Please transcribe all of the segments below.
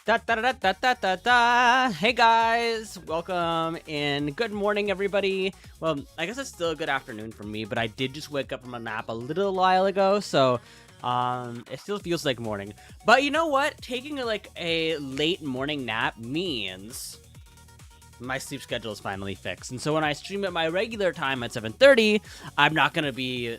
Da, da, da, da, da, da, da. Hey guys, welcome and good morning everybody. Well, I guess it's still a good afternoon for me, but I did just wake up from a nap a little while ago, so it still feels like morning. But you know what? Taking like a late morning nap means my sleep schedule is finally fixed. And so when I stream at my regular time at 7:30, I'm not gonna be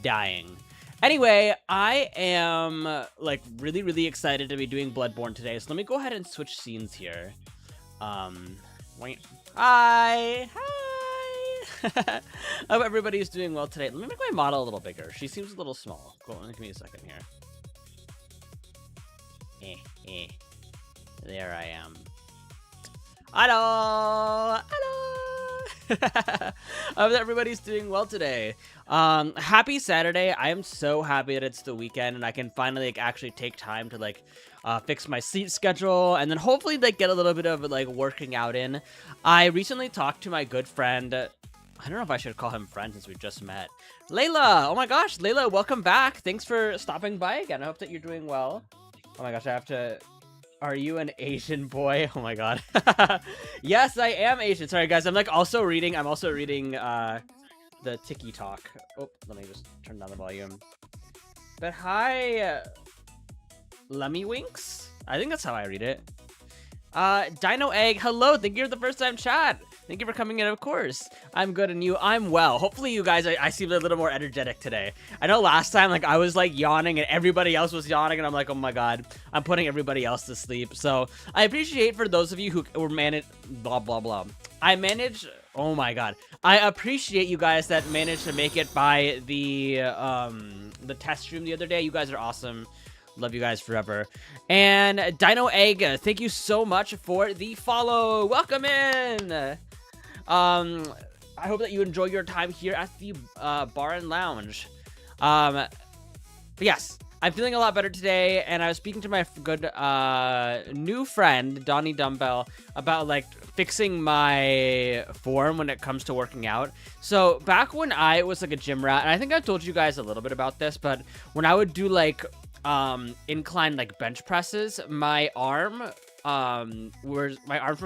dying. Anyway, I am like really excited to be doing Bloodborne today. So let me go ahead and switch scenes here. Wait. Hi. I hope everybody's doing well today. Let me make my model a little bigger. She seems a little small. Cool. Give me a second here. There I am. Hello. I hope that everybody's doing well today. Happy Saturday. I am so happy that it's the weekend and I can finally actually take time to fix my sleep schedule and then hopefully get a little bit of working out in. I recently talked to my good friend. I don't know if I should call him friend since we just met. Layla. Oh my gosh, Layla, welcome back. Thanks for stopping by again. I hope that you're doing well. Oh my gosh, I have to... Are you an Asian boy? Oh my god. Yes, I am Asian. Sorry guys, I'm also reading the Tiki Talk. Oh, let me just turn down the volume. But hi, Lemmy Winks? I think that's how I read it. Dino Egg, hello, thank you for the first time chat. Thank you for coming in, of course. I'm good, and you? I'm well. Hopefully you guys, I seem a little more energetic today. I know last time, I was, yawning, and everybody else was yawning, and I'm like, oh my god, I'm putting everybody else to sleep. So, I appreciate for those of you who were blah, blah, blah. Oh my god. I appreciate you guys that managed to make it by the test stream the other day. You guys are awesome. Love you guys forever. And Dino Egg, thank you so much for the follow. Welcome in. I hope that you enjoy your time here at the bar and lounge. But yes, I'm feeling a lot better today, and I was speaking to my good new friend Donnie Dumbbell about fixing my form when it comes to working out. So back when I was a gym rat, and I think I told you guys a little bit about this, but when I would do incline bench presses, my arms were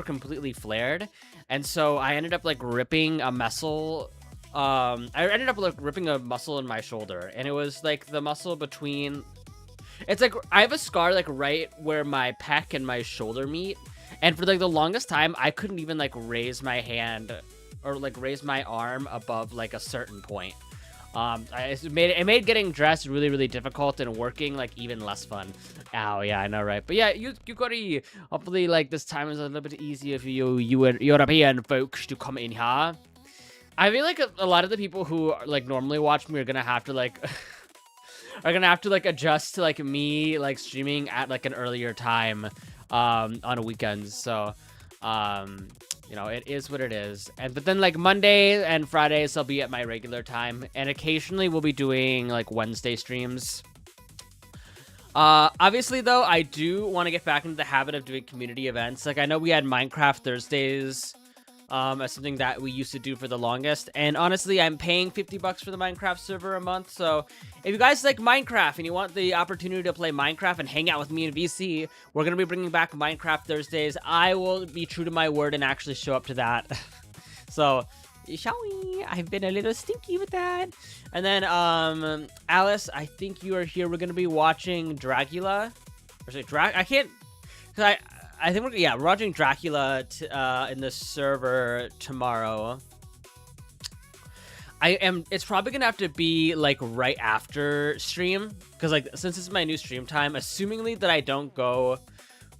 completely flared, and so I ended up ripping a muscle. I ended up ripping a muscle in my shoulder, and it was the muscle between. It's I have a scar right where my pec and my shoulder meet, and for the longest time I couldn't even raise my hand or raise my arm above a certain point. It made getting dressed really difficult and working even less fun. Ow, yeah, I know, right? But yeah, you gotta hopefully this time is a little bit easier for you European folks to come in here. I feel a lot of the people who normally watch me are gonna have to adjust to me streaming at an earlier time on weekends. So you know, it is what it is. But then Monday and Fridays I'll be at my regular time, and occasionally we'll be doing Wednesday streams. Obviously though, I do want to get back into the habit of doing community events. I know we had Minecraft Thursdays as something that we used to do for the longest, and honestly I'm paying $50 for the Minecraft server a month. So if you guys like Minecraft and you want the opportunity to play Minecraft and hang out with me in VC, we're gonna be bringing back Minecraft Thursdays. I will be true to my word and actually show up to that. So shall we? I've been a little stinky with that. And then Alice, I think you are here. We're gonna be watching Dracula, or say I can't, because I think we're watching Dracula in the server tomorrow. It's probably gonna have to be right after stream, because since it's my new stream time, assumingly that I don't go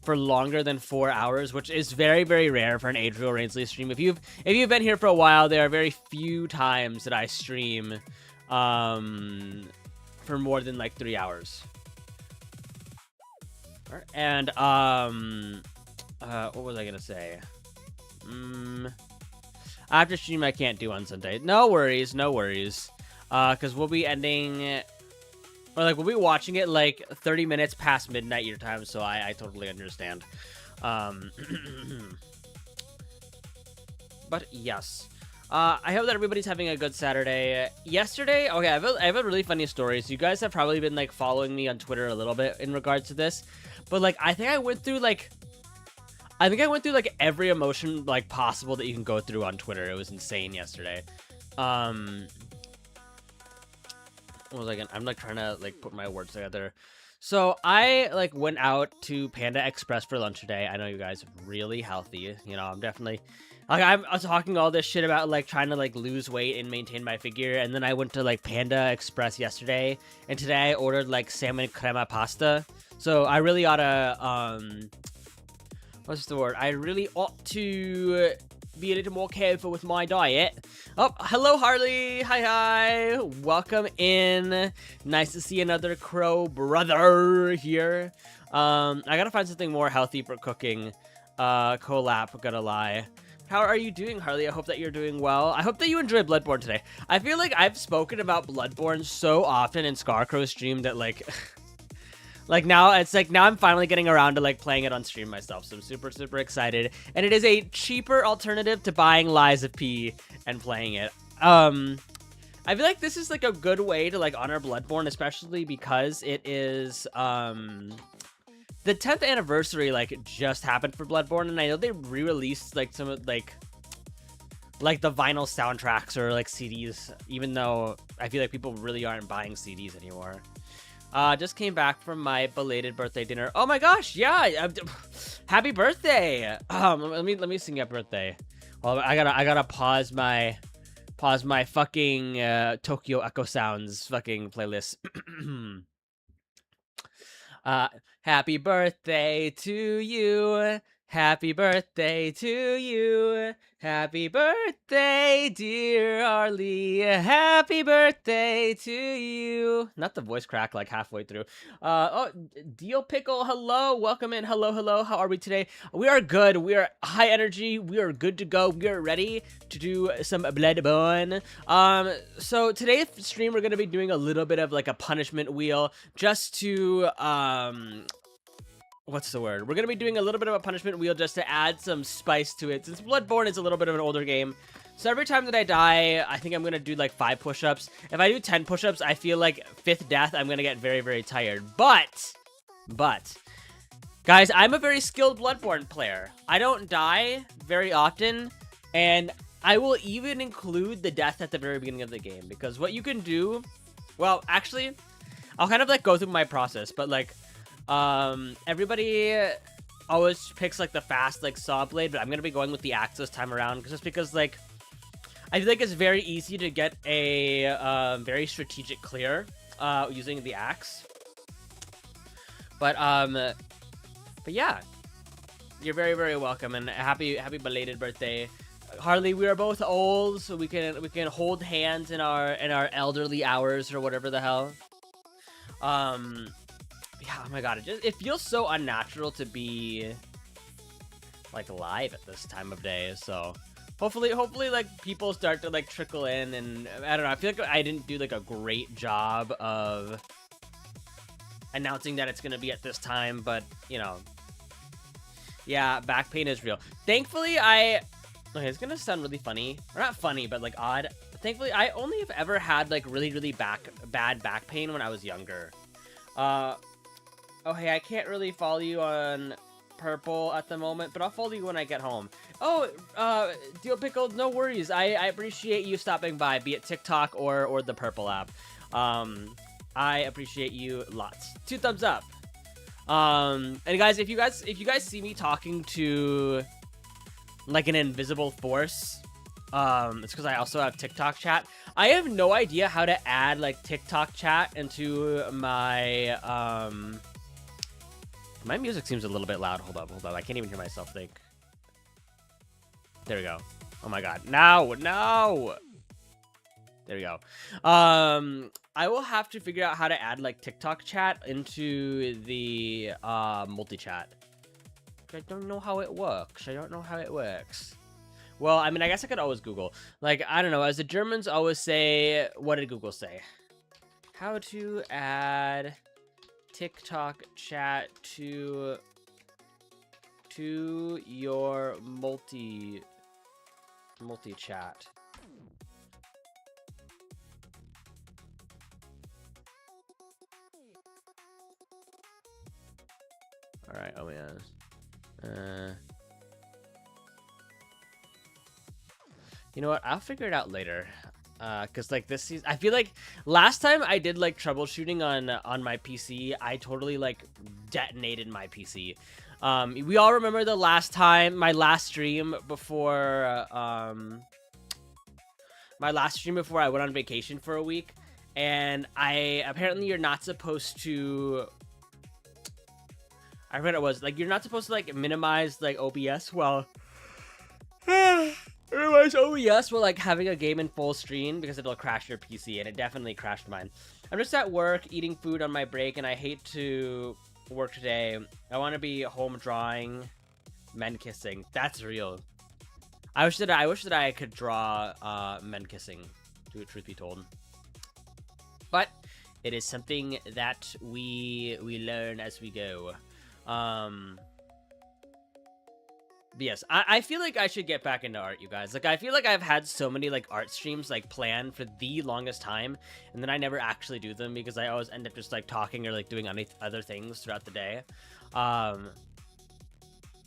for longer than 4 hours, which is very rare for an Adriel Rainsley stream. If you've been here for a while, there are very few times that I stream for more than 3 hours. And what was I gonna say? After stream I can't do on Sunday. No worries. Because we'll be ending, or we'll be watching it 30 minutes past midnight your time, so I totally understand. But yes. I hope that everybody's having a good Saturday. Yesterday, okay, I have a really funny story. So you guys have probably been like following me on Twitter a little bit in regards to this, but like I think I went through like every emotion like possible that you can go through on Twitter. It was insane yesterday. What was I gonna? I'm like trying to like put my words together. So I like went out to Panda Express for lunch today. I know you guys are really healthy. You know, I'm definitely like I'm talking all this shit about like trying to like lose weight and maintain my figure. And then I went to like Panda Express yesterday, and today I ordered like salmon crema pasta. So I really ought to what's the word? I really ought to be a little more careful with my diet. Oh, hello, Harley. Hi. Welcome in. Nice to see another crow brother here. I gotta find something more healthy for cooking. Collab, gonna lie. How are you doing, Harley? I hope that you're doing well. I hope that you enjoyed Bloodborne today. I feel like I've spoken about Bloodborne so often in Scarcrow's stream that like... Like now, it's like now I'm finally getting around to like playing it on stream myself, so I'm super excited. And it is a cheaper alternative to buying Lies of P and playing it. I feel like this is like a good way to like honor Bloodborne, especially because it is the 10th anniversary like just happened for Bloodborne, and I know they re-released like some of like the vinyl soundtracks or like CDs, even though I feel like people really aren't buying CDs anymore. Just came back from my belated birthday dinner. Oh my gosh, yeah, happy birthday. Let me sing your birthday. Well, I gotta pause my fucking Tokyo Echo Sounds fucking playlist. Happy birthday to you. Happy birthday to you. Happy birthday, dear Harley. Happy birthday to you. Not the voice crack like halfway through. Oh, Deal Pickle, hello. Welcome in. Hello. How are we today? We are good. We are high energy. We are good to go. We are ready to do some Bloodborne. So today's stream, we're going to be doing a little bit of like a punishment wheel just to, what's the word? We're going to be doing a little bit of a punishment wheel just to add some spice to it, since Bloodborne is a little bit of an older game. So every time that I die, I think I'm going to do like 5 push-ups. If I do 10 push-ups, I feel like 5th death, I'm going to get very tired. But, guys, I'm a very skilled Bloodborne player. I don't die very often, and I will even include the death at the very beginning of the game, because what you can do, well, actually, I'll kind of like go through my process, but like, everybody always picks like the fast like saw blade, but I'm gonna be going with the axe this time around just because like I feel like it's very easy to get a very strategic clear using the axe. But yeah, you're very welcome, and happy belated birthday, Harley. We are both old, so we can hold hands in our elderly hours or whatever the hell. Yeah, oh my god, it feels so unnatural to be like live at this time of day. So hopefully like people start to like trickle in, and I don't know, I feel like I didn't do like a great job of announcing that it's gonna be at this time, but you know, yeah, back pain is real. Thankfully, okay, it's gonna sound really funny, or not funny, but like odd. Thankfully, I only have ever had like really bad back pain when I was younger. Oh, hey, I can't really follow you on Purple at the moment, but I'll follow you when I get home. Oh, Deal Pickle, no worries. I appreciate you stopping by, be it TikTok or the Purple app. I appreciate you lots. 2 thumbs up. And guys, if you guys see me talking to like an invisible force, it's because I also have TikTok chat. I have no idea how to add like TikTok chat into my my music seems a little bit loud. Hold up. I can't even hear myself think. There we go. Oh my god. No. There we go. I will have to figure out how to add like TikTok chat into the multi-chat. I don't know how it works. Well, I mean, I guess I could always Google. Like, I don't know. As the Germans always say, what did Google say? How to add TikTok chat to your multi-chat. right. Oh yeah. You know what? I'll figure it out later. Cause like this season, I feel like last time I did like troubleshooting on my PC, I totally like detonated my PC. We all remember the last time, my last stream before I went on vacation for a week, and apparently you're not supposed to. I read it was like you're not supposed to like minimize like OBS while. Otherwise, OBS will like having a game in full screen because it'll crash your PC, and it definitely crashed mine. I'm just at work eating food on my break, and I hate to work today. I want to be home drawing, men kissing. That's real. I wish that I could draw men kissing. Truth be told, but it is something that we learn as we go. But yes, I feel like I should get back into art, you guys. Like, I feel like I've had so many, like, art streams, like, planned for the longest time, and then I never actually do them because I always end up just, like, talking or, like, doing other things throughout the day.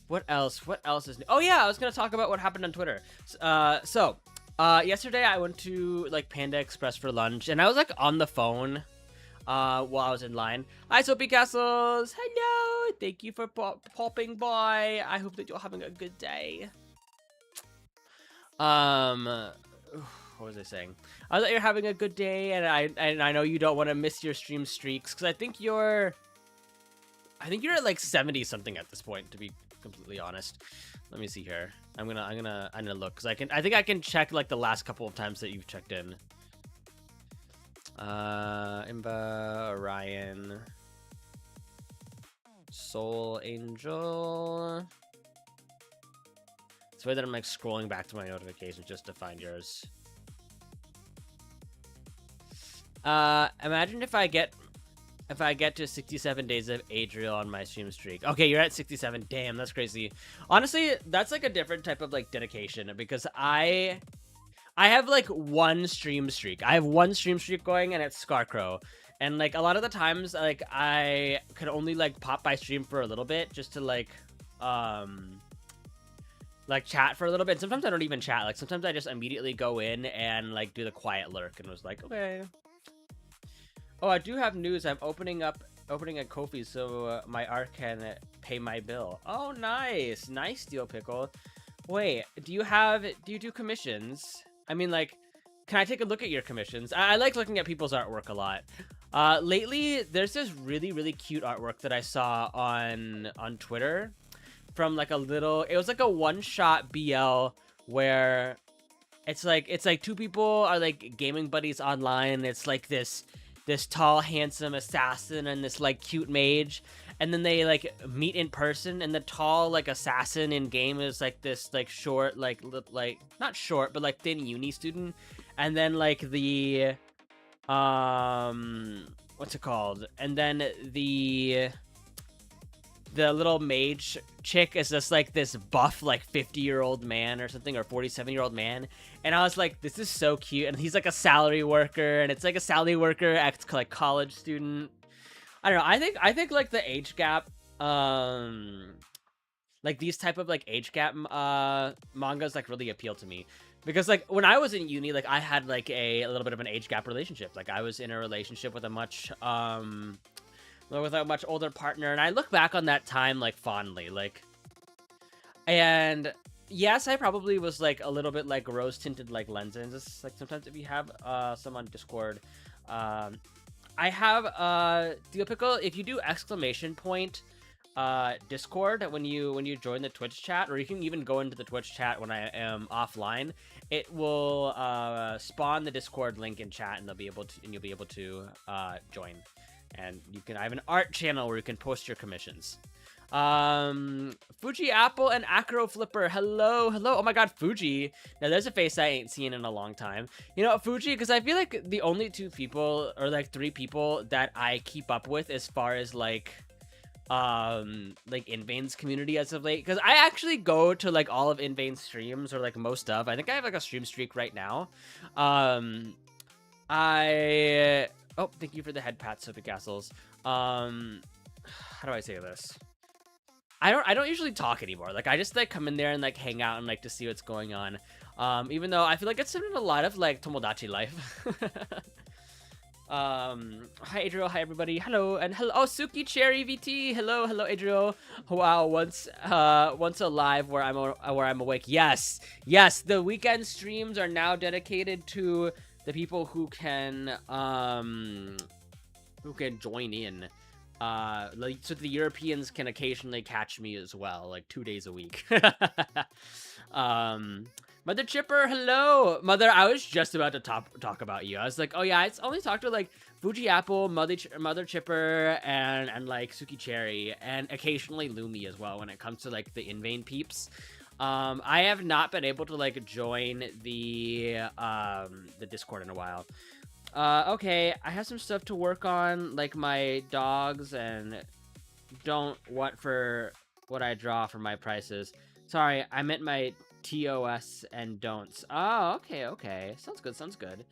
What else? What else is new? Oh, yeah, I was gonna talk about what happened on Twitter. Yesterday I went to, like, Panda Express for lunch, and I was, like, on the phone while I was in line. Hi, Soapy Castles! Hello! Thank you for popping by. I hope that you're having a good day. What was I saying? I was that you're having a good day, and I know you don't want to miss your stream streaks, because I think you're at like 70 something at this point, to be completely honest. Let me see here. I'm gonna look, because I think I can check like the last couple of times that you've checked in. Imba, Orion, Soul Angel. It's weird that I'm like scrolling back to my notifications just to find yours. Imagine if I get to 67 days of Adriel on my stream streak. Okay, you're at 67. Damn, that's crazy. Honestly, that's like a different type of like dedication, because I have like one stream streak. I have one stream streak going, and it's Scarcrow. And like a lot of the times, like I could only like pop by stream for a little bit just to like chat for a little bit. Sometimes I don't even chat. Like sometimes I just immediately go in and like do the quiet lurk, and was like, okay. Oh, I do have news. I'm opening a Ko-fi so my art can pay my bill. Oh, nice, Steel Pickle. Wait, do you do commissions? I mean, like, can I take a look at your commissions? I like looking at people's artwork a lot. Lately, there's this really, really cute artwork that I saw on Twitter from like it was like a one-shot BL where it's like two people are like gaming buddies online. It's like this tall, handsome assassin and this like cute mage, and then they like meet in person, and the tall like assassin in game is like this like short like not short but like thin uni student, and then like the what's it called, and then the little mage chick is just like this buff like 50-year-old man or something, or 47-year-old man, and I was like, this is so cute. And he's like a salary worker, and it's like a salary worker ex like college student. I don't know. I think like the age gap, like these type of like age gap mangas like really appeal to me, because like when I was in uni, like I had like a little bit of an age gap relationship. Like I was in a relationship with a much older partner, and I look back on that time like fondly, like, and yes, I probably was like a little bit like rose tinted like lenses. Like sometimes if you have some on Discord, I have Steel Pickle, if you do ! Discord when you join the Twitch chat, or you can even go into the Twitch chat when I am offline, it will spawn the Discord link in chat, and you'll be able to join. And I have an art channel where you can post your commissions. Fuji Apple and Acro Flipper. Hello. Oh my god, Fuji. Now there's a face I ain't seen in a long time. You know, Fuji, because I feel like the only two people, or like three people that I keep up with as far as like Invane's community as of late, because I actually go to like all of Invane's streams, or like most of. I think I have like a stream streak right now. Oh, thank you for the head pat, Sophie Castles. How do I say this? I don't usually talk anymore. Like I just like come in there and like hang out and like to see what's going on. Even though I feel like it's been a lot of like Tomodachi life. Hi Adriel, hi everybody, hello, and hello, oh, Suki Cherry VT, hello Adriel. Wow, once alive where I'm awake. Yes, the weekend streams are now dedicated to the people who can join in. Like, so the Europeans can occasionally catch me as well, like 2 days a week. Mother Chipper, hello! Mother, I was just about to talk about you. I was like, oh yeah, I only talked to like Fuji Apple, Mother Chipper, and like Suki Cherry, and occasionally Lumi as well when it comes to like the in-vein peeps. I have not been able to like join the Discord in a while. Okay, I have some stuff to work on, like my dogs, and don't want for what I draw for my prices. Sorry, I meant my TOS and don'ts. Oh, okay. Sounds good.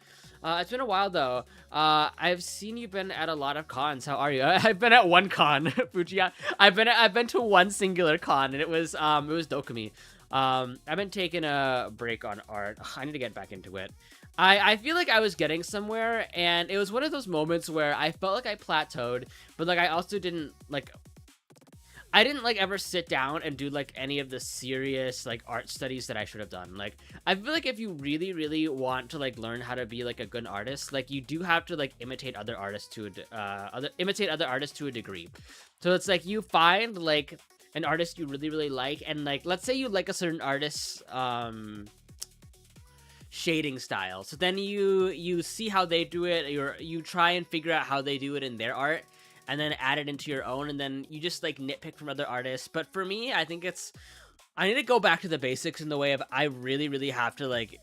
It's been a while though. I've seen you've been at a lot of cons. How are you? I've been at one con, Fuji. I've been to one singular con, and it was Dokumi. I've been taking a break on art. Ugh, I need to get back into it. I feel like I was getting somewhere, and it was one of those moments where I felt like I plateaued, but like I also didn't like. I didn't like ever sit down and do like any of the serious like art studies that I should have done. Like I feel like if you really want to like learn how to be like a good artist, like you do have to like imitate other artists to a degree. So it's like you find like an artist you really like, and like let's say you like a certain artist's shading style. So then you see how they do it, you try and figure out how they do it in their art, and then add it into your own, and then you just like nitpick from other artists. But for me, I think I need to go back to the basics in the way of I really have to like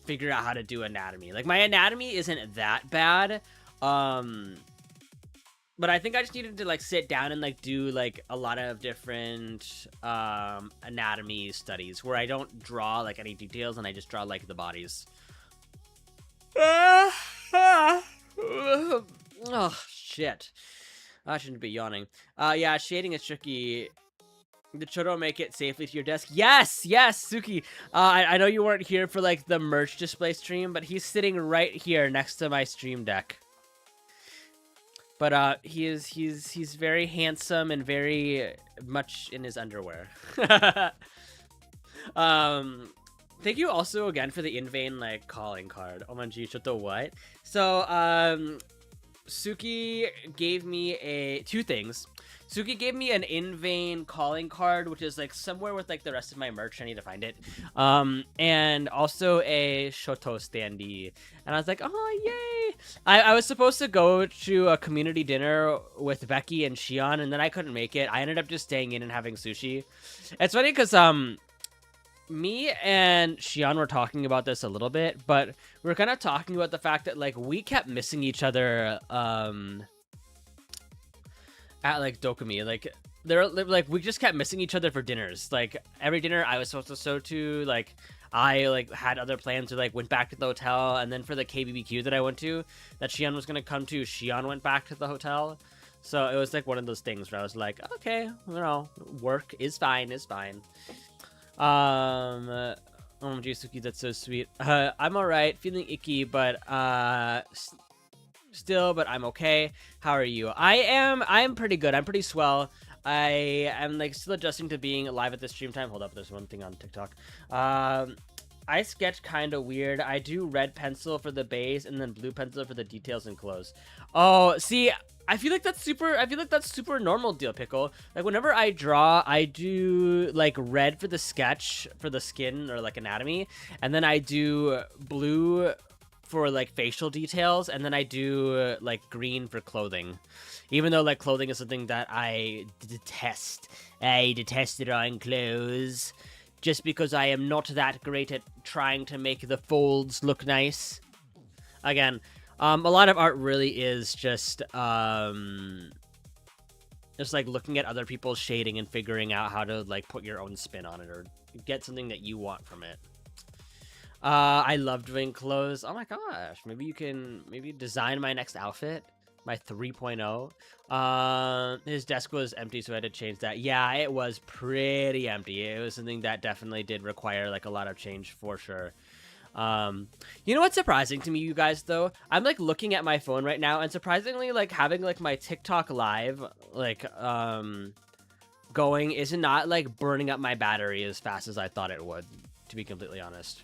figure out how to do anatomy. Like my anatomy isn't that bad, but I think I just needed to like sit down and like do like a lot of different anatomy studies where I don't draw like any details and I just draw like the bodies. Oh shit, I shouldn't be yawning. Yeah, shading is tricky. Did Chodo make it safely to your desk? Yes, Suki. I know you weren't here for like the merch display stream, but he's sitting right here next to my stream deck. But he's very handsome and very much in his underwear. Thank you also again for the in-vein like calling card. Omanji, choto what? So Suki gave me two things. Suki gave me an in-vein calling card, which is like somewhere with like the rest of my merch. I need to find it. And also a Shoto standee. And I was like, oh, yay. I was supposed to go to a community dinner with Becky and Shion, and then I couldn't make it. I ended up just staying in and having sushi. It's funny because me and Shion were talking about this a little bit, but we were kind of talking about the fact that like we kept missing each other at like Dokumi. Like we just kept missing each other for dinners. Like every dinner I was supposed to go to, like I like had other plans or like went back to the hotel, and then for the KBBQ that I went to that Shion was gonna come to, Shion went back to the hotel. So it was like one of those things where I was like, okay, you know, work is fine. Oh, Suki, that's so sweet. I'm alright, feeling icky, but still, but I'm okay. How are you? I'm pretty good. I'm pretty swell. I am like still adjusting to being live at the stream time. Hold up, there's one thing on TikTok. I sketch kind of weird. I do red pencil for the base and then blue pencil for the details and clothes. Oh, see, I feel like that's super normal, Deal Pickle. Like whenever I draw, I do like red for the sketch for the skin or like anatomy, and then I do blue for like facial details, and then I do like green for clothing. Even though like clothing is something that I detest. I detest drawing clothes just because I am not that great at trying to make the folds look nice. Again, a lot of art really is just like looking at other people's shading and figuring out how to like put your own spin on it or get something that you want from it. I love doing clothes. Oh my gosh, maybe you can design my next outfit. My 3.0. His desk was empty, so I had to change that. Yeah, it was pretty empty. It was something that definitely did require like a lot of change for sure. You know what's surprising to me, you guys, though? I'm like looking at my phone right now, and surprisingly, like having like my TikTok live like going is not like burning up my battery as fast as I thought it would, to be completely honest.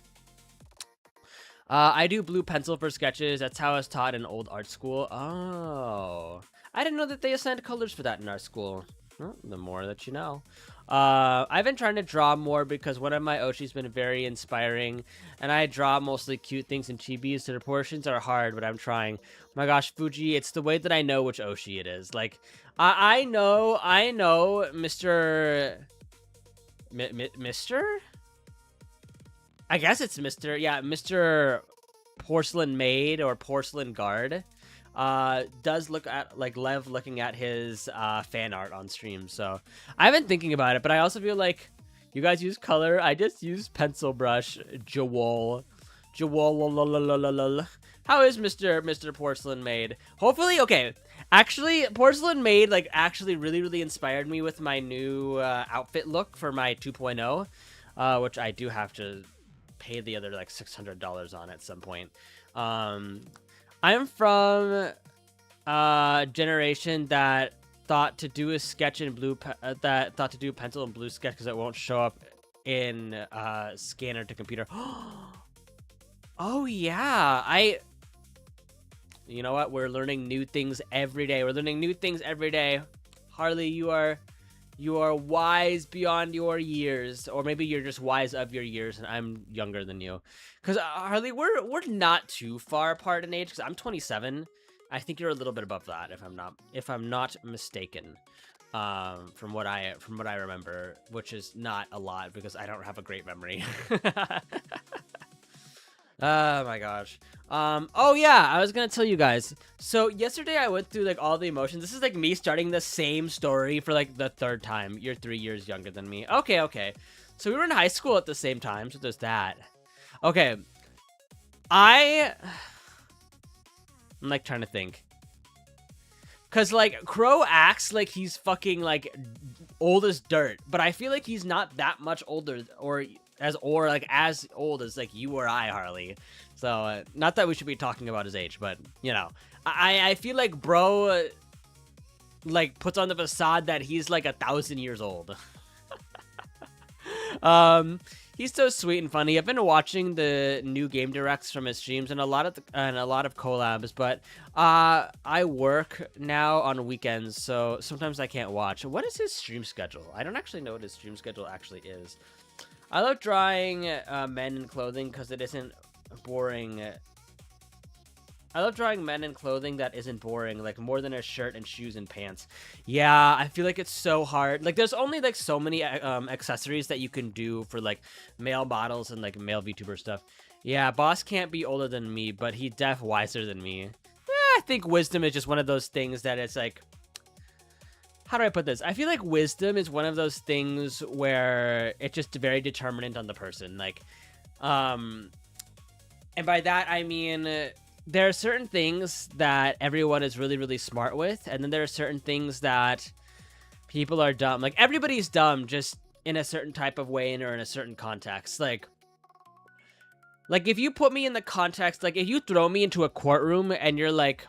I do blue pencil for sketches. That's how I was taught in old art school. Oh, I didn't know that they assigned colors for that in our school. Well, the more that you know. I've been trying to draw more because one of my Oshi's been very inspiring, and I draw mostly cute things in chibis, so the proportions are hard, but I'm trying. My gosh, Fuji, it's the way that I know which Oshi it is. Like, I know, Mr. Mr.? I guess it's Mr. Yeah, Mr. Porcelain Maid or Porcelain Guard does look at like Lev looking at his fan art on stream. So I've been thinking about it, but I also feel like you guys use color. I just use pencil brush. Jawol. How is Mr. Porcelain Maid? Hopefully, okay. Actually, Porcelain Maid like actually really inspired me with my new outfit look for my 2.0, which I do have to pay the other like $600 on at some point. I'm from generation that thought to do a sketch in blue that thought to do pencil and blue sketch because it won't show up in scanner to computer. Oh yeah, you know what, we're learning new things every day. Harley, you are wise beyond your years, or maybe you're just wise of your years, and I'm younger than you. Because Harley, we're not too far apart in age. Because I'm 27. I think you're a little bit above that, if I'm not mistaken. From what I remember, which is not a lot because I don't have a great memory. Oh my gosh. Oh yeah, I was gonna tell you guys. So yesterday I went through like all the emotions. This is like me starting the same story for like the third time. You're 3 years younger than me. Okay. So we were in high school at the same time, so there's that. Okay. I'm like trying to think. Cause like Crow acts like he's fucking like old as dirt, but I feel like he's not that much older or as old as like you or I, Harley. So not that we should be talking about his age, but you know, I feel like bro like puts on the facade that he's like 1,000 years old. He's so sweet and funny. I've been watching the new game directs from his streams and a lot of collabs, but I work now on weekends, so sometimes I can't watch. What is his stream schedule? I don't actually know what his stream schedule actually is. I love drawing men in clothing because it isn't boring. I love drawing men in clothing that isn't boring, like more than a shirt and shoes and pants. Yeah, I feel like it's so hard. Like there's only like so many accessories that you can do for like male models and like male VTuber stuff. Yeah, boss can't be older than me, but he def wiser than me. I think wisdom is just one of those things that it's like, how do I put this? I feel like wisdom is one of those things where it's just very determinant on the person. Like, and by that, I mean, there are certain things that everyone is really smart with. And then there are certain things that people are dumb. Like everybody's dumb just in a certain type of way or in a certain context. Like if you put me in the context, like if you throw me into a courtroom and you're like,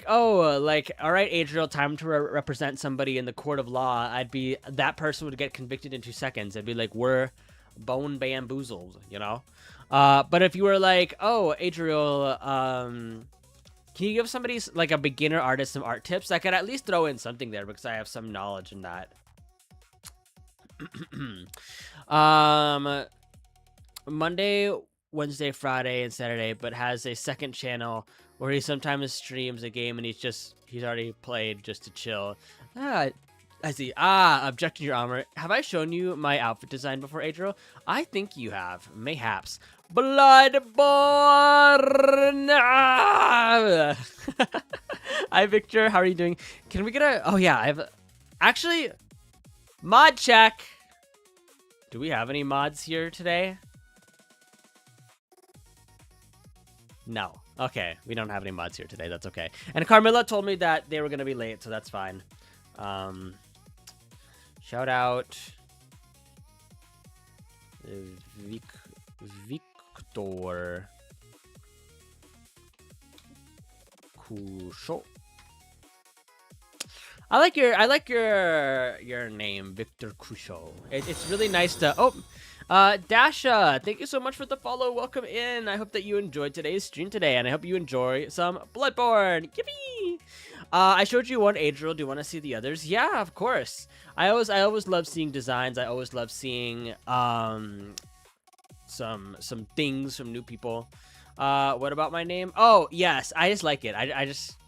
oh, like, all right, Adriel, time to represent somebody in the court of law. That person would get convicted in 2 seconds. I'd be like, we're bone bamboozled, you know? But if you were like, oh, Adriel, can you give somebody like a beginner artist some art tips? I could at least throw in something there because I have some knowledge in that. Monday, Wednesday, Friday, and Saturday, but has a second channel where he sometimes streams a game and he's already played just to chill. I see. Objecting your armor. Have I shown you my outfit design before, Adriel? I think you have. Mayhaps. Bloodborne! Hi, Victor. How are you doing? Can we get a... Oh, yeah. Actually, mod check. Do we have any mods here today? No. Okay, we don't have any mods here today. That's okay. And Carmilla told me that they were gonna be late, so that's fine. Shout out Victor Kusho. I like your name, Victor Kusho. It's really nice to Dasha, thank you so much for the follow. Welcome in. I hope that you enjoyed today's stream today, and I hope you enjoy some Bloodborne. Yippee! I showed you one age rule. Do you want to see the others? Yeah, of course. I always love seeing designs. I always love seeing some things from new people. What about my name? Oh yes, I just like it. I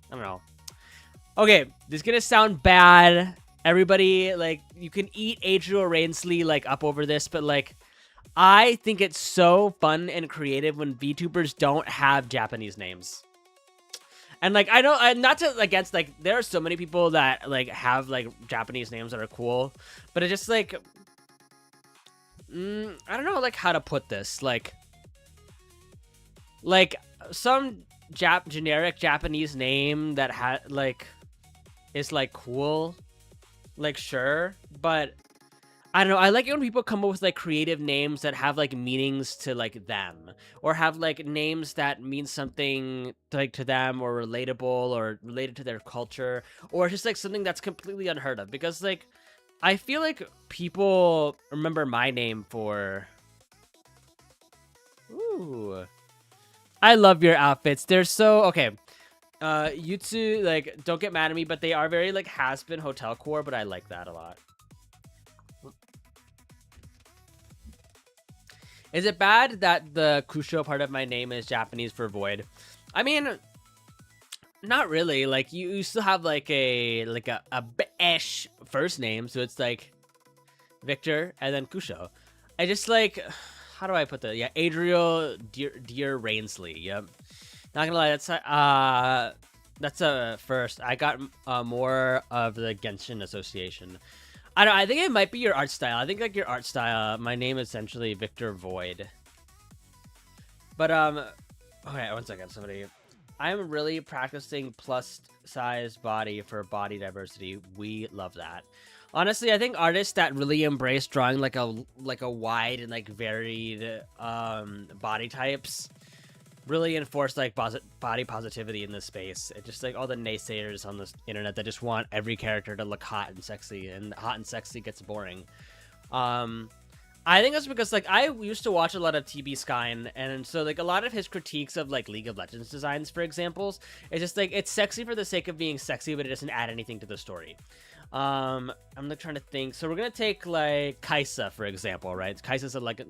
don't know. Okay, this is gonna sound bad. Everybody, like, you can eat Adriel Rainsley like up over this, but like, I think it's so fun and creative when VTubers don't have Japanese names. And like, I know, not to against, like, there are so many people that like have like Japanese names that are cool, but it's just like, I don't know like how to put this. Like some generic Japanese name that is like cool, like sure, but I don't know. I like it when people come up with like creative names that have like meanings to like them, or have like names that mean something like to them, or relatable, or related to their culture, or just like something that's completely unheard of. Because like, I feel like people remember my name for. Ooh, I love your outfits. They're so okay. You two, like, don't get mad at me, but they are very like has-been hotel core, but I like that a lot. Is it bad that the Kusho part of my name is Japanese for void? I mean, not really. Like, you still have like a Besh first name, so it's like Victor and then Kusho. I just like, how do I put that? Yeah, Adriel Dear Rainsley. Yep. Not gonna lie, that's a first. I got more of the Genshin Association. I don't. I think it might be your art style. I think like your art style. My name is essentially Victor Void. But okay, one second. Somebody. I'm really practicing plus size body for body diversity. We love that. Honestly, I think artists that really embrace drawing like a wide and like varied body types really enforce like body positivity in this space. It's just like all the naysayers on the internet that just want every character to look hot and sexy, and hot and sexy gets boring. I think that's because like I used to watch a lot of TB Skyn, and so like a lot of his critiques of like League of Legends designs, for examples, it's just like it's sexy for the sake of being sexy, but it doesn't add anything to the story. I'm like trying to think. So we're gonna take like Kaisa, for example, right? Kaisa's a like a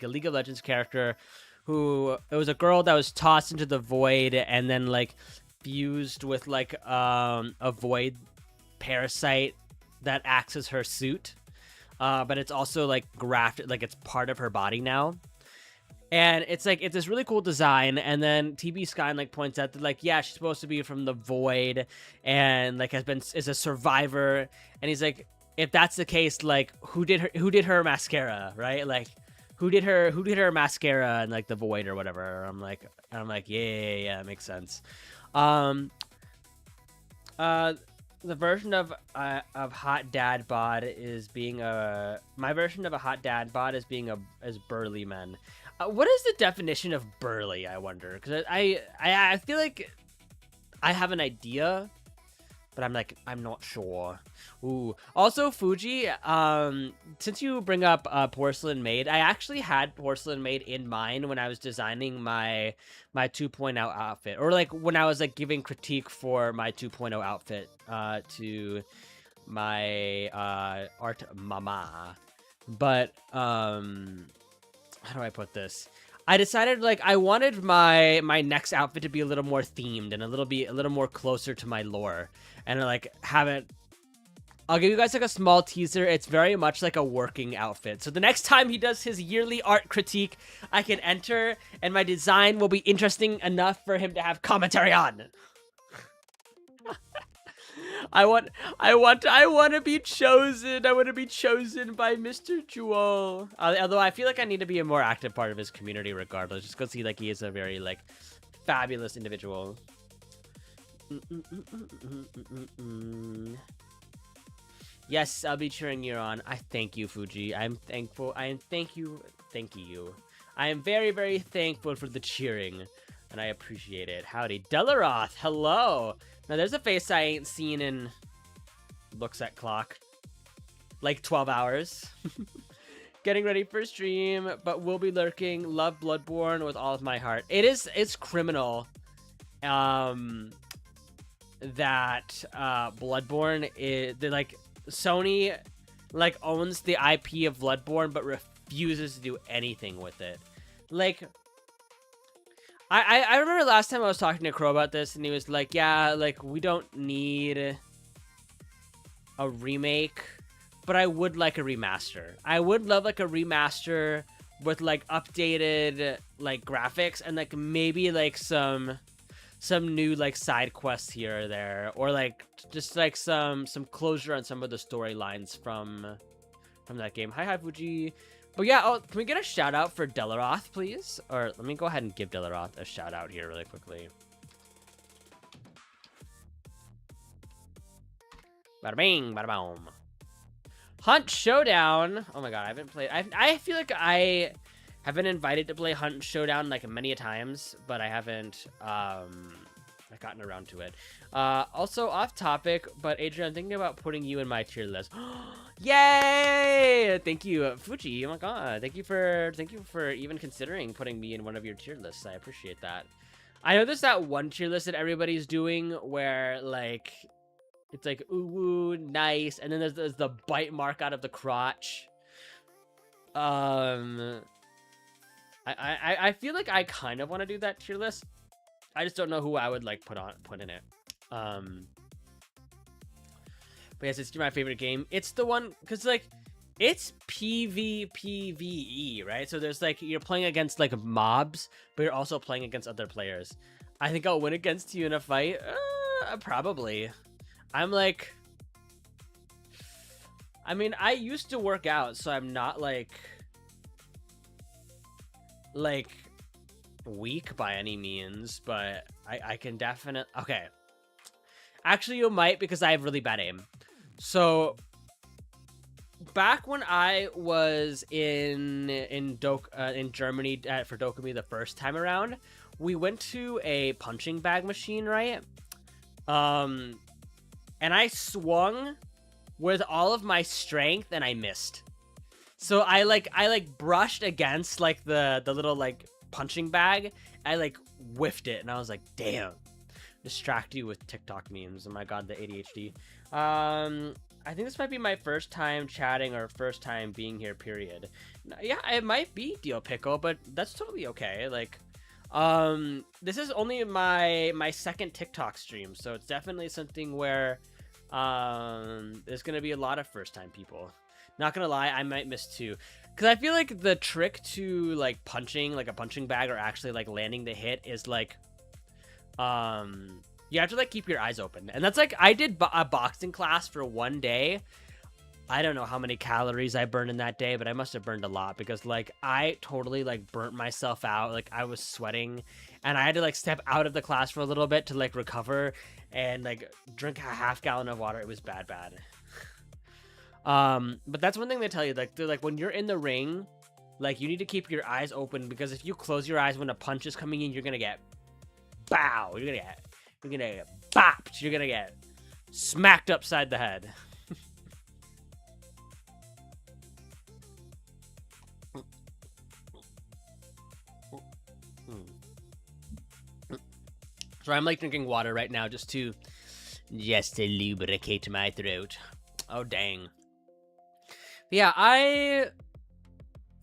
League of Legends character who, it was a girl that was tossed into the void and then like fused with like a void parasite that acts as her suit, but it's also like grafted, like it's part of her body now. And it's like, it's this really cool design. And then TB Skyn like points out that like, yeah, she's supposed to be from the void and like is a survivor. And he's like, if that's the case, like who did her mascara, right? Like who did her mascara and like the void or whatever. I'm like, yeah, it makes sense. The version of hot dad bod is being my version of a hot dad bod is being as burly men. What is the definition of burly, I wonder? Because I feel like I have an idea, but I'm not sure. Ooh. Also, Fuji, since you bring up Porcelain Maid, I actually had Porcelain Maid in mind when I was designing my 2.0 outfit. Or like when I was like giving critique for my 2.0 outfit to my art mama. But how do I put this? I decided like I wanted my next outfit to be a little more themed and a little more closer to my lore, and like have it. I'll give you guys like a small teaser. It's very much like a working outfit. So the next time he does his yearly art critique, I can enter, and my design will be interesting enough for him to have commentary on. I want to be chosen. I want to be chosen by Mr. Jewel. Although I feel like I need to be a more active part of his community regardless, just because he is a very like fabulous individual. Yes, I'll be cheering you on. I thank you, Fuji. I'm thankful. I am thank you. I am very, very thankful for the cheering, and I appreciate it. Howdy, Delaroth. Hello. Now there's a face I ain't seen in. Looks at clock. Like 12 hours. Getting ready for stream, but will be lurking. Love Bloodborne with all of my heart. It's criminal. That Bloodborne is like Sony like owns the IP of Bloodborne but refuses to do anything with it. Like I remember last time I was talking to Crow about this and he was like, yeah, like we don't need a remake, but I would like a remaster. I would love like a remaster with like updated like graphics and like maybe like some new like side quests here or there, or like just like some closure on some of the storylines from that game. Hi Fuji. But yeah, oh, can we get a shout out for Delaroth, please? Or let me go ahead and give Delaroth a shout out here really quickly. Bada bing, bada boom. Hunt Showdown. Oh my god, I haven't played. I feel like I have been invited to play Hunt Showdown like many a times, but I haven't gotten around to it. Also off topic, but Adrian, I'm thinking about putting you in my tier list. Yay! Thank you, Fuji. Oh my god, thank you for even considering putting me in one of your tier lists. I appreciate that. I know there's that one tier list that everybody's doing where like it's like ooh woo nice, and then there's the bite mark out of the crotch. I feel like I kind of want to do that tier list. I just don't know who I would like put in it. But yes, it's my favorite game. It's the one because like it's PvPvE, right? So there's like you're playing against like mobs, but you're also playing against other players. I think I'll win against you in a fight. Probably. I'm like, I mean, I used to work out, so I'm not like weak by any means, but I can definitely. Okay, actually you might, because I have really bad aim. So back when I was in Germany for Dokumi the first time around, we went to a punching bag machine, right? And I swung with all of my strength and I missed. So I brushed against like the little like punching bag. I like whiffed it and I was like, damn. Distract you with TikTok memes. Oh my god, the ADHD. I think this might be my first time chatting or first time being here, period. Yeah, it might be Deal Pickle, but that's totally okay. Like, this is only my second TikTok stream, so it's definitely something where there's gonna be a lot of first time people. Not gonna lie, I might miss too, because I feel like the trick to like punching like a punching bag or actually like landing the hit is like you have to like keep your eyes open, and that's like I did a boxing class for one day. I don't know how many calories I burned in that day, but I must have burned a lot, because like I totally like burnt myself out. Like I was sweating and I had to like step out of the class for a little bit to like recover and like drink a half gallon of water. It was bad. But that's one thing they tell you, like they're like, when you're in the ring, like you need to keep your eyes open, because if you close your eyes when a punch is coming in, you're gonna get bow, you're gonna get bopped, you're gonna get smacked upside the head. So I'm like drinking water right now just to lubricate my throat. Oh dang. Yeah,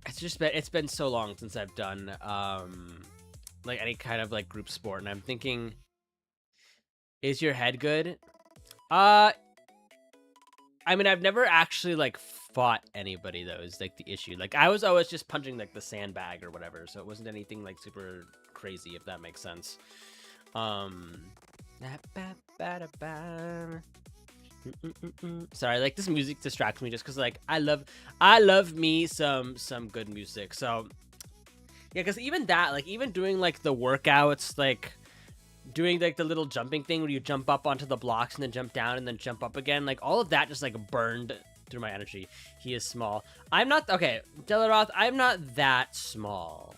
it's been so long since I've done like any kind of like group sport, and I'm thinking, is your head good? I mean, I've never actually like fought anybody though, is like the issue. Like I was always just punching like the sandbag or whatever, so it wasn't anything like super crazy, if that makes sense. Sorry, like this music distracts me just because like I love me some good music. So Yeah, because even that, like, even doing, like, the workouts, like, doing, like, the little jumping thing where you jump up onto the blocks and then jump down and then jump up again, like, all of that just, like, burned through my energy. He is small. I'm not, okay, Delaroth, I'm not that small.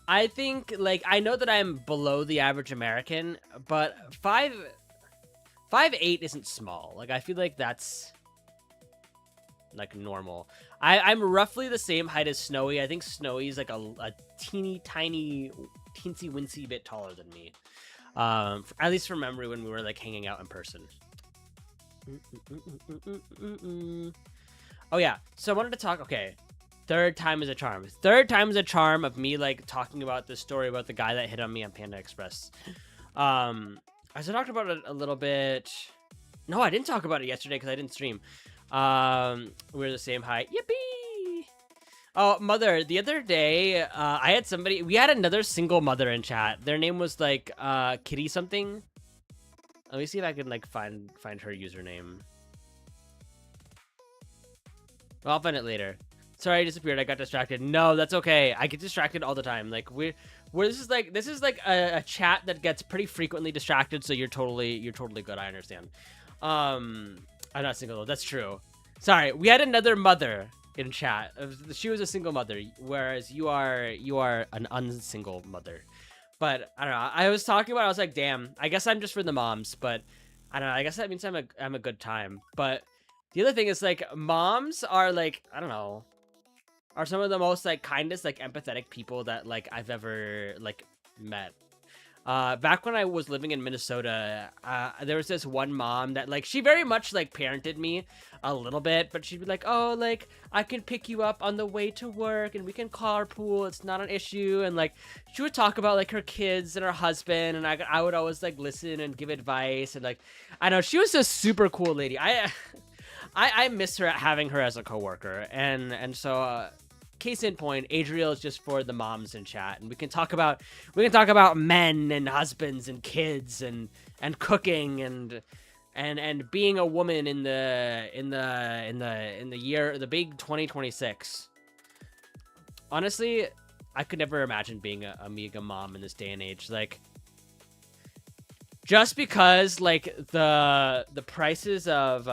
I think, like, I know that I'm below the average American, but 5'8" isn't small. Like, I feel like that's, like, normal. I'm roughly the same height as Snowy. I think Snowy's like a teeny tiny, teensy wincy bit taller than me. At least from memory when we were like hanging out in person. Oh yeah, so I wanted to talk. Okay, third time is a charm. Third time is a charm of me like talking about this story about the guy that hit on me on Panda Express. As I talked about it a little bit. No, I didn't talk about it yesterday because I didn't stream. We're the same height. Yippee! Oh, mother, the other day, we had another single mother in chat. Their name was like, Kitty something. Let me see if I can like find her username. Well, I'll find it later. Sorry, I disappeared. I got distracted. No, that's okay. I get distracted all the time. Like this is like a chat that gets pretty frequently distracted. So you're totally good. I understand. I'm not single though. That's true. Sorry, we had another mother in chat. She was a single mother, whereas you are an unsingle mother. But I don't know. I was talking about. I was like, damn. I guess I'm just for the moms. But I don't know. I guess that means I'm a good time. But the other thing is like moms are like, I don't know, are some of the most like kindest, like empathetic people that like I've ever like met. Back when I was living in Minnesota, there was this one mom that like she very much like parented me a little bit, but she'd be like, oh, like I can pick you up on the way to work and we can carpool, it's not an issue. And like she would talk about like her kids and her husband, and I would always like listen and give advice. And like I know she was a super cool lady. I miss her having her as a coworker. And so case in point, Adriel is just for the moms in chat, and we can talk about men and husbands and kids and cooking and being a woman in the year, the big 2026. Honestly, I could never imagine being a mega mom in this day and age. Like, just because like the prices of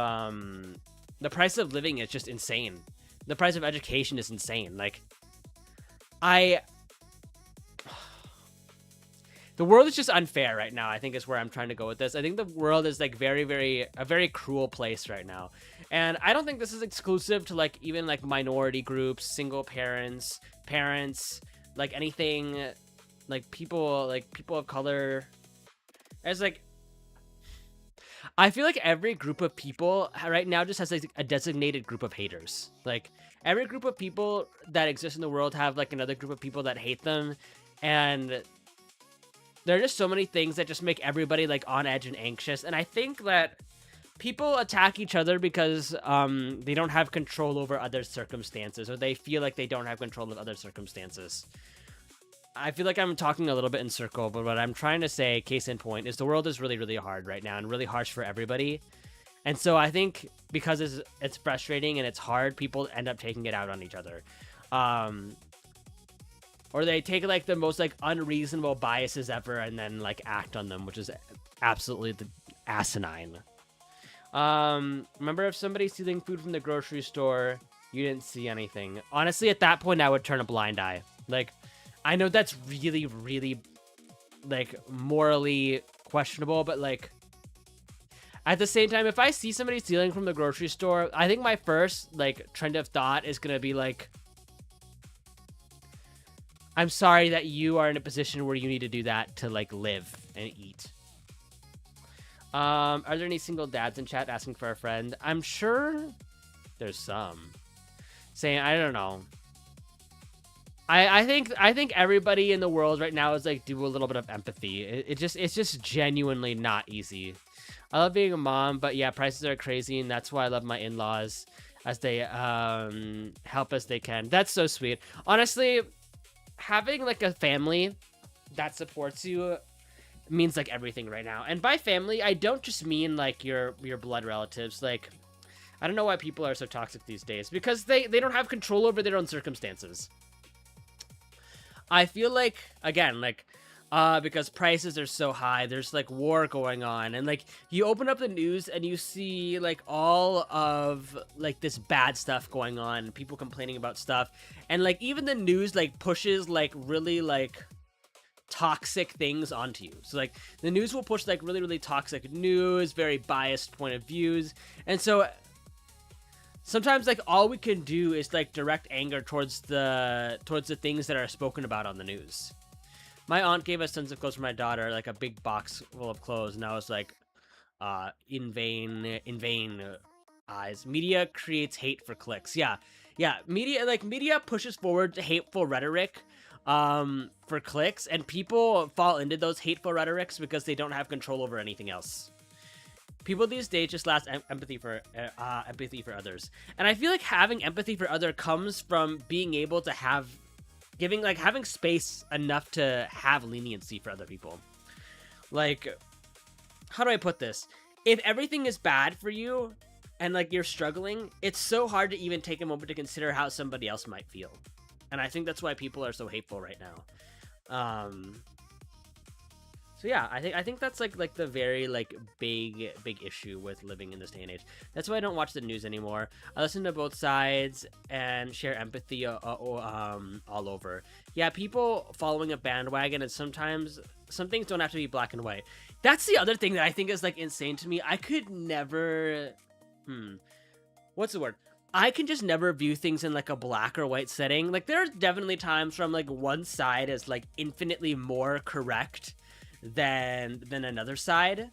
the price of living is just insane. The price of education is insane. Like, the world is just unfair right now, I think is where I'm trying to go with this. I think the world is like a very cruel place right now. And I don't think this is exclusive to like even like minority groups, single parents, like anything, like people of color. It's like, I feel like every group of people right now just has like a designated group of haters. Like every group of people that exist in the world have like another group of people that hate them. And there are just so many things that just make everybody like on edge and anxious. And I think that people attack each other because they don't have control over other circumstances, or they feel like they don't have control of other circumstances. I feel like I'm talking a little bit in circle, but what I'm trying to say, case in point, is the world is really, really hard right now and really harsh for everybody. And so I think because it's frustrating and it's hard, people end up taking it out on each other. Or they take like the most like unreasonable biases ever and then like act on them, which is absolutely asinine. Remember if somebody's stealing food from the grocery store, you didn't see anything. Honestly, at that point, I would turn a blind eye. Like, I know that's really, really, like, morally questionable, but, like, at the same time, if I see somebody stealing from the grocery store, I think my first, like, trend of thought is gonna be, like, I'm sorry that you are in a position where you need to do that to, like, live and eat. Are there any single dads in chat asking for a friend? I'm sure there's some. Saying, I don't know. I think everybody in the world right now is like do a little bit of empathy. It's just genuinely not easy. I love being a mom, but yeah, prices are crazy, and that's why I love my in-laws as they help as they can. That's so sweet. Honestly, having like a family that supports you means like everything right now. And by family, I don't just mean like your blood relatives. Like, I don't know why people are so toxic these days, because they don't have control over their own circumstances. I feel like, again, like, because prices are so high, there's like war going on, and like you open up the news and you see like all of like this bad stuff going on, people complaining about stuff, and like even the news like pushes like really like toxic things onto you. So like the news will push like really, really toxic news, very biased point of views, and so sometimes like all we can do is like direct anger towards the things that are spoken about on the news. My aunt gave us tons of clothes for my daughter, like a big box full of clothes, and I was like, in vain, eyes. Media creates hate for clicks. Yeah, yeah. Media pushes forward hateful rhetoric, for clicks, and people fall into those hateful rhetorics because they don't have control over anything else. People these days just lack empathy for others, and I feel like having empathy for others comes from being able to have having space enough to have leniency for other people. Like, how do I put this? If everything is bad for you and like you're struggling, it's so hard to even take a moment to consider how somebody else might feel. And I think that's why people are so hateful right now. So yeah, I think that's like the very like big issue with living in this day and age. That's why I don't watch the news anymore. I listen to both sides and share empathy all over. Yeah, people following a bandwagon, and sometimes some things don't have to be black and white. That's the other thing that I think is like insane to me. I could never what's the word? I can just never view things in like a black or white setting. Like there are definitely times from like one side is like infinitely more correct than another side.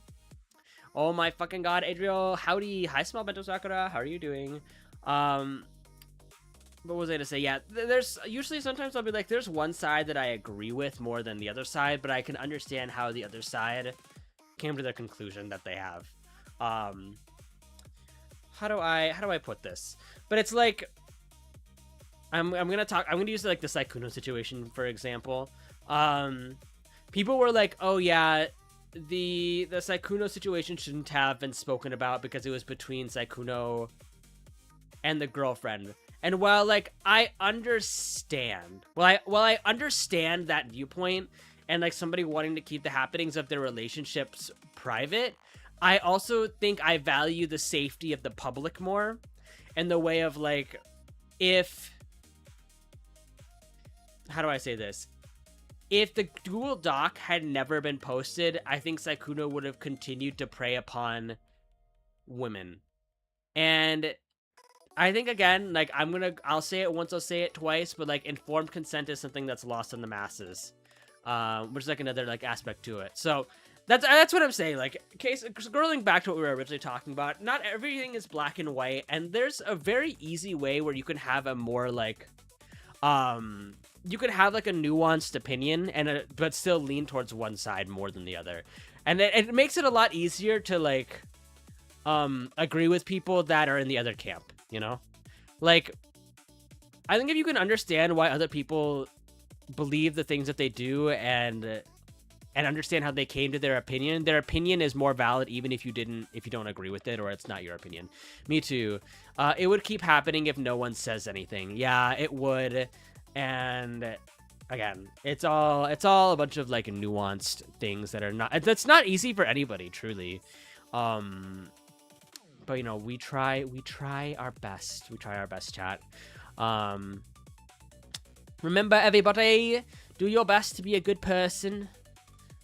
Oh my fucking god, Adriel, howdy. Hi, Small Bento Sakura, how are you doing? What was I to say? Yeah, there's usually sometimes I'll be like, there's one side that I agree with more than the other side, but I can understand how the other side came to their conclusion that they have. How do I put this? But it's like, I'm gonna use like the Sykkuno situation for example. People were like, oh yeah, the Sykkuno situation shouldn't have been spoken about because it was between Sykkuno and the girlfriend. And while like I understand, I understand that viewpoint and like somebody wanting to keep the happenings of their relationships private, I also think I value the safety of the public more, in the way of like, how do I say this? If the Google Doc had never been posted, I think Sykkuno would have continued to prey upon women. And I think, again, like, I'll say it once, I'll say it twice, but like, informed consent is something that's lost on the masses, which is like another like aspect to it. So that's what I'm saying. Like, scrolling back to what we were originally talking about, not everything is black and white, and there's a very easy way where you can have a more like, you could have like a nuanced opinion but still lean towards one side more than the other, and it makes it a lot easier to like agree with people that are in the other camp, you know? Like, I think if you can understand why other people believe the things that they do and understand how they came to their opinion is more valid even if you don't agree with it or it's not your opinion. Me too. It would keep happening if no one says anything. Yeah, it would. And again, it's all a bunch of like nuanced things that's not easy for anybody, truly. But you know, we try our best. We try our best, chat. Remember, everybody, do your best to be a good person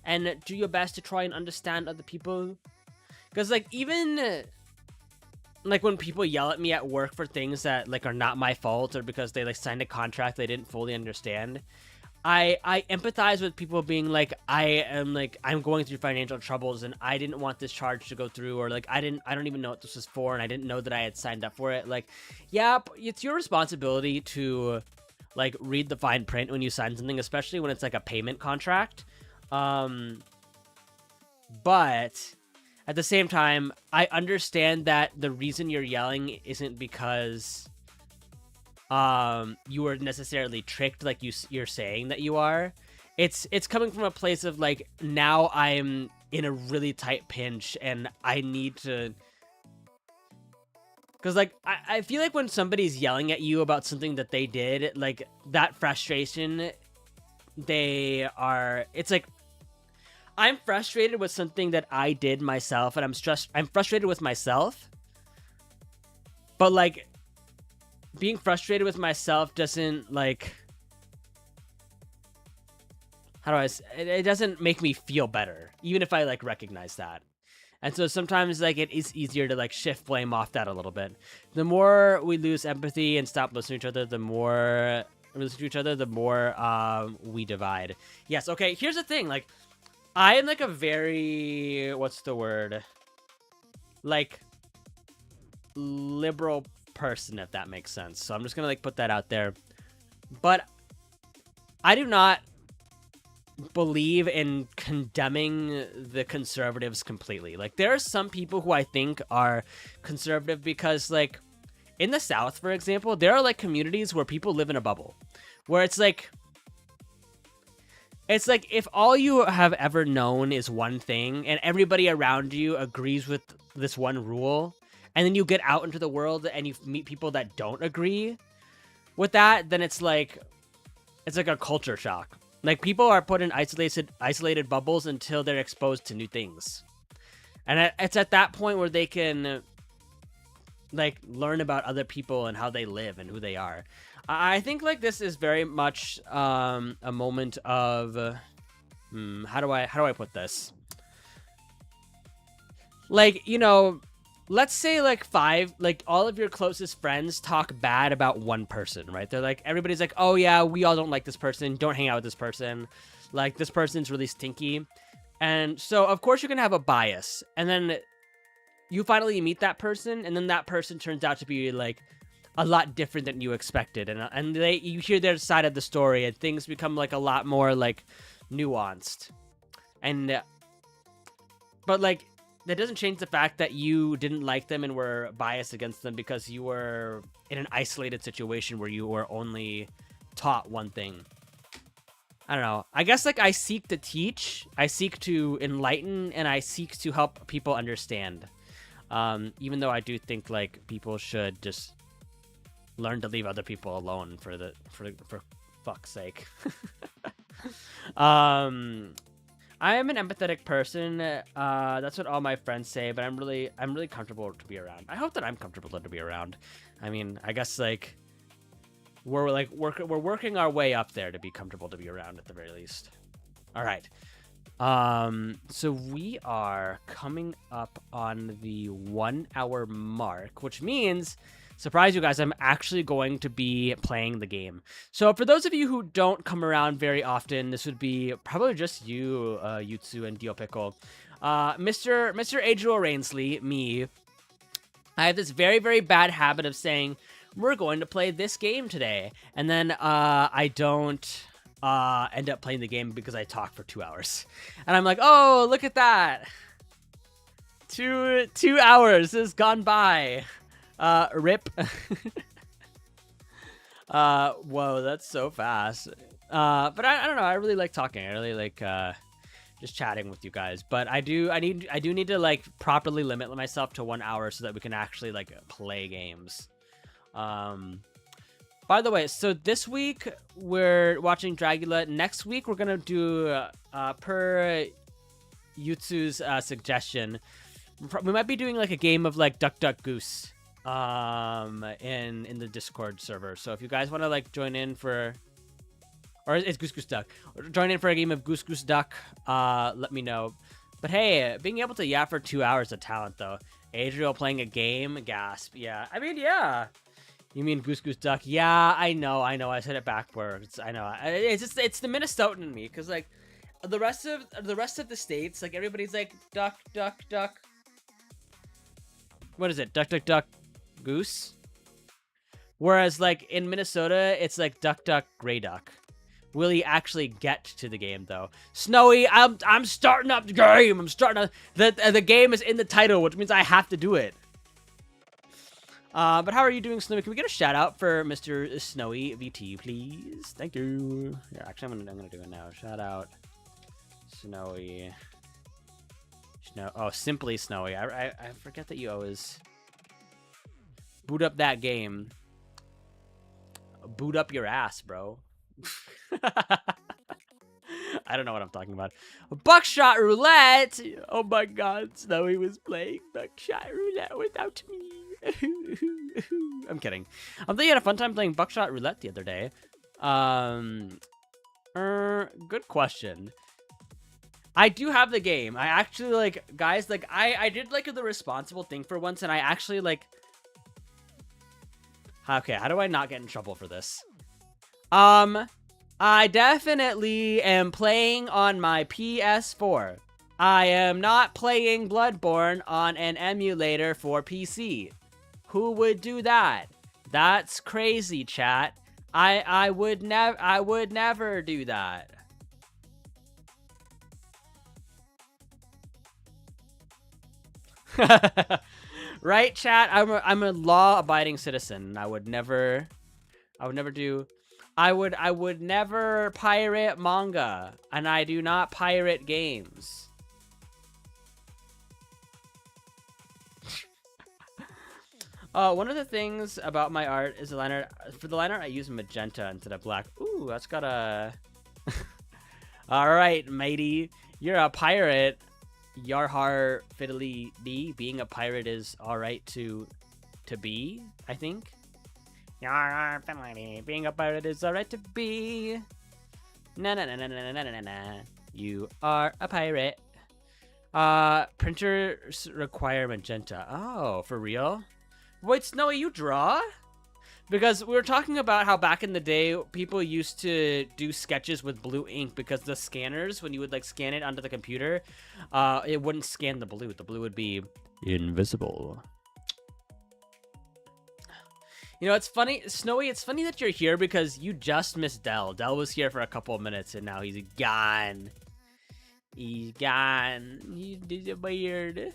and do your best to try and understand other people. Because like, even like when people yell at me at work for things that like are not my fault, or because they like signed a contract they didn't fully understand, I empathize with people being like, I'm going through financial troubles and I didn't want this charge to go through, or like I don't even know what this was for and I didn't know that I had signed up for it. Like, yeah, it's your responsibility to like read the fine print when you sign something, especially when it's like a payment contract. But at the same time, I understand that the reason you're yelling isn't because you were necessarily tricked like you're saying that you are. It's coming from a place of like, now I'm in a really tight pinch and I need to, because like I feel like when somebody's yelling at you about something that they did, like that frustration it's like I'm frustrated with something that I did myself, and I'm frustrated with myself, but like being frustrated with myself doesn't like, how do I it doesn't make me feel better, even if I like recognize that. And so sometimes like it is easier to like shift blame off that a little bit. The more we lose empathy and stop listening to each other, the more we listen to each other, the more we divide. Yes, okay, here's the thing, like I am like a very, what's the word, like liberal person, if that makes sense. So I'm just gonna like put that out there. But I do not believe in condemning the conservatives completely. Like there are some people who I think are conservative because like in the South, for example, there are like communities where people live in a bubble, where it's like if all you have ever known is one thing and everybody around you agrees with this one rule, and then you get out into the world and you meet people that don't agree with that, then it's like a culture shock. Like people are put in isolated bubbles until they're exposed to new things. And it's at that point where they can like learn about other people and how they live and who they are. I think like this is very much a moment of how do I put this? Like, you know, let's say like all of your closest friends talk bad about one person, right? They're like, everybody's like, oh yeah, we all don't like this person. Don't hang out with this person. Like this person's really stinky. And so of course you're going to have a bias. And then you finally meet that person, and then that person turns out to be like a lot different than you expected. And you hear their side of the story, and things become like a lot more like nuanced. And but like that doesn't change the fact that you didn't like them and were biased against them because you were in an isolated situation where you were only taught one thing. I don't know. I guess like I seek to teach, I seek to enlighten, and I seek to help people understand. Even though I do think like people should just learn to leave other people alone for fuck's sake. I am an empathetic person. That's what all my friends say, but I'm really comfortable to be around. I hope that I'm comfortable to be around. I mean, I guess like we're working our way up there to be comfortable to be around at the very least. All right. So we are coming up on the 1 hour mark, which means, surprise you guys, I'm actually going to be playing the game. So for those of you who don't come around very often, this would be probably just you, Yutsu and Dio Pickle. Mr. Adriel Rainsley, me, I have this very, very bad habit of saying, we're going to play this game today. And then I don't end up playing the game because I talk for 2 hours. And I'm like, oh, look at that. Two hours has gone by. Rip. Whoa, that's so fast. But I don't know. I really like talking. I really like just chatting with you guys. But I do need to like properly limit myself to 1 hour so that we can actually like play games. By the way, so this week we're watching Dragula. Next week we're gonna do per Yutsu's suggestion. We might be doing like a game of like Duck Duck Goose in the Discord server. So if you guys want to like join in for, or it's Goose Goose Duck, join in for a game of Goose Goose Duck, let me know. But hey, being able to yap for 2 hours is a talent though. Adriel playing a game, gasp. Yeah, I mean, yeah. You mean Goose Goose Duck? Yeah, I know. I said it backwards. I know. It's the Minnesotan in me, because like the rest of the states, like everybody's like duck, duck, duck. What is it? Duck, duck, duck, goose. Whereas like in Minnesota, it's like duck, duck, gray duck. Will he actually get to the game though? Snowy, I'm starting up the game. The game is in the title, which means I have to do it. But how are you doing, Snowy? Can we get a shout out for Mr. Snowy VT, please? Thank you. Yeah, actually, I'm gonna do it now. Shout out, Snowy. Oh, Simply Snowy. I forget that you always boot up that game. Boot up your ass, bro. I don't know what I'm talking about. Buckshot roulette. Oh my God, Snowy was playing buckshot roulette without me. I'm kidding. I think he had a fun time playing buckshot roulette the other day. Good question. I do have the game. I actually, like, guys, like, I did, like, the responsible thing for once, and I actually, like... Okay, how do I not get in trouble for this? I definitely am playing on my PS4. I am not playing Bloodborne on an emulator for PC. Who would do that? That's crazy, chat. I would never do that. Right, chat? I'm a law-abiding citizen. I would never pirate manga, and I do not pirate games. One of the things about my art is the line art. For the line art, I use magenta instead of black. Ooh, that's got a... Alright, matey. You're a pirate. Yarhar fiddly dee. Being a pirate is alright to be, I think. Yarhar fiddly dee. Being a pirate is alright to be. Na na na na na na na na. You are a pirate. Printers require magenta. Oh, for real? Wait, Snowy, you draw? Because we were talking about how back in the day, people used to do sketches with blue ink because the scanners, when you would, like, scan it onto the computer, it wouldn't scan the blue. The blue would be invisible. You know, it's funny, Snowy, it's funny that you're here because you just missed Dell. Dell was here for a couple of minutes, and now he's gone. He's gone. He disappeared.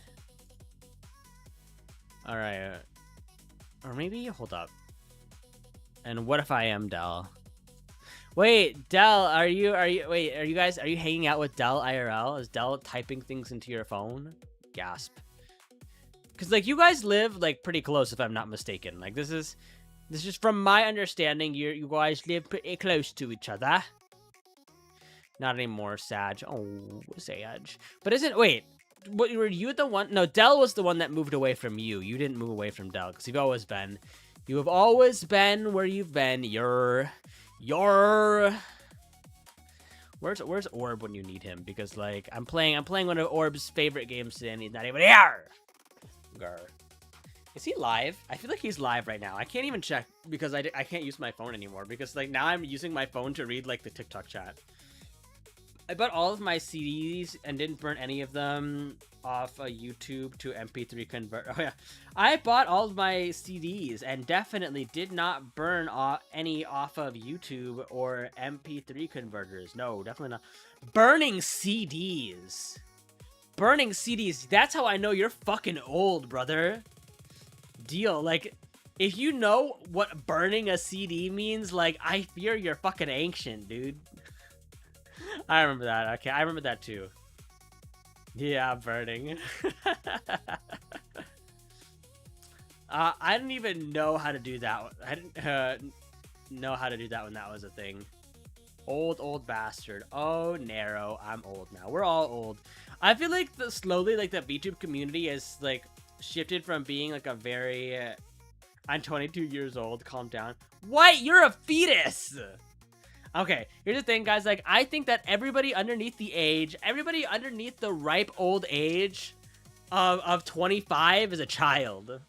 All right. Or maybe, hold up. And what if I am Dell? Wait, Dell, are you hanging out with Dell IRL? Is Dell typing things into your phone? Gasp. Because, like, you guys live, like, pretty close, if I'm not mistaken. Like, this is from my understanding, you guys live pretty close to each other. Not anymore, Sag. Oh, Sag. But wait, what, were you the one? No, Dell was the one that moved away from you. You didn't move away from Dell, because you have always been where you've been. Where's Orb when you need him? Because, like, I'm playing one of Orb's favorite games today, and he's not even here. Grr. Is he live? I feel like he's live right now. I can't even check because I can't use my phone anymore because, like, now I'm using my phone to read, like, the TikTok chat. I bought all of my CDs and didn't burn any of them off a YouTube to MP3 convert. Oh yeah, I bought all of my CDs and definitely did not burn any off of YouTube or MP3 converters. No, definitely not. Burning CDs. Burning CDs. That's how I know you're fucking old, brother. Deal. Like, if you know what burning a CD means, like, I fear you're fucking ancient, dude. I remember that. Okay, I remember that too. Yeah, burning. I didn't even know how to do that. I didn't know how to do that when that was a thing. Old bastard. Oh, narrow. I'm old now. We're all old. I feel like slowly, like, the VTube community has, like, shifted from being, like, a very... I'm 22 years old. Calm down. What? You're a fetus! Okay, here's the thing, guys. Like, I think that everybody underneath the ripe old age of 25 is a child.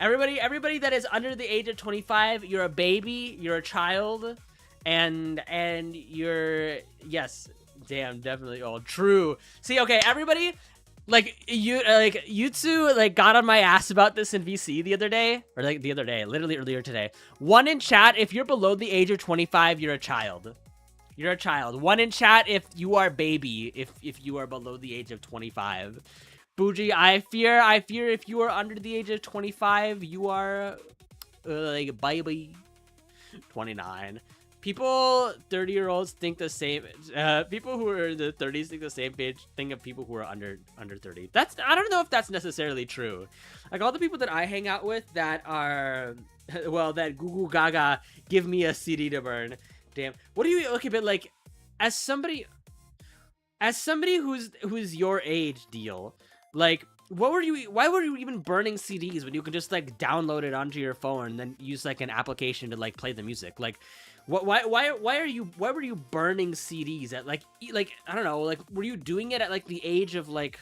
Everybody that is under the age of 25, you're a baby, you're a child, and you're, yes, damn, definitely old. True. See, okay, everybody, like, Yutsu, like, got on my ass about this in VC the other day, or, like, the other day, literally earlier today. One in chat, if you're below the age of 25, you're a child. You're a child. One in chat if you are baby, if you are below the age of 25. Bougie, I fear if you are under the age of 25, you are, like, baby. 29. People 30-year-olds think the same. People who are in the 30s think the same page. Think of people who are under 30. I don't know if that's necessarily true. Like, all the people that I hang out with that are, well, that Goo Goo Gaga give me a CD to burn. Damn. What do you? Okay, but, like, as somebody who's your age, deal, like, why were you even burning CDs when you could just like download it onto your phone and then use like an application to like play the music? Like, why were you burning CDs at like I don't know, like, were you doing it at like the age of like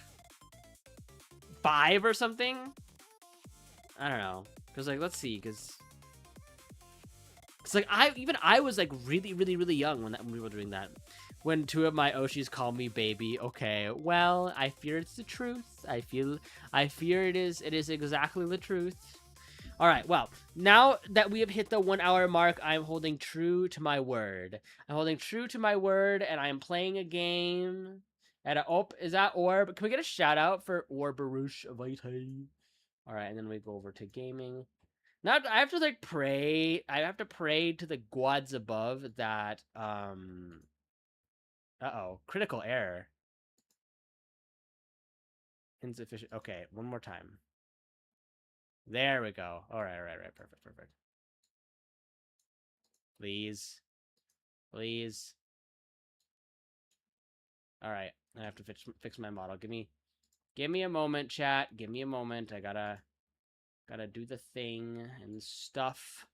5 or something? I don't know, because like, let's see, because like I was like really young when we were doing that. When 2 of my Oshis call me baby. Okay, well, I fear it's the truth. I fear it is exactly the truth. All right, well, now that we have hit the 1 hour mark, I'm holding true to my word. I'm holding true to my word, and I am playing a game. Is that Orb? Can we get a shout out for Orbarush Vitae? All right, and then we go over to gaming. Now I have to like pray. I have to pray to the gods above that uh-oh, critical error. Insufficient. Okay, one more time. There we go. All right, perfect. Please. Please. All right, I have to fix my model. Give me a moment, chat. Give me a moment. I gotta do the thing and stuff.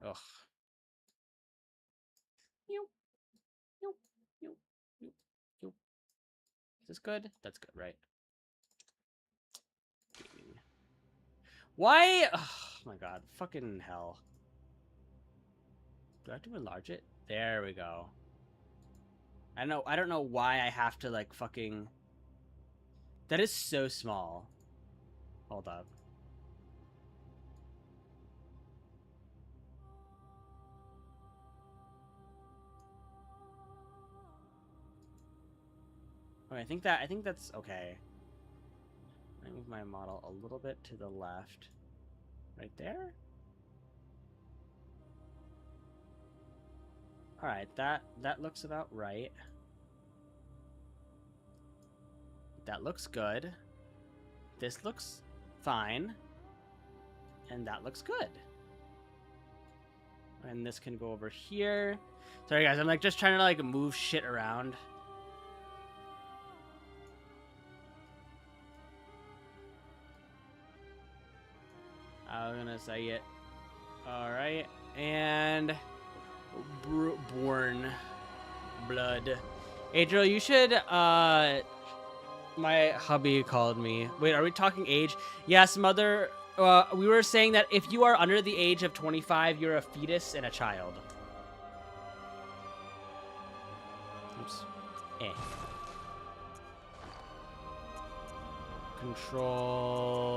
Ugh. Is this good? That's good, right? Gaming. Why? Oh my god. Fucking hell. Do I have to enlarge it? There we go. I don't know why I have to like fucking... That is so small. Hold up. Okay, I think that's okay. I move my model a little bit to the left. Right there? Alright, that looks about right. That looks good. This looks fine. And that looks good. And this can go over here. Sorry guys, I'm like just trying to like move shit around. I'm gonna say it. Alright, and born blood. Adriel, you should my hubby called me. Wait, are we talking age? Yes, mother. We were saying that if you are under the age of 25, you're a fetus and a child. Oops. Controls.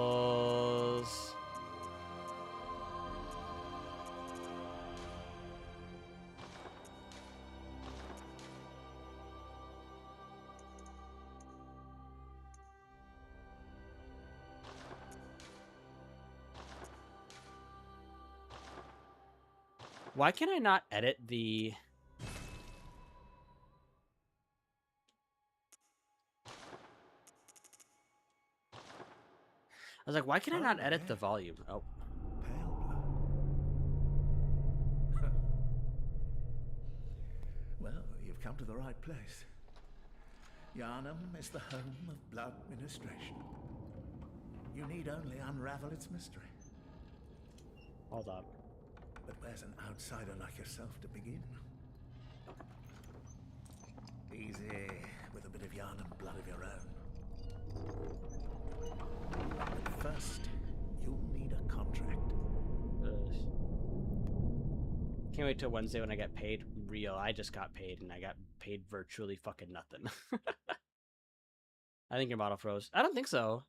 Why can I not edit the... I was like, why can I not edit the volume? Oh. Well, you've come to the right place. Yharnam is the home of blood ministration. You need only unravel its mystery. Hold up. But where's an outsider like yourself to begin? Easy, with a bit of Yharnam blood of your own. But first, you'll need a contract. Can't wait till Wednesday when I get paid. Real, I just got paid and I got paid virtually fucking nothing. I think your model froze. I don't think so.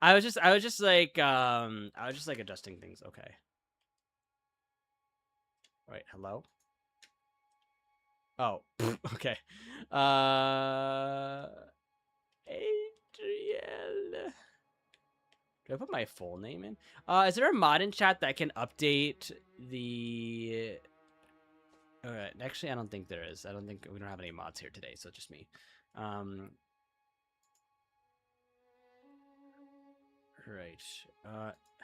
I was just like adjusting things. Okay. Wait, hello? Oh, okay. Adriel. Do I put my full name in? Is there a mod in chat that can update the... Alright, actually, I don't think there is. We don't have any mods here today, so just me. Right.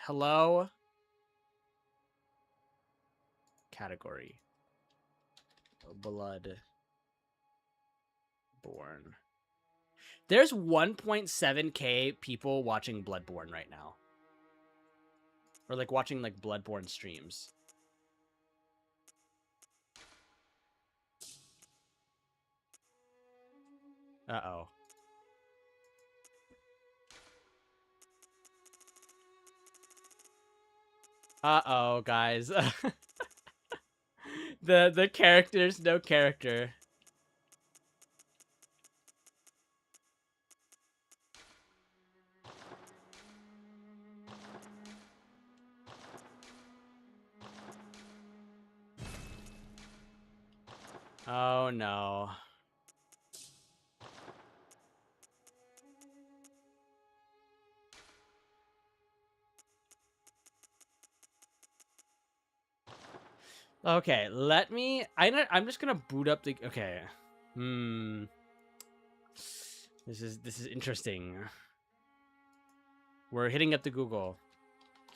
Hello? Category. Blood. Bloodborne. There's 1.7k people watching Bloodborne right now. Or like watching like Bloodborne streams. Uh-oh. Uh-oh, guys. The character's no character. Oh no. Okay, let me. I'm just gonna boot up the. Okay. This is interesting. We're hitting up the Google.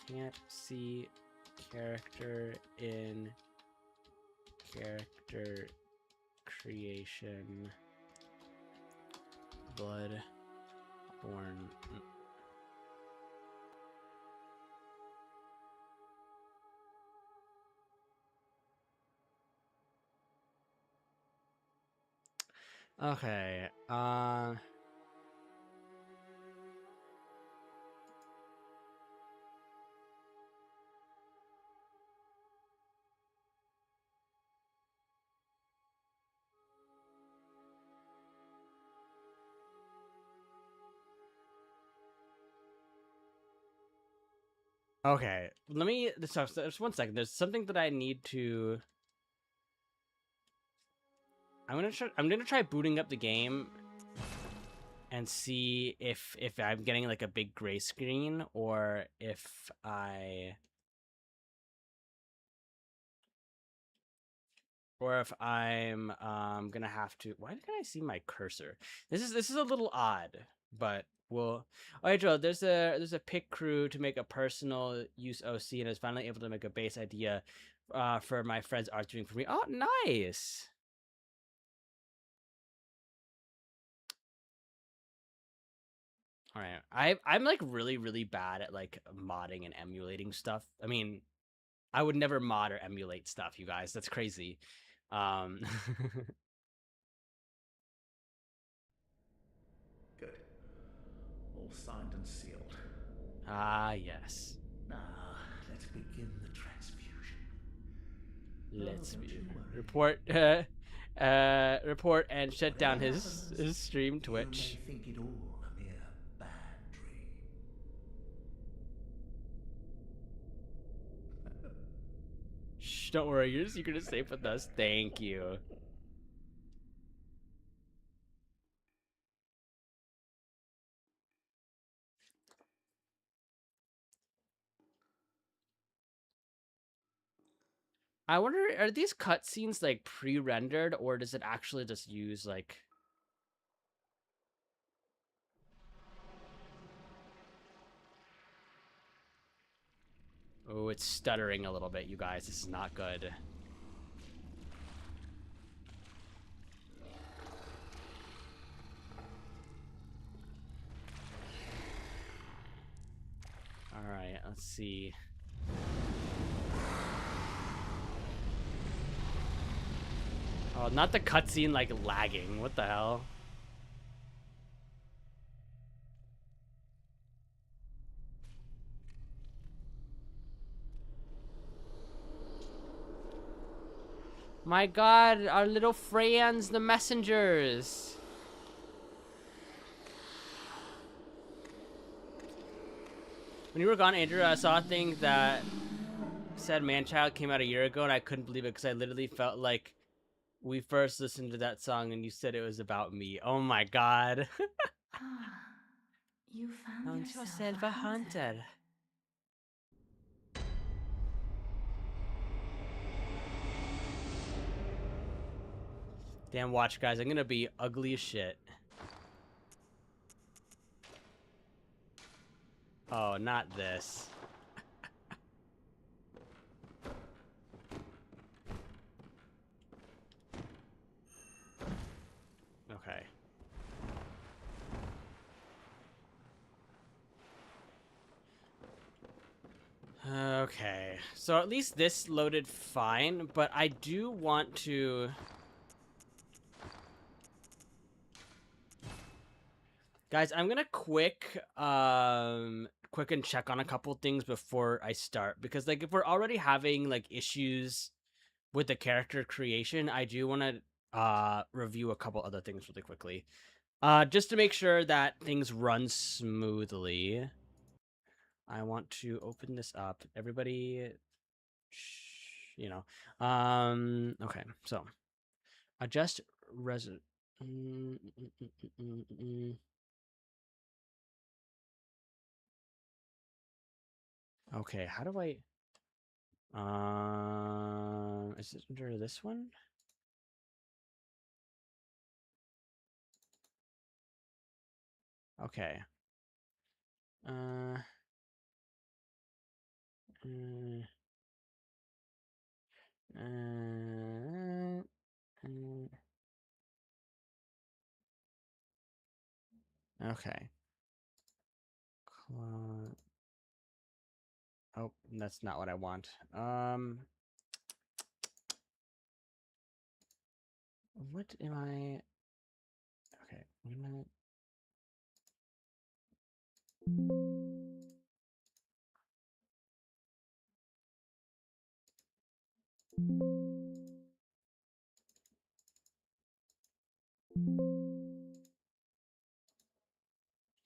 Can't see character in character creation. Bloodborne. Okay. Okay. Let me. Just 1 second. There's something that I need to. I'm gonna try booting up the game and see if I'm getting like a big gray screen or if I'm gonna have to. Why can't I see my cursor? This is a little odd, but we'll. All right, Joe. There's a pick crew to make a personal use OC, and I was finally able to make a base idea for my friend's art doing for me. Oh, nice. All right, I'm like really bad at like modding and emulating stuff. I mean, I would never mod or emulate stuff, you guys. That's crazy. Good. All signed and sealed. Ah, yes. Now, let's begin the transfusion. Let's don't you worry. report report and shut down Whatever his happens, stream you may Twitch. think it all a mere bad dream. Shh, don't worry, your secret is safe with us. Thank you. I wonder, are these cutscenes like pre-rendered or does it actually just use like... Oh, it's stuttering a little bit, you guys. This is not good. Alright, let's see. Oh, not the cutscene like lagging. What the hell? My god, our little friends, the messengers. When you were gone, Andrew, I saw a thing that said Manchild came out a year ago, and I couldn't believe it because I literally felt like we first listened to that song and you said it was about me. Oh my god. You found yourself a hunter. hunter. Damn, watch, guys. I'm gonna be ugly as shit. Oh, not this. Okay. Okay, so at least this loaded fine, but I do want to... Guys, I'm gonna quick and check on a couple things before I start, because like if we're already having like issues with the character creation, I do want to review a couple other things really quickly. Just to make sure that things run smoothly. I want to open this up. Everybody, you know. Okay, so adjust res. Okay, how do I? Is it under this one? Okay. Uh. uh, uh, okay. Oh, that's not what I want. What am I? Okay, wait a minute.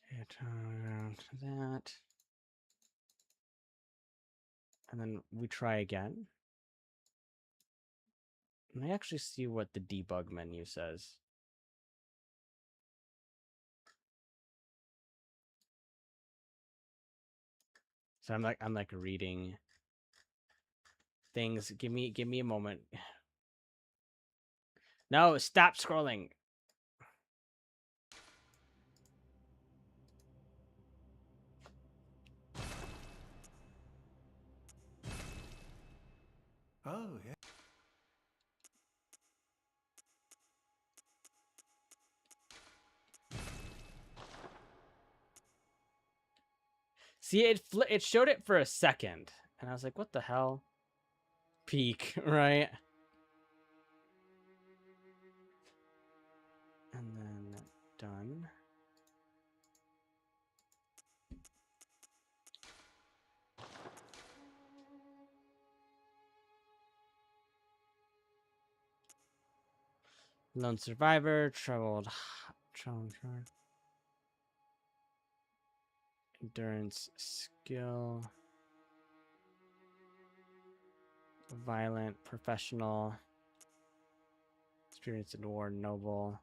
Okay, turn around to that. And then we try again. Let me actually see what the debug menu says. So I'm like reading things. Give me a moment. No, stop scrolling. Oh, yeah. See, it showed it for a second, and I was like, "What the hell?" Peak, right? And then done. Lone survivor, traveled, endurance, skill, violent, professional, experience in war, noble.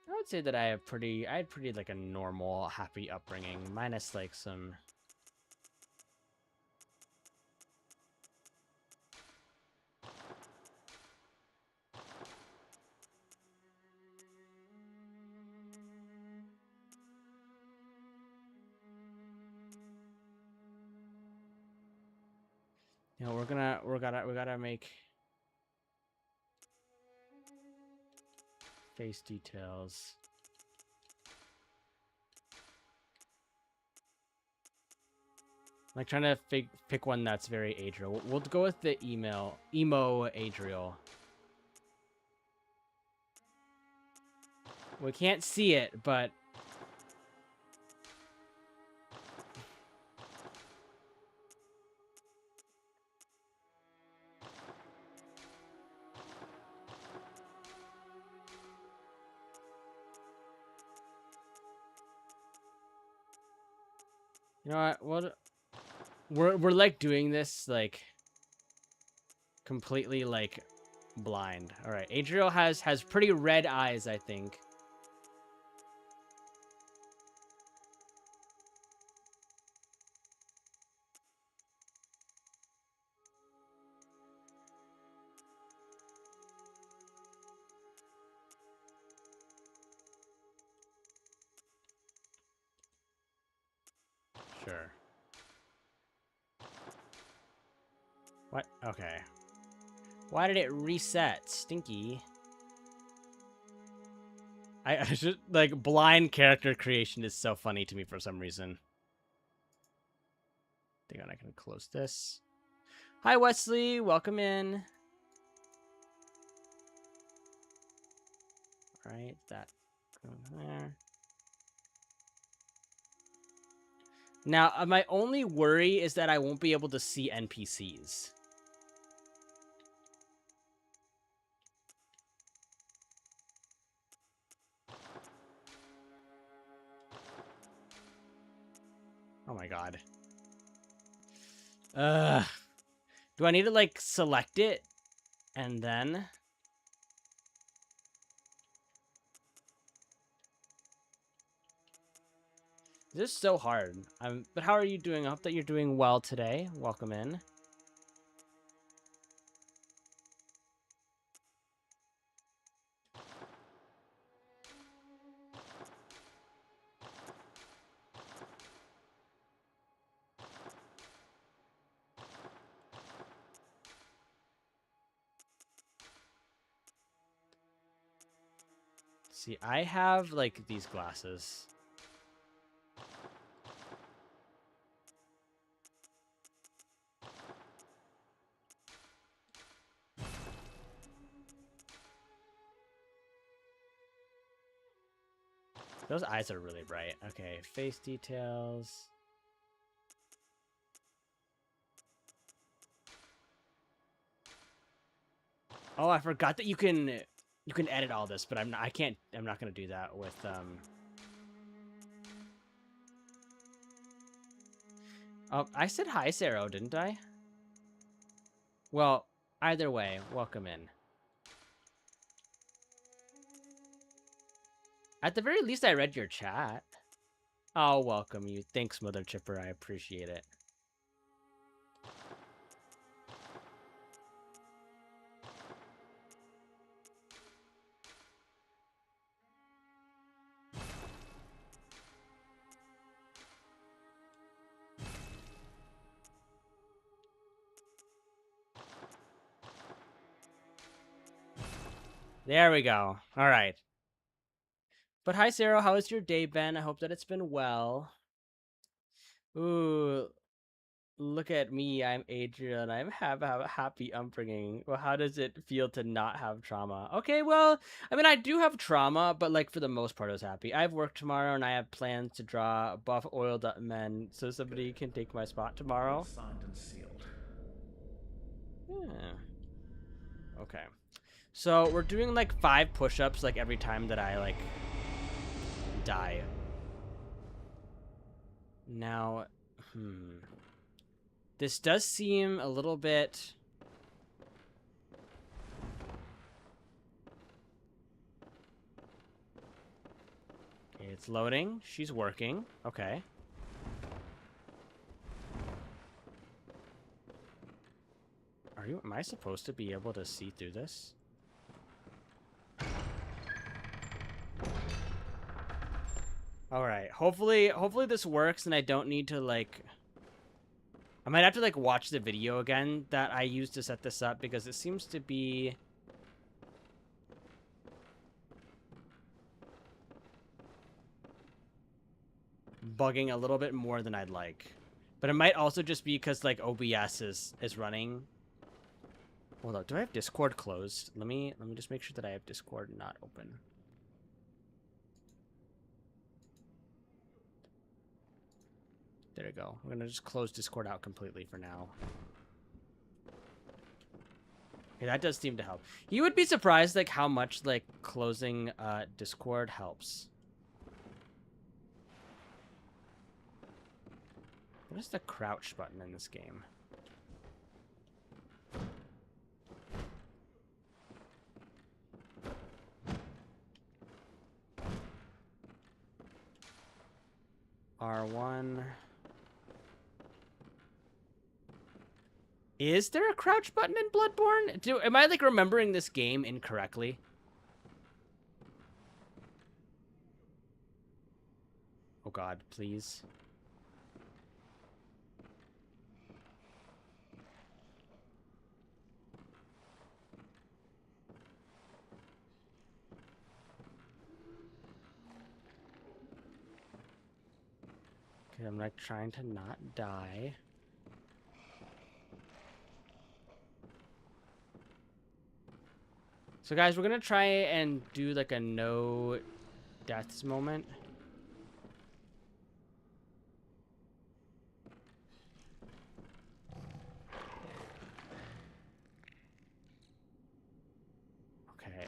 I would say that I had pretty like a normal, happy upbringing, minus like some. You know, we gotta make face details. I'm like trying to pick one that's very Adriel. We'll go with the emo Adriel. We can't see it, but you know what? We're like doing this like completely like blind. All right, Adriel has pretty red eyes, I think. Sure. What? Okay. Why did it reset? Stinky. I should, like, blind character creation is so funny to me for some reason. I think I can close this. Hi, Wesley. Welcome in. All right, that go there. Now, my only worry is that I won't be able to see NPCs. Oh my god. Do I need to, like, select it and then... This is so hard. But how are you doing? I hope that you're doing well today. Welcome in. See, I have, like, these glasses. Those eyes are really bright. Okay, face details. Oh, I forgot that you can edit all this, but I'm not gonna do that with Oh, I said hi, Sarah, didn't I? Well, either way, welcome in. At the very least, I read your chat. I'll welcome you. Thanks, Mother Chipper. I appreciate it. There we go. All right. But hi, Sarah. How has your day been? I hope that it's been well. Ooh, look at me. I'm Adrian. I have a happy upbringing. Well, how does it feel to not have trauma? Okay, well, I mean, I do have trauma, but, like, for the most part, I was happy. I have work tomorrow, and I have plans to draw buff oiled up men so somebody can take my spot tomorrow. Signed and sealed. Yeah. Okay. So we're doing, like, 5 push-ups, like, every time that I, like, die. Now, this does seem a little bit... Okay, it's loading. She's working. Okay. Am I supposed to be able to see through this? Alright, hopefully this works and I don't need to, like... I might have to, like, watch the video again that I used to set this up because it seems to be... bugging a little bit more than I'd like. But it might also just be because, like, OBS is running. Hold on, do I have Discord closed? Let me just make sure that I have Discord not open. There we go. I'm gonna just close Discord out completely for now. Okay, that does seem to help. You would be surprised, like, how much, like, closing Discord helps. What is the crouch button in this game? R1. Is there a crouch button in Bloodborne? Am I, like, remembering this game incorrectly? Oh god, please. Okay, I'm like trying to not die. So guys, we're gonna try and do like a no deaths moment. Okay.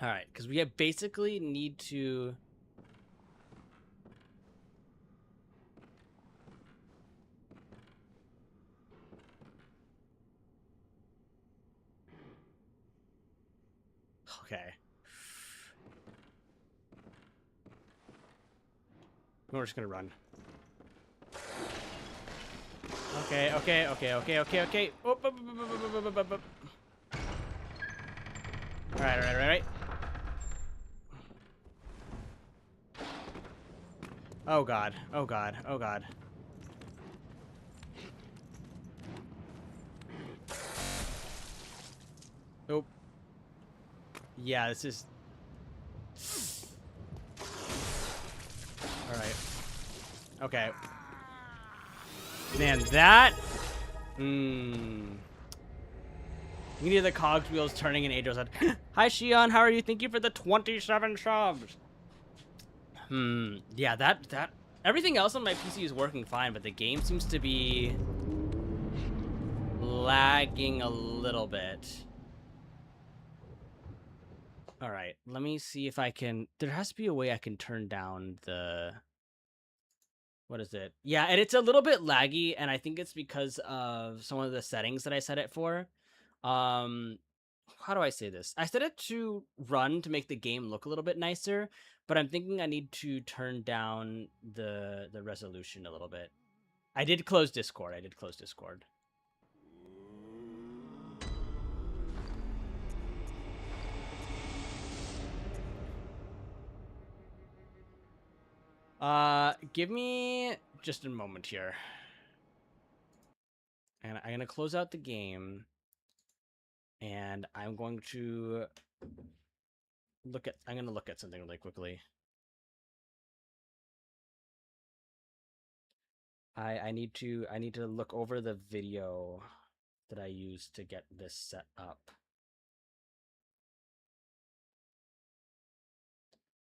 All right, because we have basically need to. Okay. We're just gonna run. Okay, okay, okay, okay, okay, okay. Oh, Alright, alright, alright. Oh god, oh god, oh god. Oh. Yeah, this is... Alright. Okay. Man, that... Mmm... You need the cogs wheels turning in Adriel's head. Hi, Shion, how are you? Thank you for the 27 subs. Yeah, that... Everything else on my PC is working fine, but the game seems to be... lagging a little bit. Alright, let me see if I can... There has to be a way I can turn down the... What is it? Yeah, and it's a little bit laggy, and I think it's because of some of the settings that I set it for. How do I say this? I set it to run to make the game look a little bit nicer, but I'm thinking I need to turn down the resolution a little bit. I did close Discord. Give me just a moment here. And I'm gonna close out the game. And I'm going to I'm gonna look at something really quickly. I need to look over the video that I used to get this set up.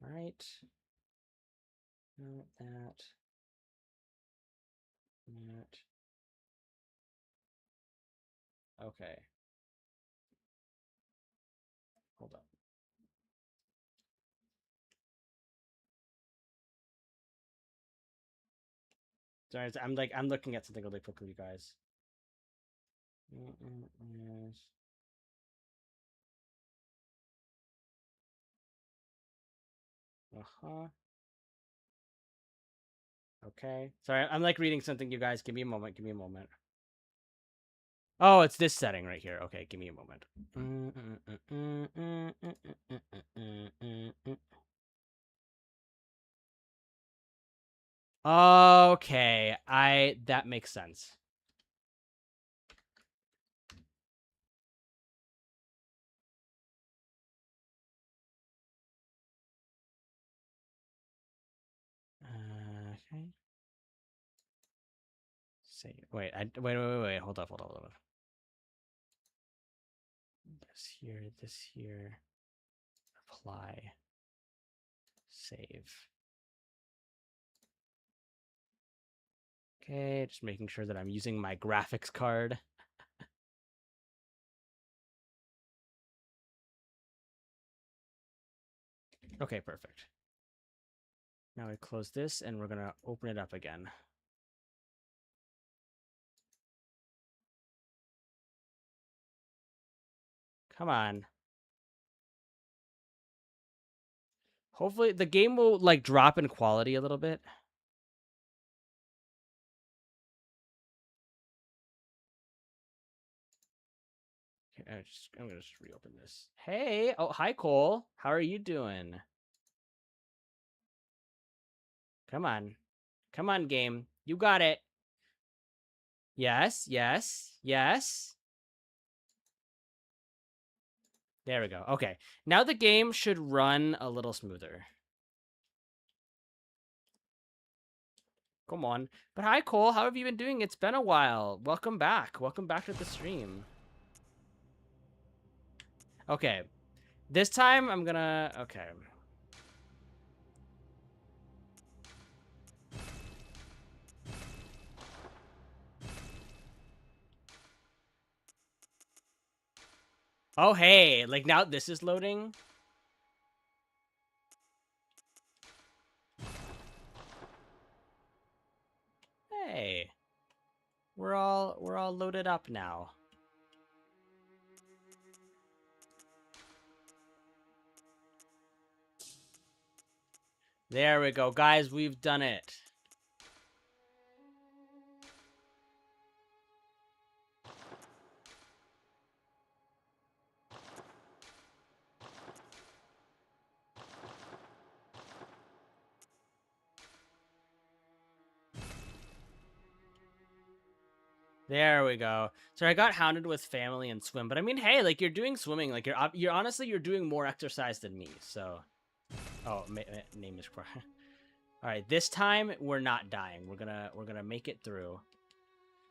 All right. Not that. That. Okay. Hold up. Sorry, I'm looking at something really quickly, you guys. Yes. Uh-huh. Okay. Sorry, I'm like reading something, you guys. Give me a moment. Oh, it's this setting right here. Okay, give me a moment. Okay, that makes sense. Okay. Save. Wait, wait. Hold up. This here. Apply. Save. Okay, just making sure that I'm using my graphics card. Okay, perfect. Now we close this and we're gonna open it up again. Come on. Hopefully the game will like drop in quality a little bit. Okay, I'm gonna just reopen this. Hey, oh hi Cole, how are you doing? Come on. Come on, game. You got it. Yes, yes, yes. There we go. Okay. Now the game should run a little smoother. Come on. But hi, Cole. How have you been doing? It's been a while. Welcome back. Welcome back to the stream. Okay. This time I'm gonna... Okay. Oh, hey. Like, now this is loading. Hey. We're all loaded up now. There we go. Guys, we've done it. There we go. So I got hounded with family and swim, but I mean, hey, like you're doing swimming, like you're honestly you're doing more exercise than me. So, oh, name is all right. This time we're not dying. We're gonna make it through.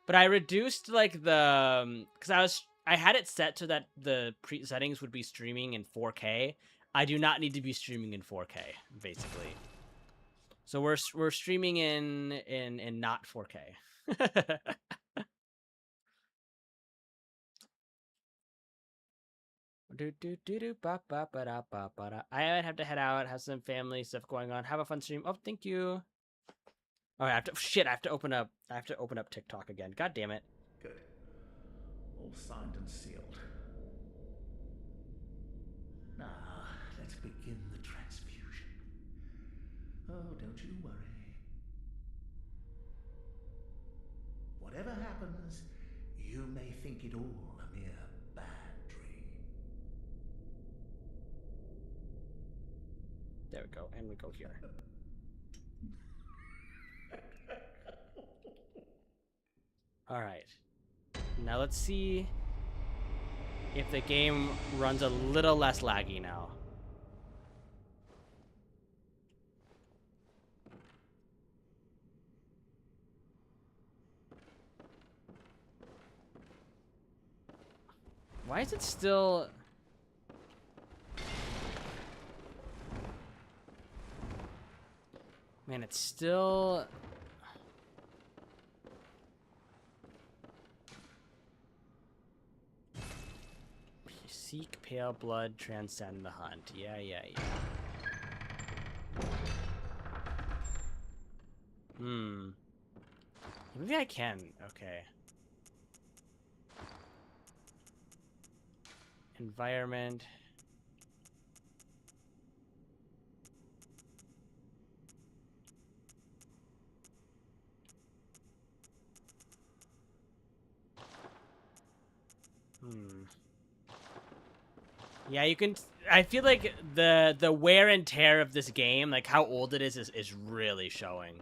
But I reduced like the because I had it set so that the settings would be streaming in 4K. I do not need to be streaming in 4K basically. So we're streaming in not 4K. I might have to head out, have some family stuff going on, have a fun stream. Oh, thank you. Oh, I have to open up TikTok again. God damn it. Good. All signed and sealed. Now, let's begin the transfusion. Oh, don't you worry. Whatever happens, you may think it all a mere bad dream. There we go, and we go here. All right. Now let's see if the game runs a little less laggy now. Why is it still... Man, it's still... Seek pale blood, transcend the hunt. Yeah. Maybe I can. Okay. Environment. Yeah, you can... I feel like the wear and tear of this game, like how old it is really showing.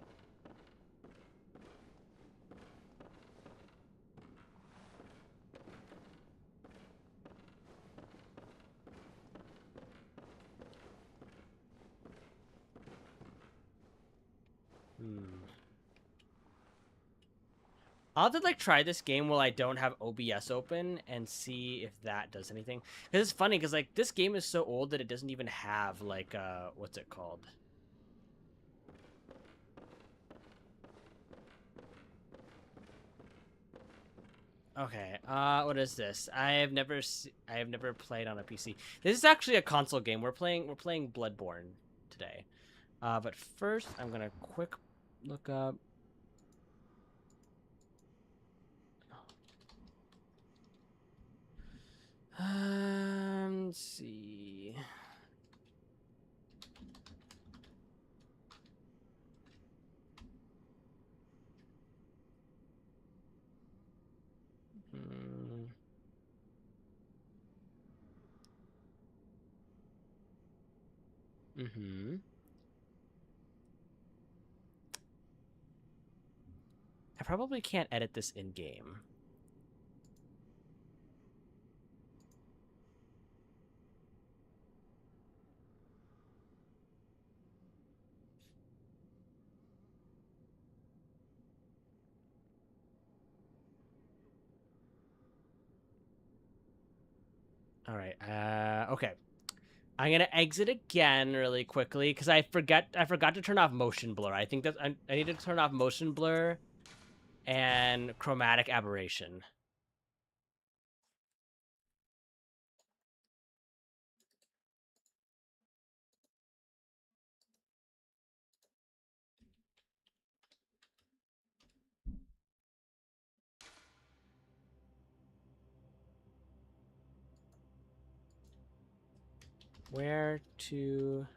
I'll have to like try this game while I don't have OBS open and see if that does anything. Because it's funny because like this game is so old that it doesn't even have like what's it called? Okay, what is this? I have never played on a PC. This is actually a console game. We're playing Bloodborne today. But first I'm gonna quick look up. Let's see. probably can't edit this in game. All right. Okay. I'm gonna exit again really quickly because I forgot to turn off motion blur. I think that I need to turn off motion blur and chromatic aberration. Where to?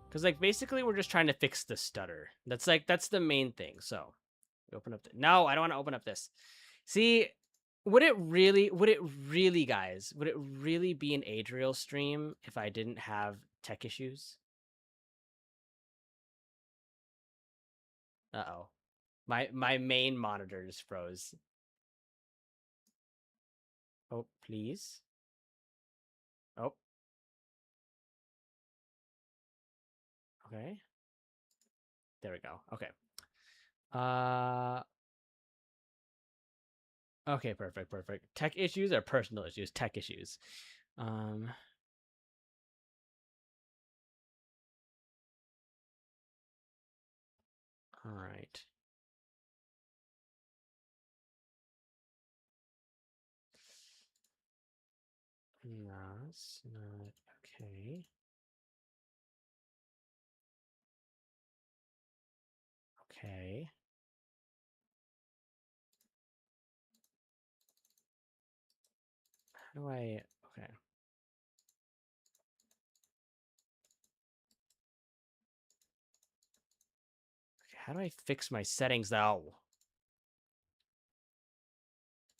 Because like basically we're just trying to fix the stutter. That's the main thing. So we open up. No, I don't want to open up this. See, would it really, guys, would it really be an Adriel stream if I didn't have tech issues? Uh-oh. My main monitor just froze. Oh, please. Oh. Okay. There we go. Okay. Okay, perfect. Tech issues or personal issues? Tech issues. All right. No, it's not okay. Okay. How do I? Okay. How do I fix my settings though?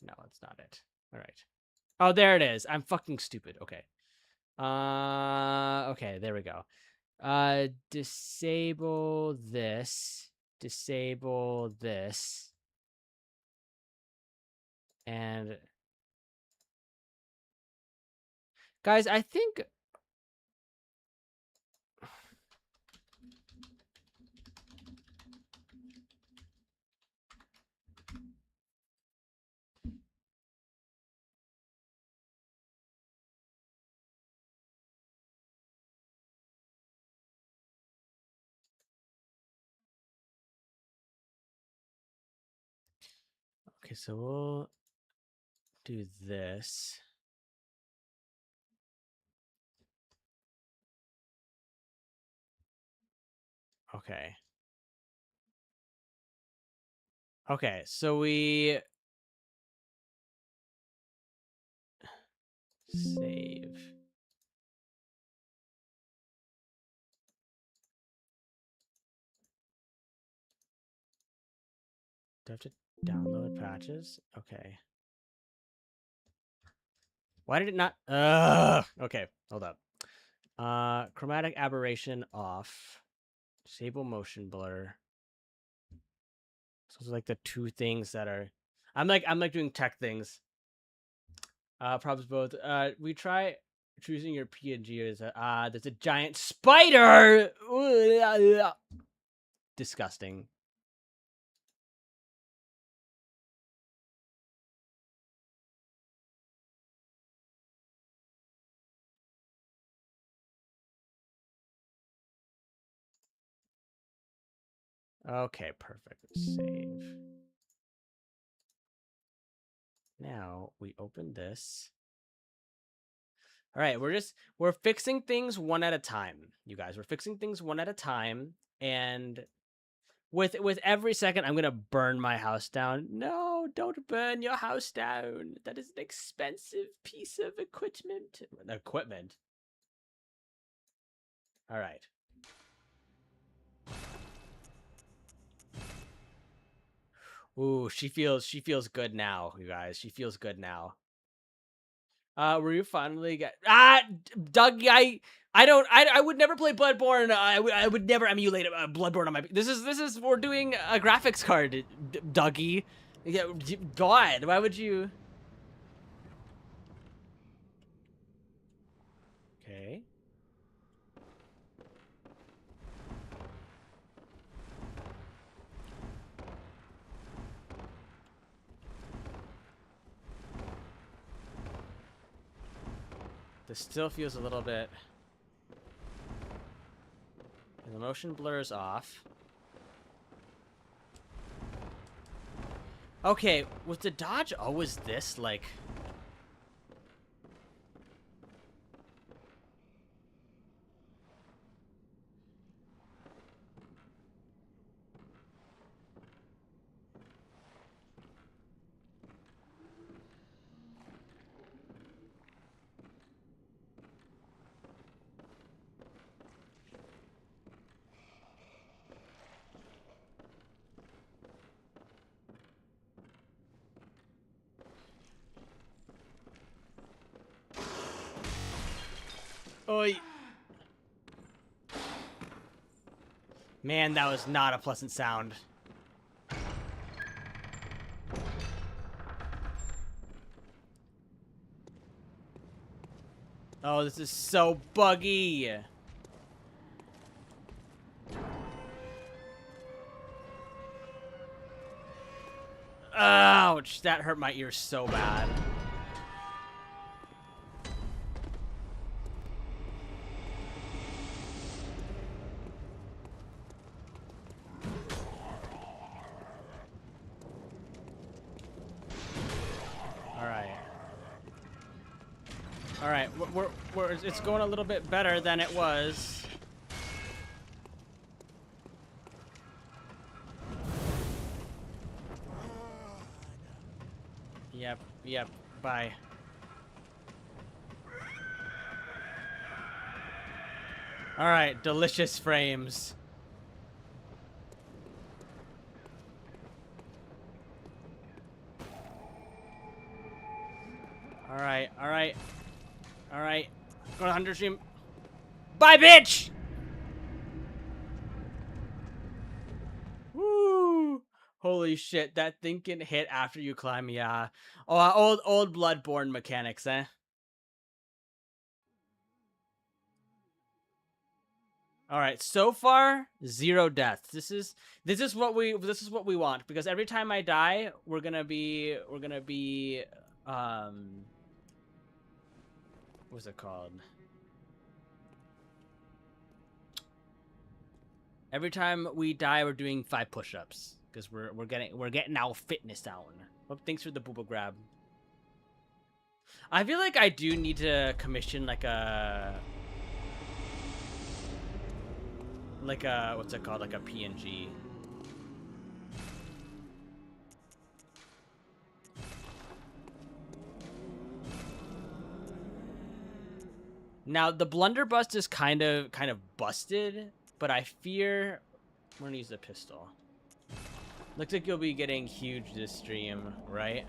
No, that's not it. All right. Oh, there it is. I'm fucking stupid. Okay. Okay, there we go. Disable this. Disable this. And guys, I think okay, so we'll do this. Okay. Okay, so we save. Do I have to download patches? Okay. Why did it not? Okay, hold up. Chromatic aberration off. Disable motion blur. So those are like the two things that are. I'm like doing tech things. Problems both. We try choosing your PNG as a. There's a giant spider. Disgusting. Okay, perfect. Save. Now we open this. All right, we're fixing things one at a time, you guys. We're fixing things one at a time, and with every second, I'm gonna burn my house down. No, don't burn your house down. That is an expensive piece of equipment. Equipment. All right. Ooh, she feels good now, you guys. She feels good now. Were you finally get Doug? I would never play Bloodborne. I would never emulate Bloodborne on my. This is we're doing a graphics card, Dougie. Yeah, God, why would you? Okay. This still feels a little bit. And the motion blurs off. Okay, was the dodge always this, like... Oi. Man, that was not a pleasant sound. Oh, this is so buggy. Ouch, that hurt my ears so bad. All right, it's going a little bit better than it was. Yep, bye. All right, delicious frames. All right. Go to Hunter Stream. Bye, bitch! Woo! Holy shit, that thing can hit after you climb, yeah. Oh, old Bloodborne mechanics, eh? All right, so far 0 deaths. This is what we want, because every time I die, we're gonna be what's it called? Every time we die, we're doing 5 push-ups, because we're getting our fitness down. Well, thanks for the booba grab. I feel like I do need to commission like a what's it called, like a PNG. Now the blunderbuss is kind of busted, but I fear I'm gonna use the pistol. Looks like you'll be getting huge this stream, right?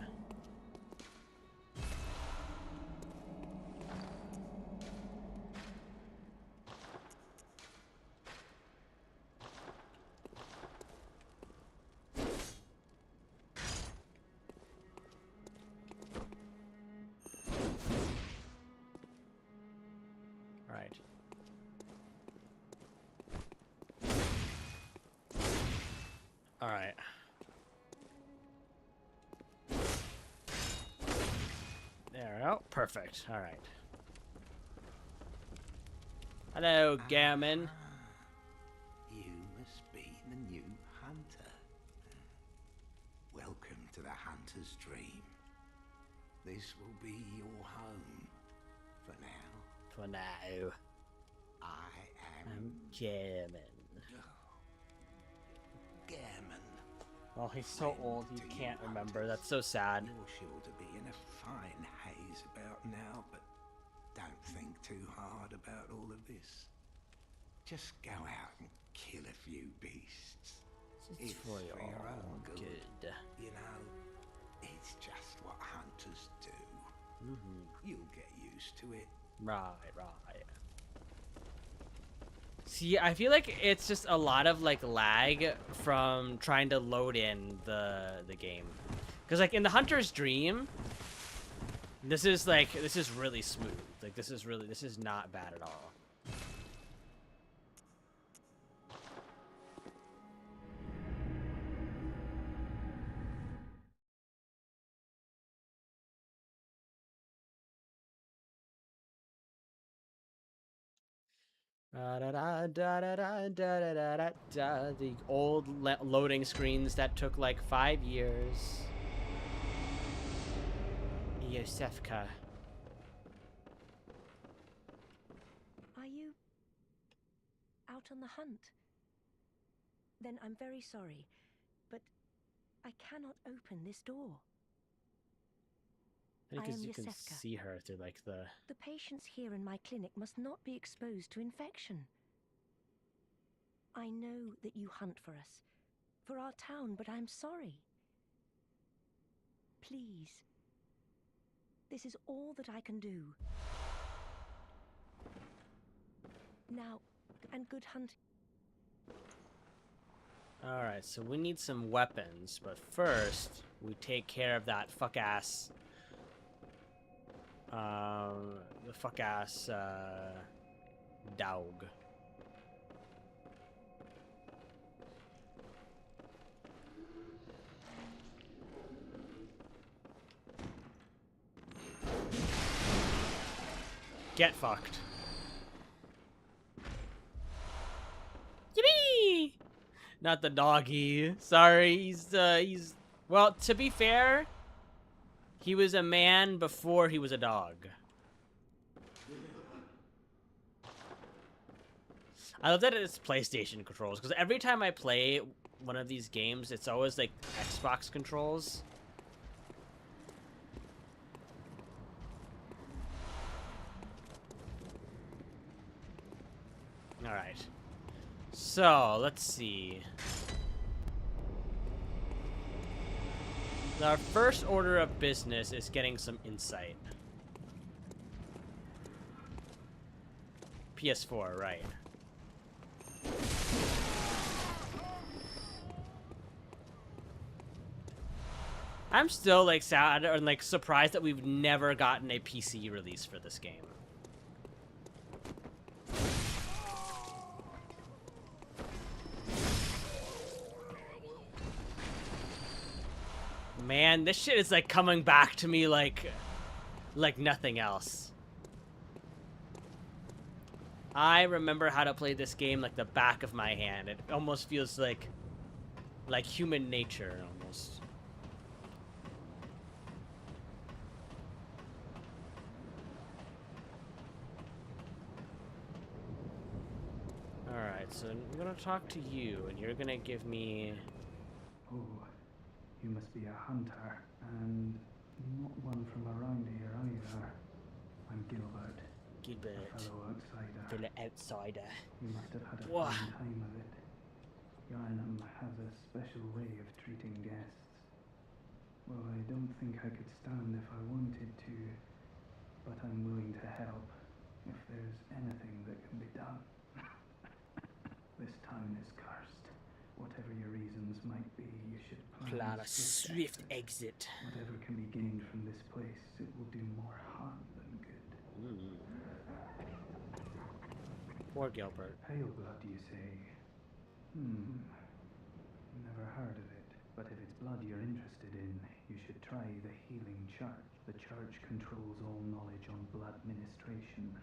All right. There we go. Perfect. All right. Hello, Gammon. You must be the new hunter. Welcome to the hunter's dream. This will be your home for now. For now. I am Gammon. Gammon. Oh, he's so old he can't remember. That's so sad. You're sure to be in a fine haze about now, but don't think too hard about all of this. Just go out and kill a few beasts. It's for your own good. You know, it's just what hunters do. You'll get used to it. Right. See, I feel like it's just a lot of like lag from trying to load in the game. Because like in the Hunter's Dream, this is really smooth. Like this is not bad at all. The old loading screens that took like 5 years. Yosefka. Are you out on the hunt? Then I'm very sorry, but I cannot open this door. I think I because am you can Yosefka. see her through like the... The patients here in my clinic must not be exposed to infection. I know that you hunt for us, for our town, but I'm sorry. Please. This is all that I can do. Now, and good hunting. Alright, so we need some weapons, but first, we take care of that fuck-ass... the fuck-ass, dog. Get fucked. Yippee! Not the doggy. Sorry, he's... Well, to be fair, he was a man before he was a dog. I love that it's PlayStation controls, because every time I play one of these games, it's always like Xbox controls. Alright. So, let's see. Our first order of business is getting some insight. PS4, right. I'm still like sad or like surprised that we've never gotten a PC release for this game. Man, this shit is like coming back to me like nothing else. I remember how to play this game like the back of my hand. It almost feels like human nature almost. Alright, so I'm gonna talk to you and you're gonna give me... Oh, you must be a hunter, and not one from around here either. I'm Gilbert, Gilbert. a fellow outsider. Fellow outsider. You must have had a Whoa. fine time of it. Yarnum has a special way of treating guests. Well, I don't think I could stand if I wanted to, but I'm willing to help if there's anything that can be done. This town is cursed. Whatever your reasons might be, you should Plan a swift exit. Whatever can be gained from this place, it will do more harm than good. Poor Gilbert. Pale blood, you say? Never heard of it. But if it's blood you're interested in, you should try the Healing Church. The church controls all knowledge on blood ministration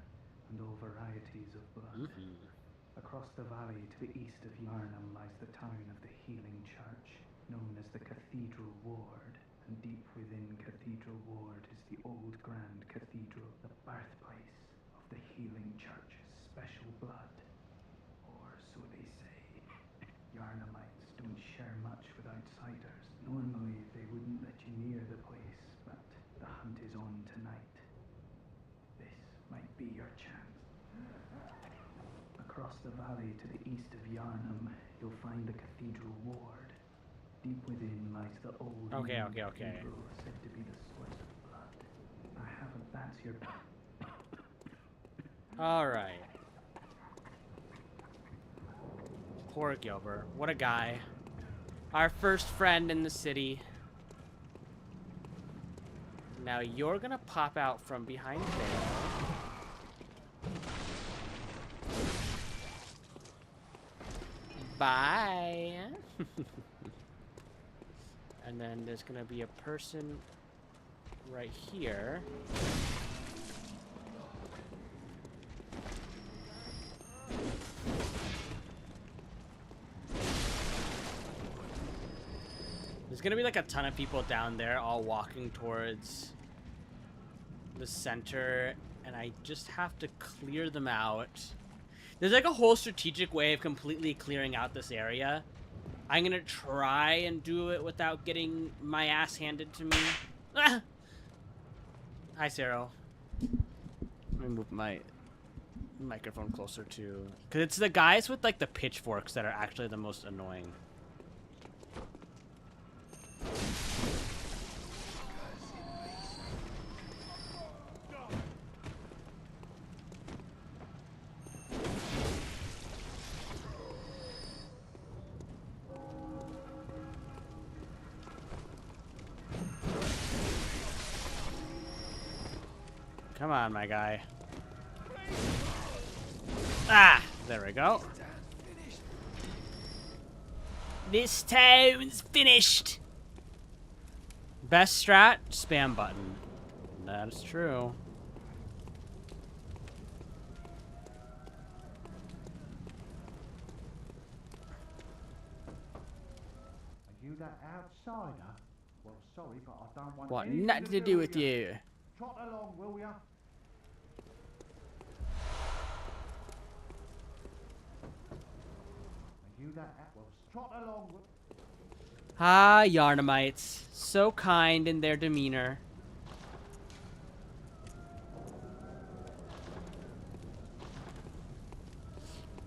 and all varieties of blood. Across the valley to the east of Yarnum lies the town of the Healing Church, known as the Cathedral Ward, and deep within Cathedral Ward is the old Grand Cathedral, the birthplace of the Healing Church's special blood. Or so they say. Yarnumites don't share much with outsiders. Normally they wouldn't let you near the place, but the hunt is on tonight. This might be your chance. Across the valley to the east of Yarnum, you'll find the Cathedral Ward. Deep within lies the old Okay. cathedral said to be the source of blood. I haven't that's your... Alright. Poor Gilbert. What a guy. Our first friend in the city. Now you're gonna pop out from behind there. Bye. And then there's gonna be a person right here. There's gonna be like a ton of people down there all walking towards the center, and I just have to clear them out. There's like a whole strategic way of completely clearing out this area. I'm gonna try and do it without getting my ass handed to me. Ah! Hi, Sarah. Let me move my microphone closer to... Because it's the guys with like the pitchforks that are actually the most annoying. Come on, my guy. Ah! There we go. This town's finished! Best strat? Spam button. That is true. Are you that outsider? Well, sorry, but I don't want What? anything Nothing to do with you. Trot along, will ya? Are you that well, trot along. Ah, Yarnamites. So kind in their demeanor.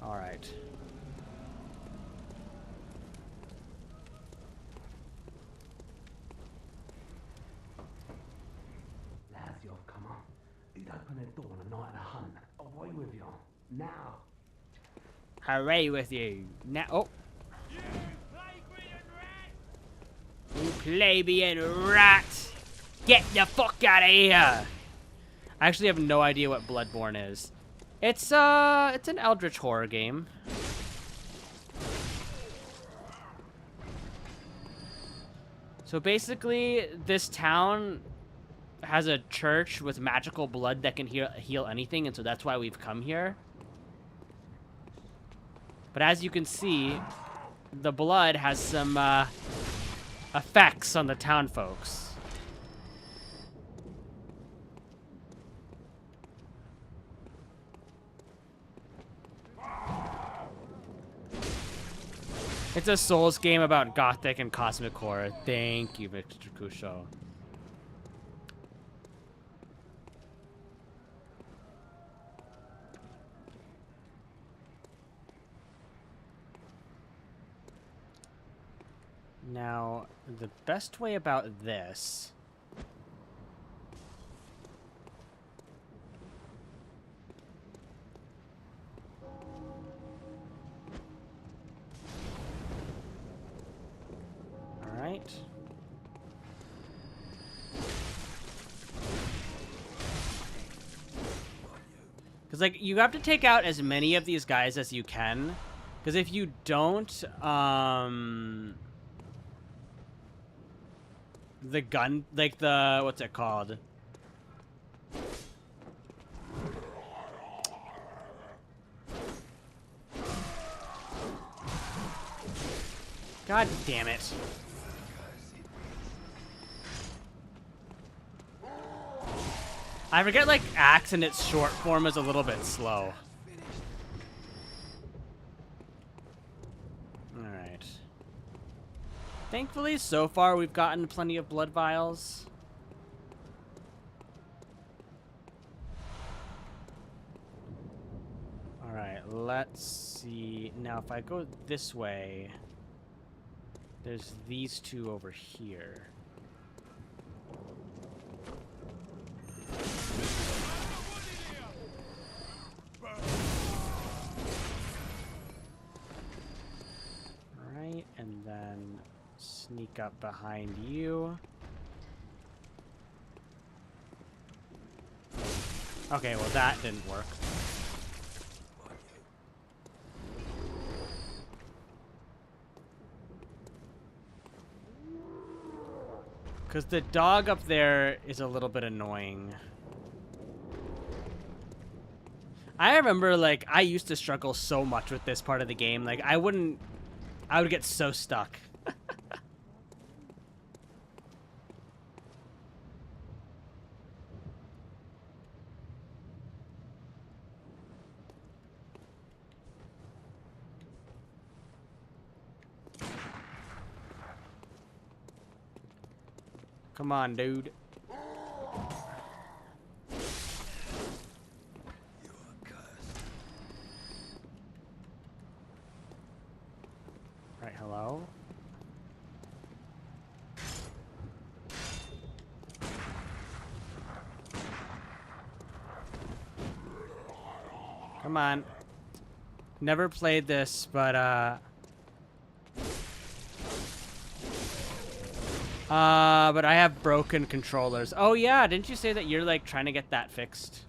Alright. Lads, you've come on. You'd open the door on a night of the hunt. Away with you. Now. Hooray with you. Now, oh. You plebeian rat! Get the fuck out of here! I actually have no idea what Bloodborne is. It's an eldritch horror game. So basically, this town has a church with magical blood that can heal anything, and so that's why we've come here. But as you can see, the blood has some effects on the town folks. It's a Souls game about gothic and cosmic horror. Thank you, Victor Kusho. Now, the best way about this... Alright. Because, like, you have to take out as many of these guys as you can. Because if you don't, the gun, like the, what's it called? God damn it. I forget, like, axe in its short form is a little bit slow. Alright. Thankfully, so far, we've gotten plenty of blood vials. Alright. Alright, let's see. Now, if I go this way, there's these two over here. Alright, and then sneak up behind you. Okay, well that didn't work. Because the dog up there is a little bit annoying. I remember, like, I used to struggle so much with this part of the game. Like, I would get so stuck. Come on, dude. Right, hello? Come on. Never played this, but I have broken controllers. Oh yeah, didn't you say that you're like trying to get that fixed?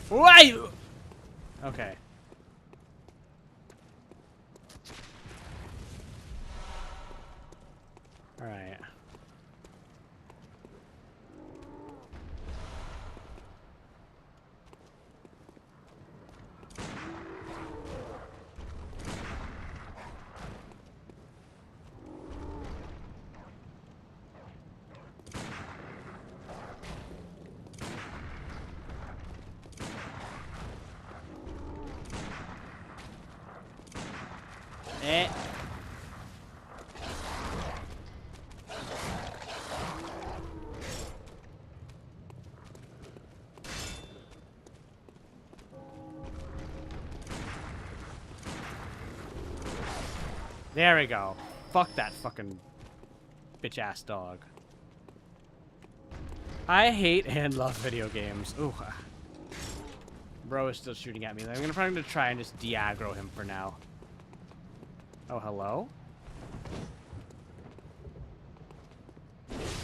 Why? Okay. All right. Eh. There we go. Fuck that fucking bitch-ass dog. I hate and love video games. Ooh. Bro is still shooting at me. I'm probably gonna try and just de-aggro him for now. Oh, hello?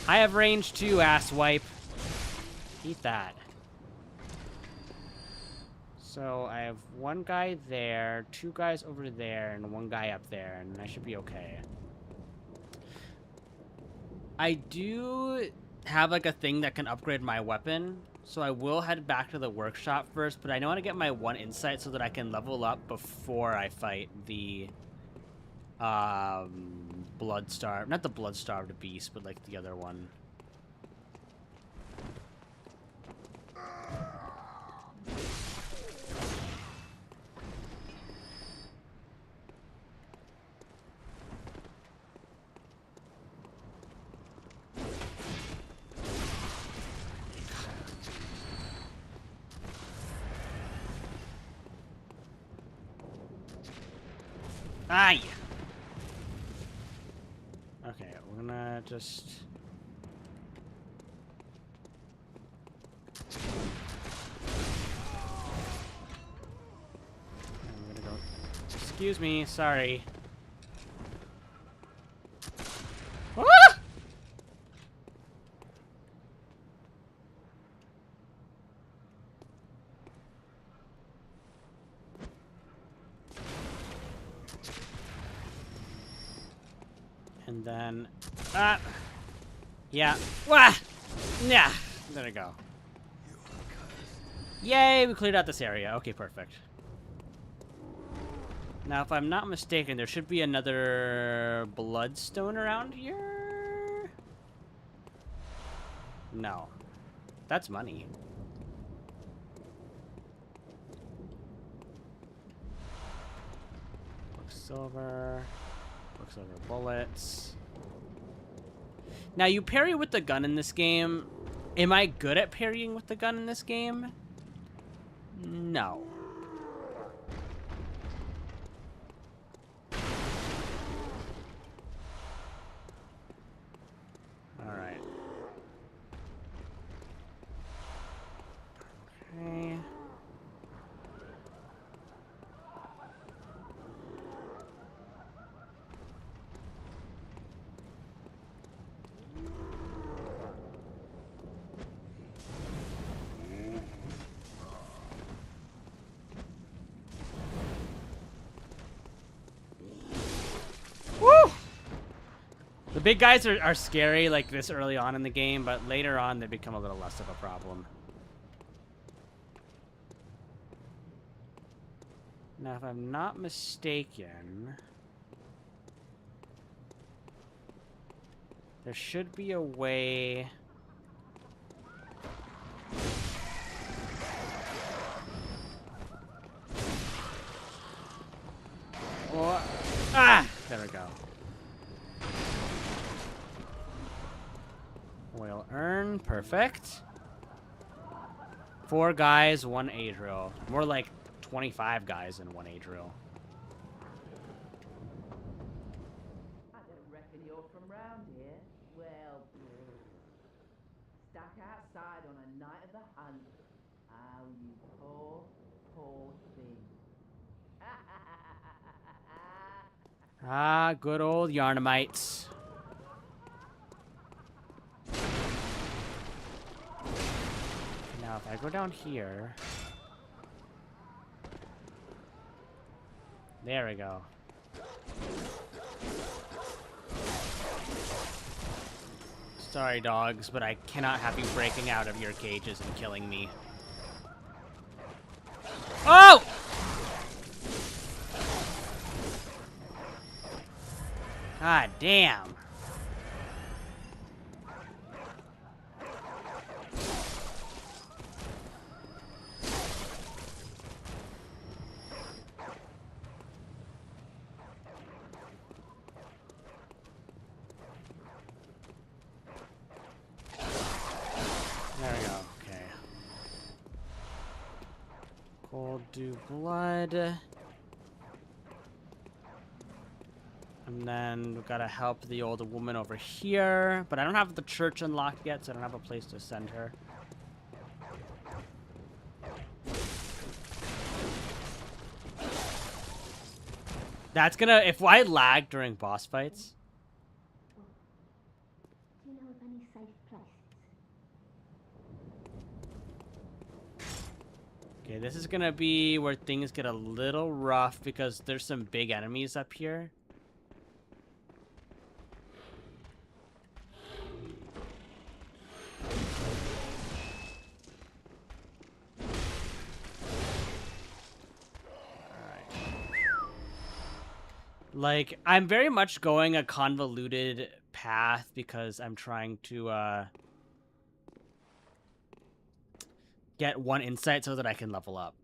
I have range too, asswipe. Eat that. So I have one guy there, two guys over there, and one guy up there, and I should be okay. I do have like a thing that can upgrade my weapon, so I will head back to the workshop first, but I want to get my 1 insight so that I can level up before I fight the blood-starved, not the blood-starved beast, but like the other one. Aye. Okay, we're gonna just... I'm gonna go... Excuse me, sorry. Ah! And then... yeah. Wah! Yeah. There we go. Yay, we cleared out this area. Okay, perfect. Now, if I'm not mistaken, there should be another bloodstone around here? No. That's money. Quicksilver. Quicksilver bullets. Now, you parry with the gun in this game. Am I good at parrying with the gun in this game? No. Alright. Okay. The big guys are scary like this early on in the game, but later on they become a little less of a problem. Now, if I'm not mistaken, there should be a way... Oh, ah! There we go. Oil urn, perfect. 4 guys, 1 Adriel. More like 25 guys in 1 Adriel. I don't reckon you're from round here. Well, stuck outside on a night of the hunt. Oh, you poor, poor thing. Ah, good old Yarnamites. Now, if I go down here... There we go. Sorry, dogs, but I cannot have you breaking out of your cages and killing me. Oh! God damn. There we go, okay. Cold do blood. And then we've got to help the old woman over here. But I don't have the church unlocked yet, so I don't have a place to send her. That's gonna... If I lag during boss fights... Do you know of any safe places? Okay, this is gonna be where things get a little rough because there's some big enemies up here. Like, I'm very much going a convoluted path because I'm trying to get 1 insight so that I can level up.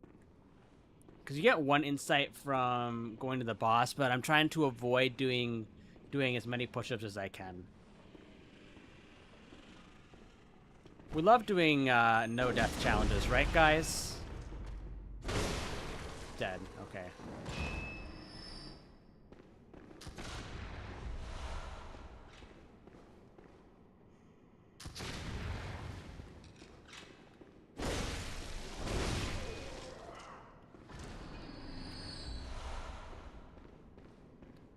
Because you get 1 insight from going to the boss, but I'm trying to avoid doing as many push-ups as I can. We love doing no-death challenges, right, guys? Dead. Okay.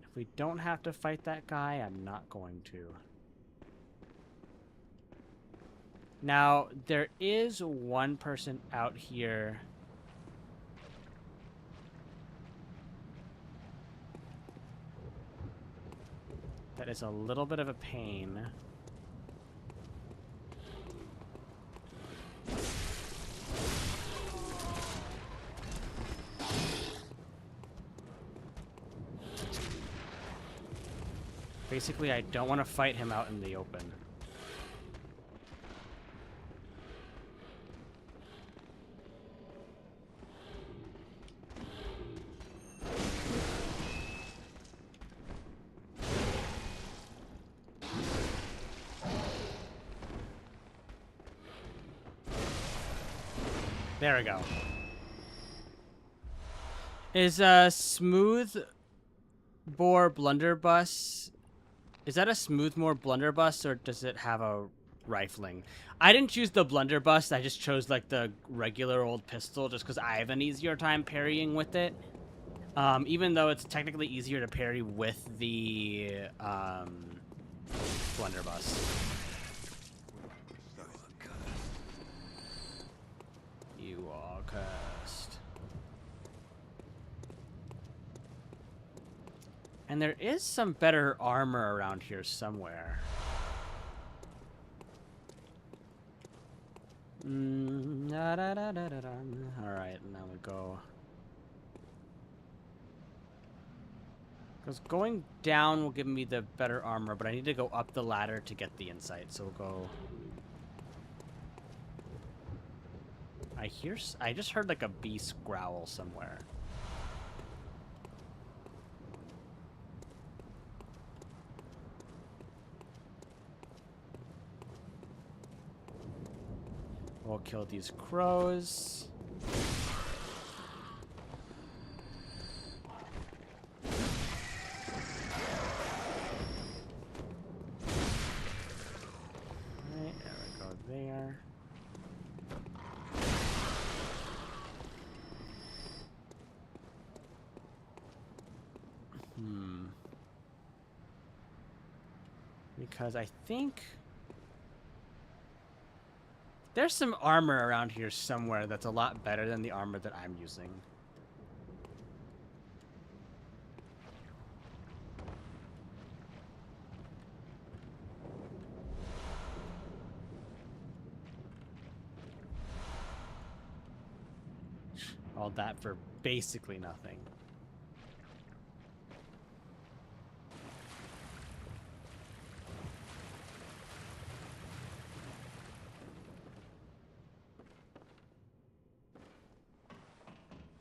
If we don't have to fight that guy, I'm not going to. Now, there is 1 person out here. That is a little bit of a pain. Basically, I don't want to fight him out in the open. There we go. Is smooth bore blunderbuss? Is that a smoothbore blunderbuss, or does it have a rifling? I didn't choose the blunderbuss. I just chose like the regular old pistol, just because I have an easier time parrying with it. Even though it's technically easier to parry with the blunderbuss. You are cursed. And there is some better armor around here somewhere. Alright, now we go. Because going down will give me the better armor, but I need to go up the ladder to get the insight, so we'll go... I just heard like a beast growl somewhere. We'll kill these crows. Alright, there we go there. Because I think there's some armor around here somewhere that's a lot better than the armor that I'm using. All that for basically nothing.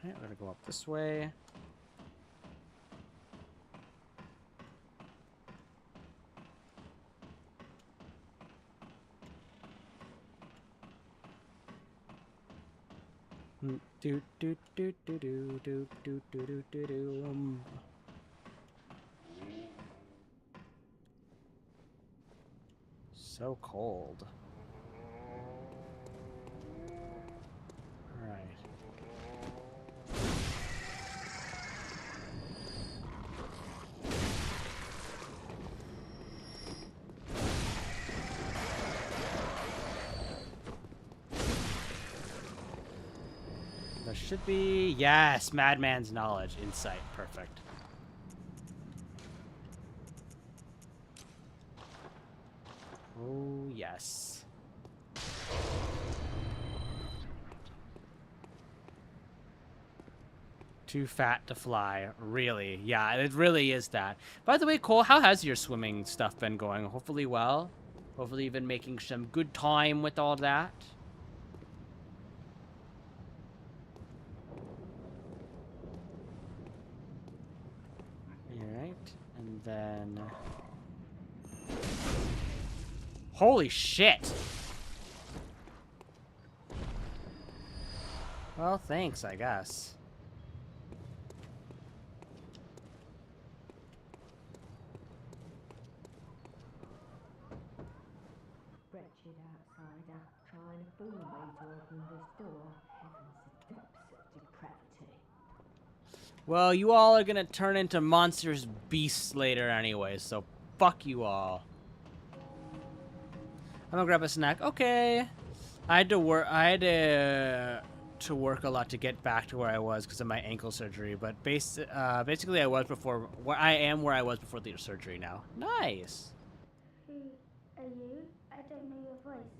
Alright, we're gonna go up this way. Do do do do do do do do do do do. So cold. All right. There should be, yes, Madman's knowledge, insight, perfect. Oh, yes. Too fat to fly, really. Yeah, it really is that. By the way, Cole, how has your swimming stuff been going? Hopefully well. Hopefully you've been making some good time with all that. Alright, and then... Holy shit! Well, thanks, I guess. Wretched outsider, trying to fool me to open this door. Heavens, the depths of depravity. Well, you all are gonna turn into monstrous beasts later anyway, so fuck you all. I'm gonna grab a snack. Okay. I had to work a lot to get back to where I was because of my ankle surgery, but basically I was before where I was before the surgery now. Nice. Who are you? I don't know your voice,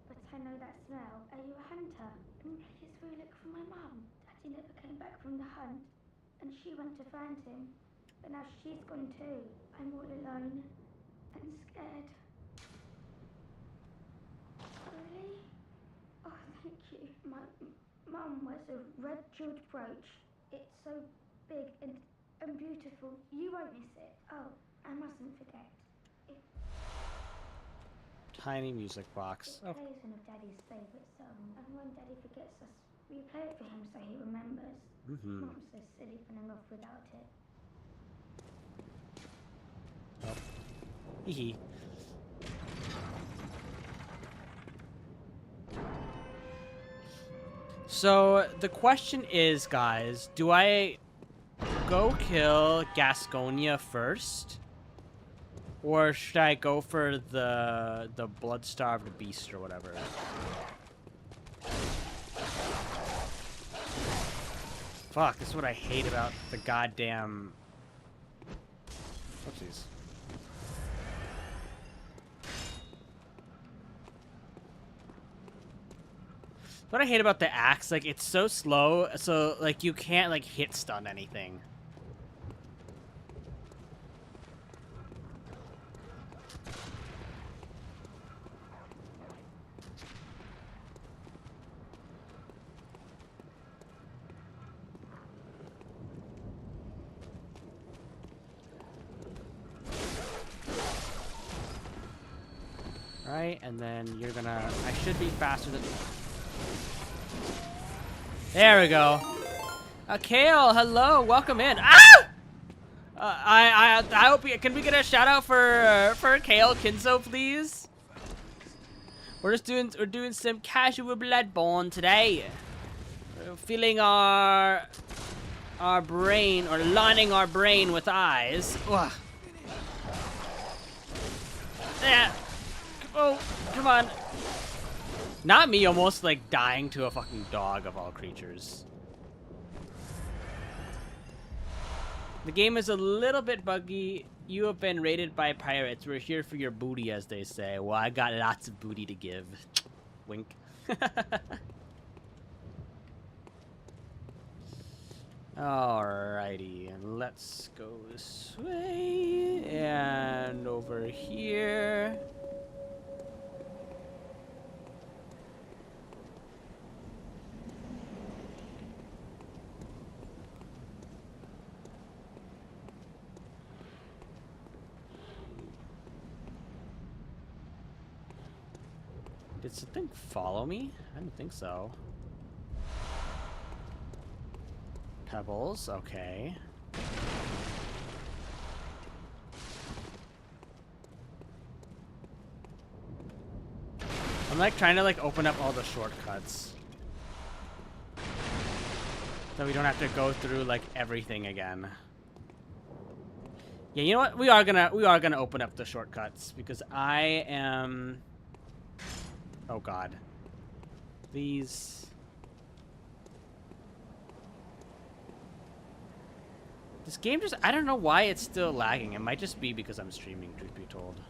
but I know that smell. Are you a hunter? Please will look for my mum. Daddy never came back from the hunt, and she went to find him, but now she's gone too. I'm all alone and scared. Really? Oh, thank you. My mum wears a red jeweled brooch. It's so big and beautiful. You won't miss it. Oh, I mustn't forget. Tiny music box. It Oh. plays one of Daddy's favourite songs, and when Daddy forgets us, we play it for him so he remembers. Mom's so silly running off without it. Hee. So the question is, guys, do I go kill Gasconia first, or should I go for the blood-starved beast or whatever? Fuck, this is what I hate about the goddamn... Oopsies. What I hate about the axe, like, it's so slow, so, like, you can't, like, hit stun anything. Right, and then you're gonna... I should be faster than... There we go. Kale, hello, welcome in. Ah! I hope can we get a shout out for Kale Kinzo, please? We're doing some casual Bloodborne today. We're filling our brain, or lining our brain with eyes. Ugh. Yeah. Oh, come on. Not me almost, like, dying to a fucking dog of all creatures. The game is a little bit buggy. You have been raided by pirates. We're here for your booty, as they say. Well, I got lots of booty to give. Wink. Alrighty, and let's go this way. And over here. Did something follow me? I didn't think so. Pebbles, okay. I'm like trying to like open up all the shortcuts. So we don't have to go through like everything again. Yeah, you know what? We are gonna open up the shortcuts because I am... Oh god. These... This game just... I don't know why it's still lagging. It might just be because I'm streaming, truth be told.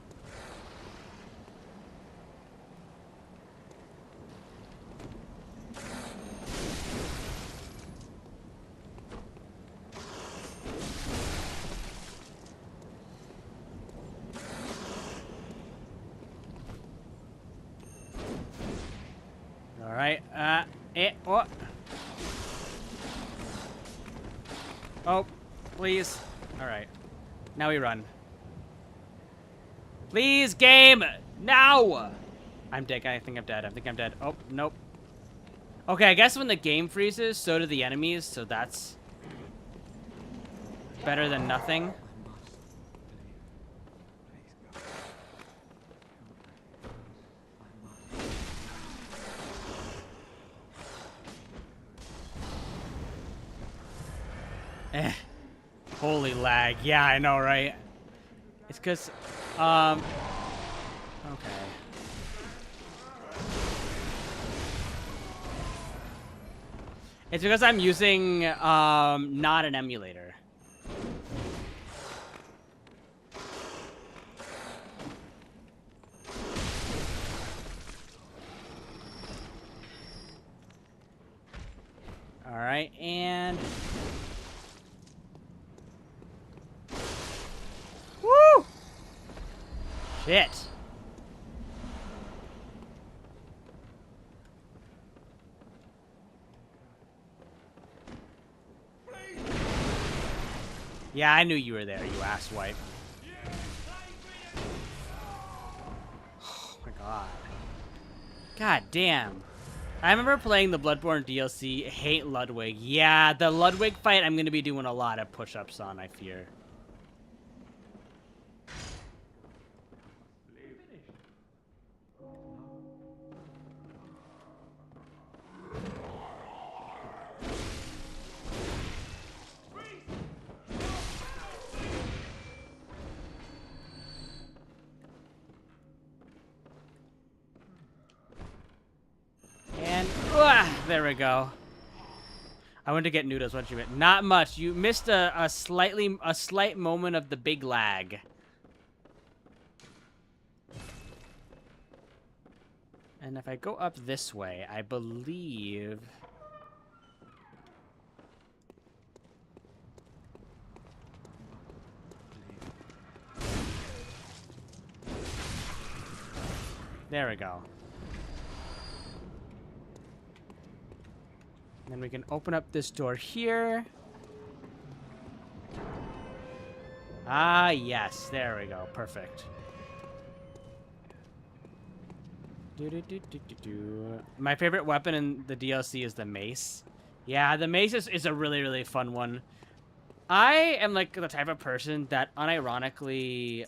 Alright, what? Oh, please. Alright. Now we run. Please, game! Now! I'm dead. I think I'm dead. I think I'm dead. Oh, nope. Okay, I guess when the game freezes, so do the enemies, so that's better than nothing. Holy lag. Yeah, I know, right? It's because, okay. It's because I'm using, not an emulator. Alright, and... Woo! Shit. Yeah, I knew you were there, you asswipe. Oh my God damn. I remember playing the Bloodborne DLC, hate Ludwig. Yeah, the Ludwig fight I'm going to be doing a lot of push-ups on, I fear. And there we go. I went to get noodles. What you meant? Not much. You missed a slight moment of the big lag. And if I go up this way, I believe. There we go. And then we can open up this door here. Ah, yes. There we go. Perfect. My favorite weapon in the DLC is the mace. Yeah, the mace is a really, really fun one. I am like the type of person that unironically...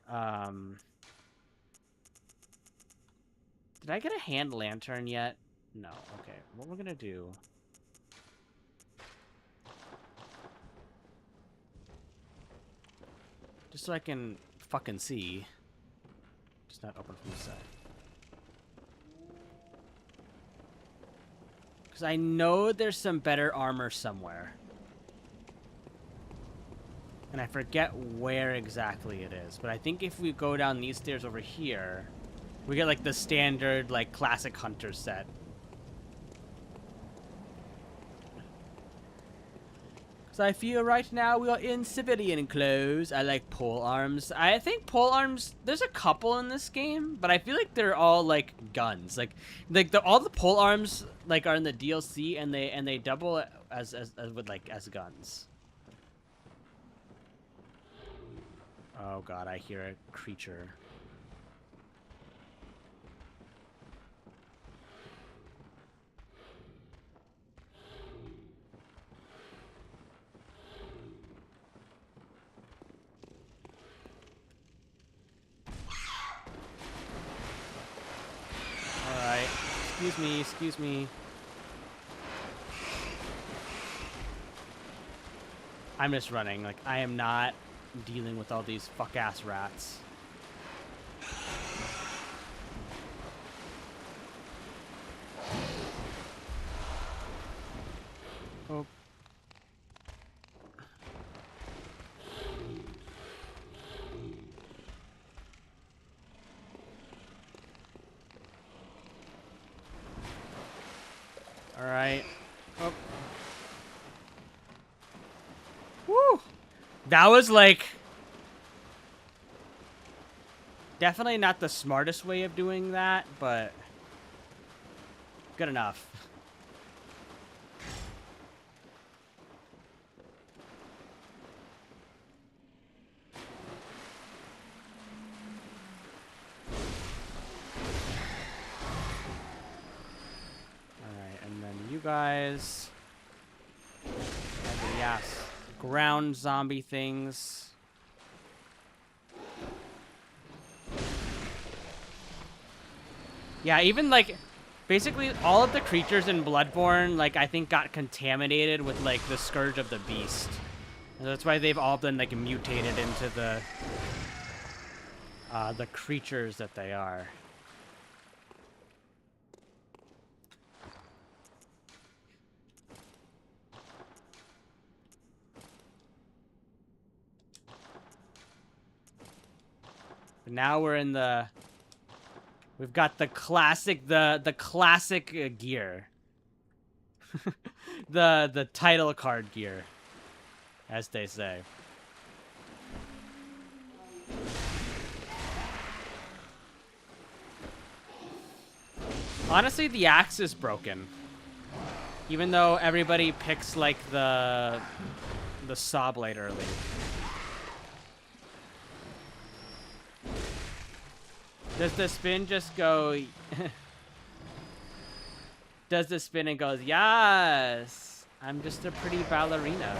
Did I get a hand lantern yet? No. Okay. What we're gonna do... Just so I can fucking see. Just not open from the side. Because I know there's some better armor somewhere. And I forget where exactly it is. But I think if we go down these stairs over here, we get like the standard, like, classic hunter set. So I feel right now we are in civilian clothes. I like pole arms. I think pole arms, there's a couple in this game, but I feel like they're all like guns. Like all the pole arms like are in the DLC, and they double as with like as guns. Oh god, I hear a creature. Alright. Excuse me, excuse me. I'm just running. Like, I am not dealing with all these fuck-ass rats. Oh. Alright. Oh. Woo! That was like... definitely not the smartest way of doing that, but... good enough. Guys, and then, yes, ground zombie things. Yeah, even like basically all of the creatures in Bloodborne, like, I think got contaminated with like the Scourge of the Beast. And that's why they've all been like mutated into the creatures that they are. Now we're in the... we've got the classic, the classic gear. the title card gear, as they say. Honestly, the axe is broken. Even though everybody picks, like, the saw blade early. Does the spin just go... Does the spin and goes, yes, I'm just a pretty ballerina.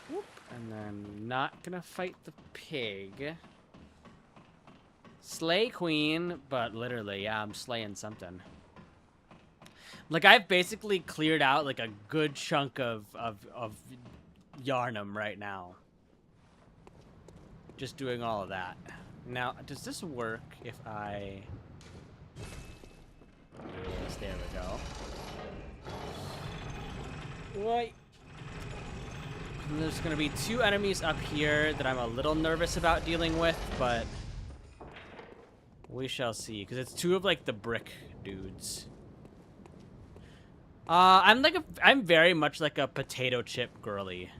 Whoop. And then not gonna fight the pig. Slay queen, but literally, yeah, I'm slaying something. Like, I've basically cleared out, like, a good chunk of Yarnum right now. Just doing all of that. Now, does this work if I... Yes, there we go. Right. And there's gonna be 2 enemies up here that I'm a little nervous about dealing with, but... we shall see, because it's 2 of, like, the brick dudes. I'm very much like a potato chip girly.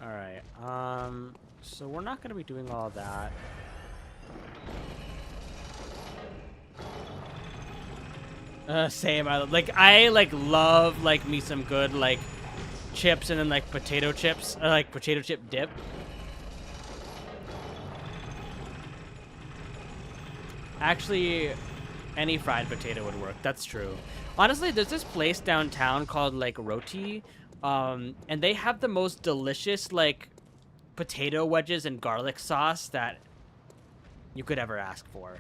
Alright, so we're not gonna be doing all that. Same, I love, like, me some good, like, chips and then, like, potato chips, or, like, potato chip dip. Actually, any fried potato would work, that's true. Honestly, there's this place downtown called, like, Roti, and they have the most delicious, like, potato wedges and garlic sauce that you could ever ask for.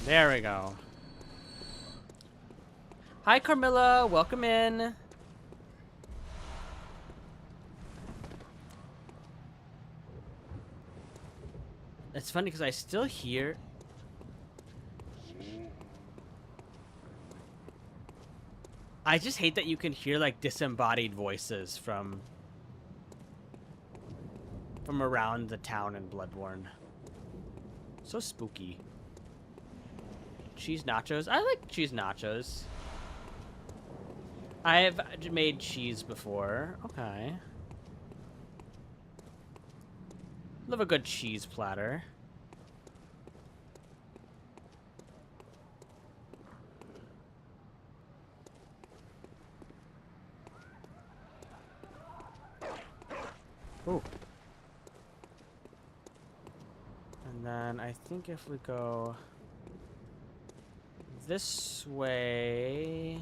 There we go. Hi, Carmilla. Welcome in. It's funny because I still hear... I just hate that you can hear, like, disembodied voices from around the town in Bloodborne. So spooky. Cheese nachos? I like cheese nachos. I've made cheese before. Okay. Love a good cheese platter. Ooh. And then I think if we go this way,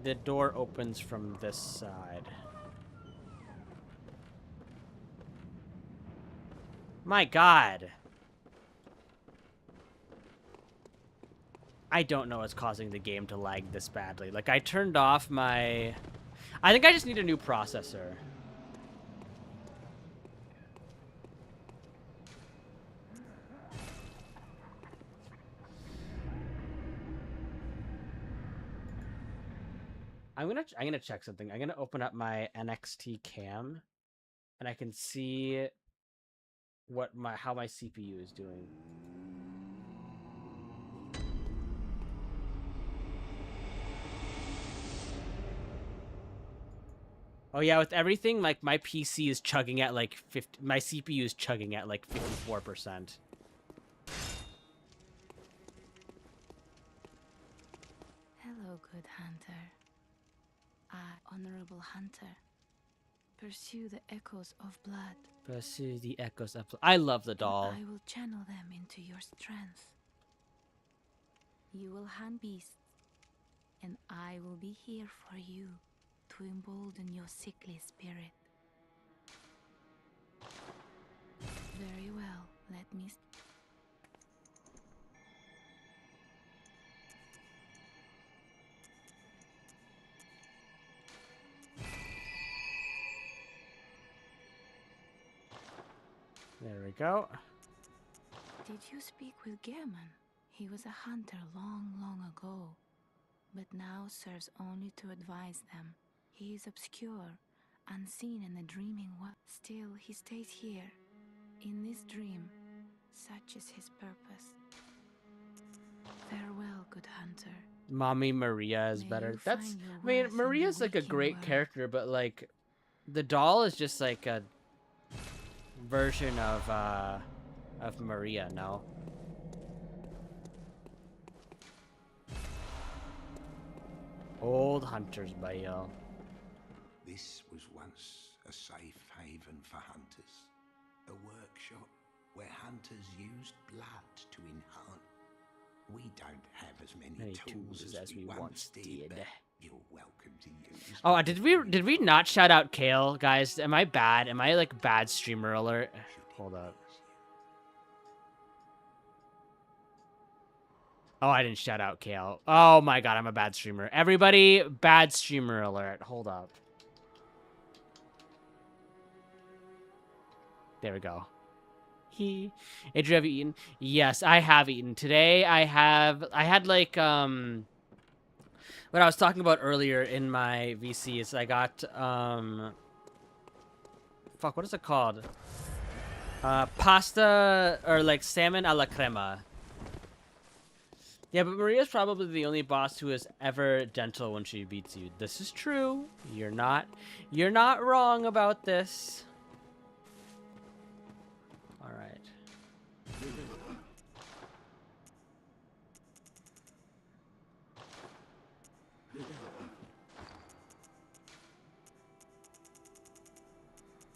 the door opens from this side. My God. I don't know what's causing the game to lag this badly. Like, I turned off my... I think I just need a new processor. I'm gonna check something. I'm gonna open up my NXT cam, and I can see what how my CPU is doing. Oh yeah, with everything, like, my PC is chugging at like 50. My CPU is chugging at like 54%. Hello, good hunter. Honorable hunter. Pursue the echoes of blood. Pursue the echoes of blood. I love the doll. I will channel them into your strength. You will hunt beasts, and I will be here for you to embolden your sickly spirit. Very well, let me... There we go. Did you speak with Gehrman? He was a hunter long, long ago, but now serves only to advise them. He is obscure, unseen in the dreaming world. Still, he stays here, In this dream, such is his purpose. Farewell, good hunter. Mommy Maria is May better. you That's, find your I mean, worth in the Maria's like a waking great world. character, but like, the doll is just like a version of Maria, no? Old Hunter's Bayou. This was once a safe haven for hunters. A workshop where hunters used blood to enhance. We don't have as many tools as we once did, but you're welcome to use. Oh, did we not shout out Kale, guys? Am I bad? Am I like bad streamer alert? Hold up. Oh, I didn't shout out Kale. Oh my god, I'm a bad streamer. Everybody, bad streamer alert. Hold up. There we go. Adrian, have you eaten? Yes, I have eaten. Today I had like what I was talking about earlier in my VCs. I got fuck, what is it called? Pasta or like salmon alla crema. Yeah, but Maria's probably the only boss who is ever gentle when she beats you. This is true. You're not wrong about this. All right.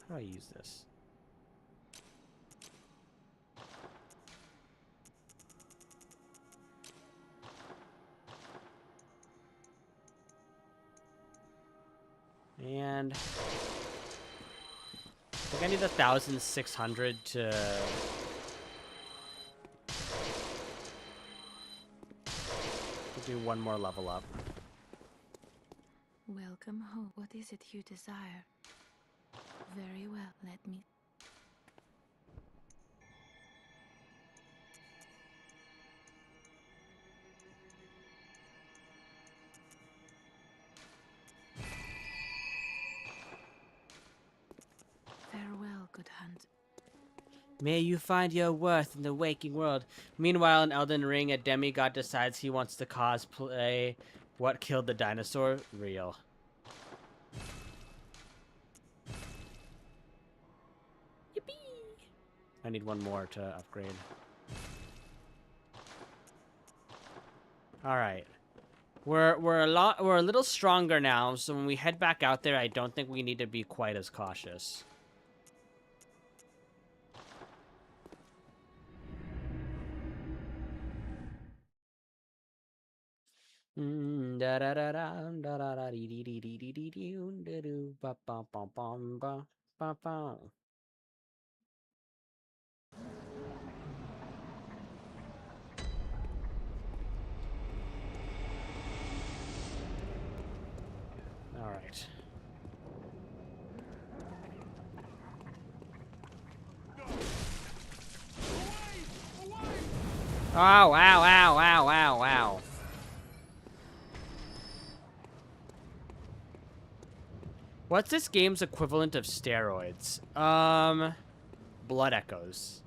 How do I use this? And I think I need 1,600 to do one more level up. Welcome home. What is it you desire? Very well, let me... Farewell, good hunt. May you find your worth in the waking world. Meanwhile, in Elden Ring, a demigod decides he wants to cosplay what killed the dinosaur. Real. Yippee! I need one more to upgrade. All right. We're a little stronger now, so when we head back out there, I don't think we need to be quite as cautious. All right. Oh, wow, wow, wow, wow, wow. What's this game's equivalent of steroids? Blood echoes.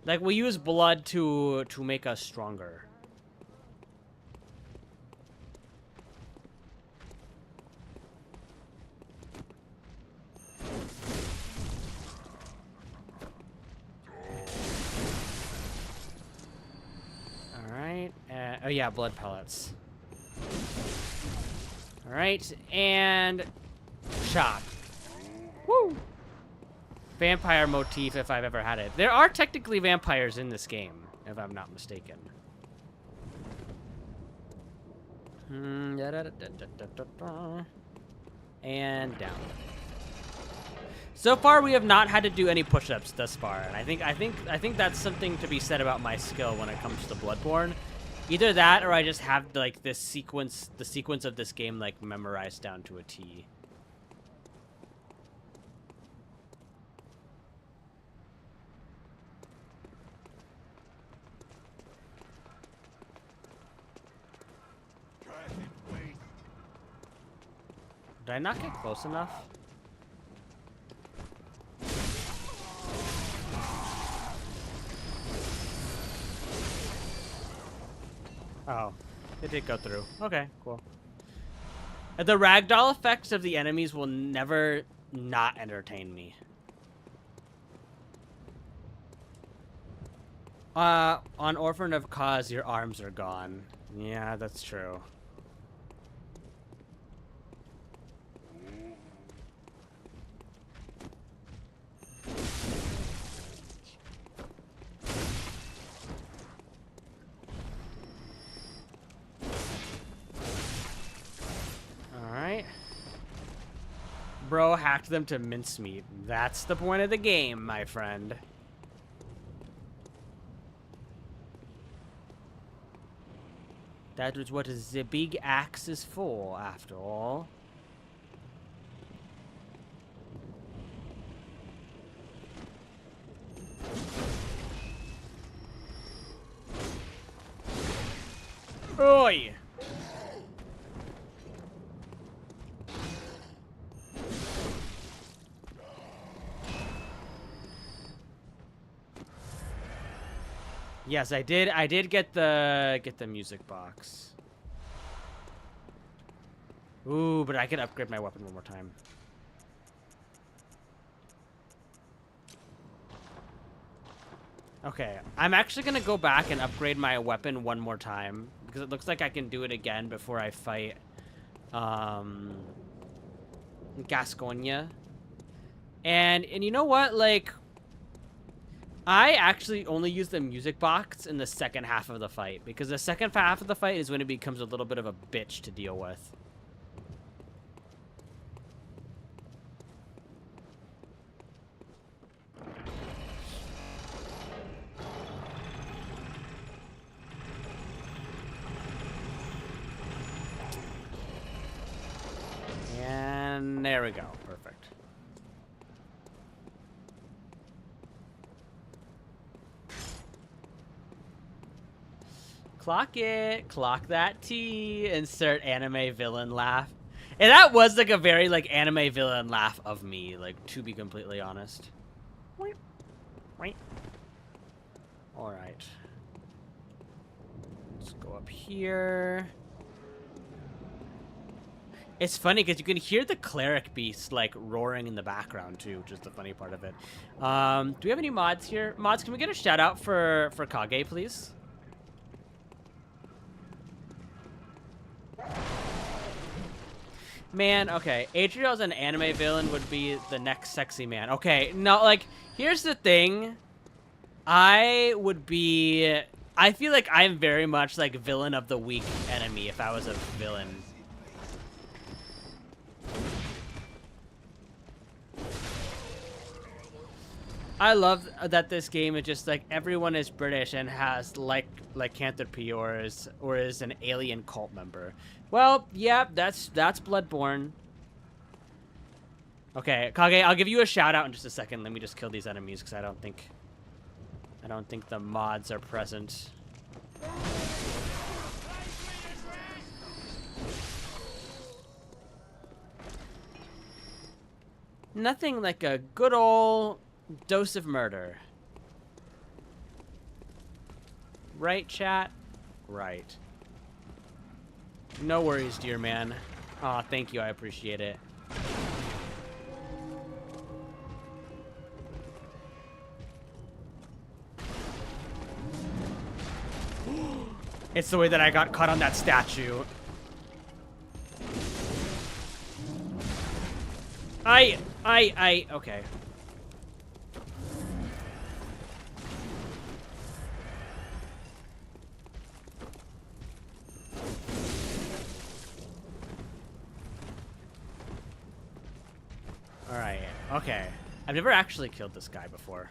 Like, we use blood to make us stronger. Alright, oh yeah, blood pellets. Alright, and chop. Woo! Vampire motif if I've ever had it. There are technically vampires in this game, if I'm not mistaken. And down. So far, we have not had to do any push-ups thus far, and I think that's something to be said about my skill when it comes to Bloodborne. Either that, or I just have like this sequence, the sequence of this game, like memorized down to a T. Did I not get close enough? Oh, it did go through. Okay, cool. The ragdoll effects of the enemies will never not entertain me. On Orphan of Cause, your arms are gone. Yeah, that's true. Alright. Bro hacked them to mincemeat. That's the point of the game, my friend. That was what the big axe is for, after all. Oi! Yes, I did get the music box. Ooh, but I could upgrade my weapon one more time. Okay, I'm actually gonna go back and upgrade my weapon one more time because it looks like I can do it again before I fight Gasconia. And you know what? Like, I actually only use the music box in the second half of the fight because the second half of the fight is when it becomes a little bit of a bitch to deal with. And there we go. Perfect. Clock it. Clock that T. Insert anime villain laugh. And that was like a very like anime villain laugh of me, like, to be completely honest. Alright. Let's go up here. It's funny because you can hear the cleric beast like roaring in the background too, which is the funny part of it. Do we have any mods here? Mods, can we get a shout out for Kage, please? Man, okay. Adriel's an anime villain would be the next sexy man. Okay, no, like, here's the thing. I feel like I'm very much like villain of the week enemy if I was a villain. I love that this game is just like everyone is British and has like lycanthropy or is an alien cult member. Well, yeah, that's Bloodborne. Okay, Kage, I'll give you a shout out in just a second. Let me just kill these enemies because I don't think the mods are present. Nothing like a good old dose of murder. Right, chat? Right. No worries, dear man. Aw, thank you, I appreciate it. It's the way that I got caught on that statue. Okay. Alright, okay. I've never actually killed this guy before.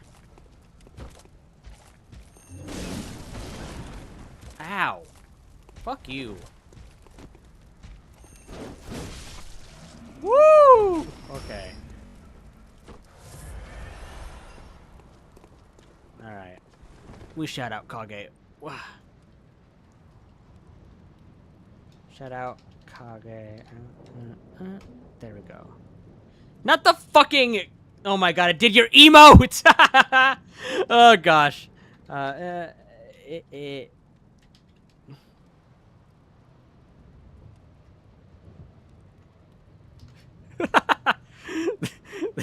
Ow. Fuck you. Woo! Okay. Alright. We shout out Kage. Wow. Shout out Kage. There we go. Not the fucking... Oh my god, it did your emote! Oh gosh.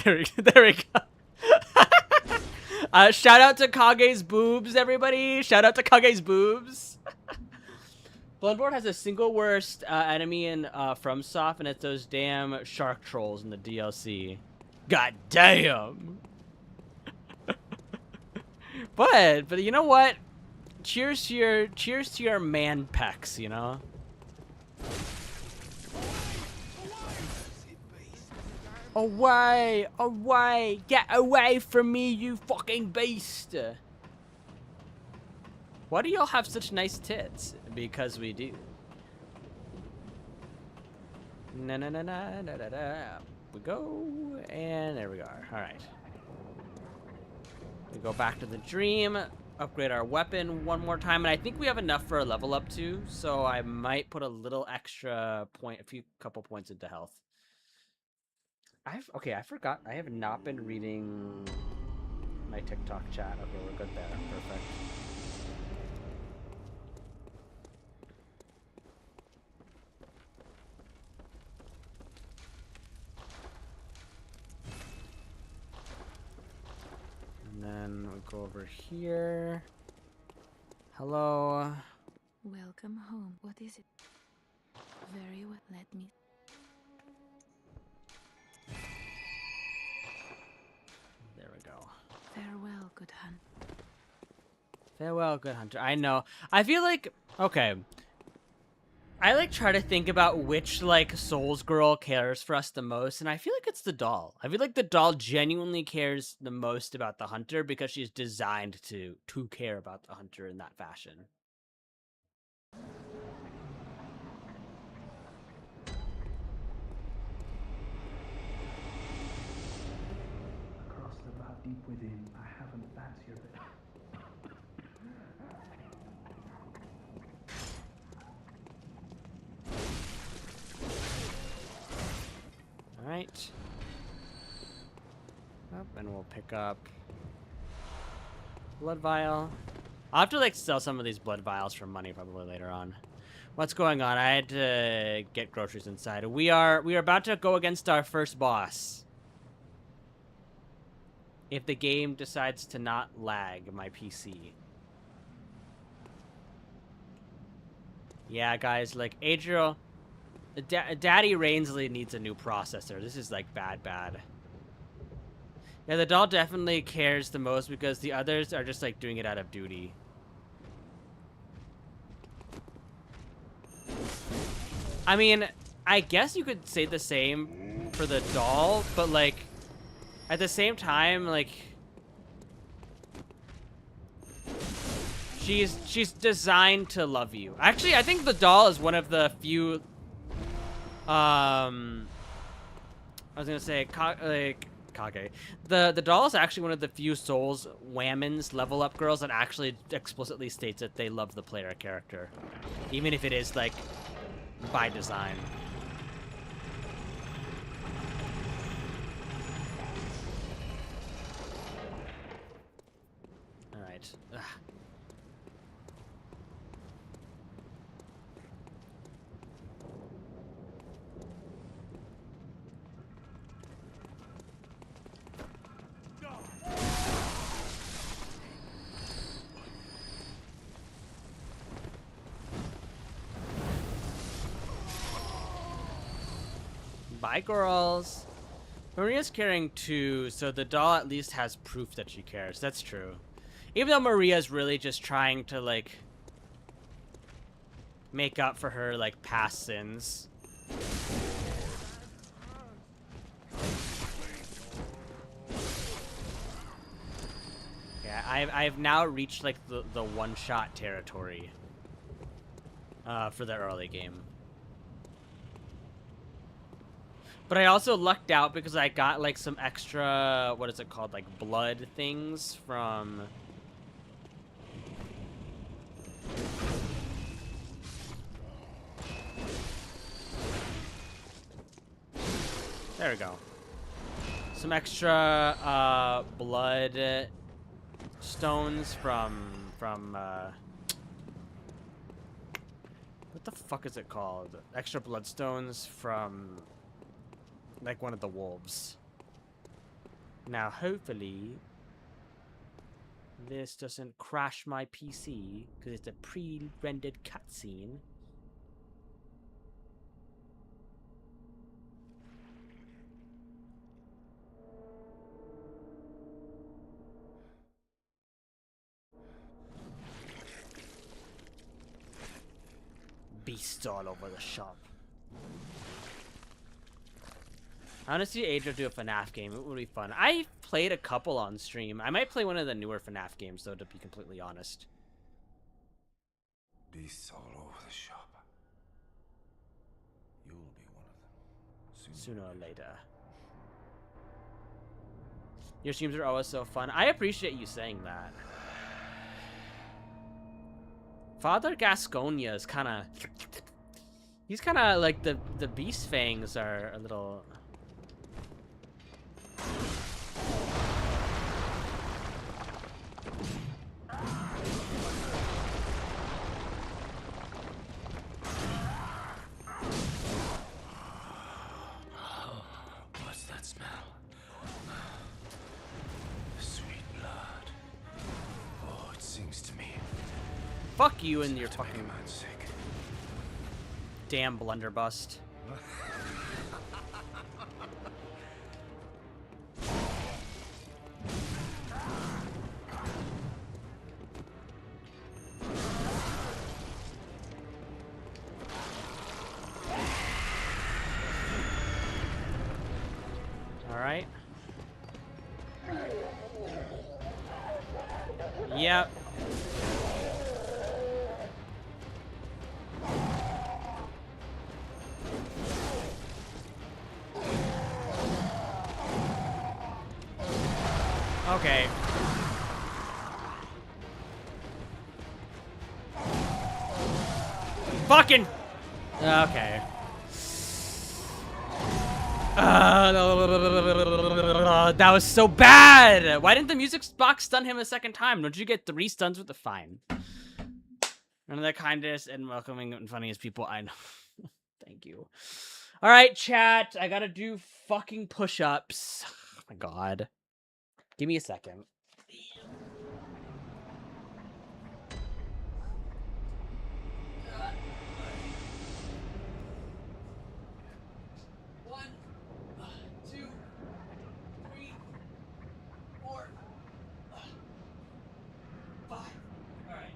There we go. Shout out to Kage's boobs, everybody. Shout out to Kage's boobs. Bloodborne has a single worst enemy in FromSoft, and it's those damn shark trolls in the DLC. God damn. But you know what? Cheers to your man pecs, you know? Away! Away! Get away from me, you fucking beast! Why do y'all have such nice tits? Because we do. Na na na na na na na. We go, and there we are. Alright. We go back to the dream, upgrade our weapon one more time, and I think we have enough for a level up too, so I might put a little extra point, couple points into health. Okay, I forgot. I have not been reading my TikTok chat. Okay, we're good there. Perfect. And then we'll go over here. Hello. Welcome home. What is it? Very well. Let me. There we go. Farewell, good hunt. Farewell, good hunter. I know. I feel like, okay. I like try to think about which like Souls girl cares for us the most, and I feel like it's the doll. I feel like the doll genuinely cares the most about the hunter because she's designed to care about the hunter in that fashion. Across the vast deep within, I haven't fancier bit. Alright. Up, and we'll pick up blood vial. I'll have to like sell some of these blood vials for money probably later on. What's going on? I had to get groceries inside. We are about to go against our first boss. If the game decides to not lag my PC. Yeah, guys, like Adriel, Daddy Rainsley needs a new processor. This is like bad. Yeah, the doll definitely cares the most because the others are just like doing it out of duty. I mean, I guess you could say the same for the doll, but like at the same time, like she's designed to love you. Actually, I think the doll is one of the few I was gonna say Kage. The doll is actually one of the few Souls Whammons level up girls that actually explicitly states that they love the player character, even if it is like by design. All right. Ugh. Bye, girls. Maria's caring too, so the doll at least has proof that she cares. That's true. Even though Maria's really just trying to, like, make up for her, like, past sins. Yeah, I've now reached, like, the one-shot territory for the early game. But I also lucked out because I got, like, some extra, what is it called, like, blood things from... There we go. Some extra, blood stones from, what the fuck is it called? Extra bloodstones from... like one of the wolves. Now, hopefully, this doesn't crash my PC because it's a pre-rendered cutscene. Beasts all over the shop. I want to see Adra do a FNAF game. It would be fun. I played a couple on stream. I might play one of the newer FNAF games, though, to be completely honest. Beasts all over the shop. You'll be one of them. Sooner or later. Your streams are always so fun. I appreciate you saying that. Father Gasconia is kind of... He's kind of like the beast fangs are a little... What's that smell? Sweet blood. Oh, it sings to me. Fuck you and your fucking man sick. damn blunderbust. Alright. Yep. Okay. Fucking. Okay. That was so bad. Why didn't the music box stun him a second time? Don't you get 3 stuns with the fine? None of the kindest and welcoming and funniest people I know. Thank you. All right, chat. I gotta do fucking push-ups. Oh my god. Give me a second. One, 2, 3, 4, 5. All right.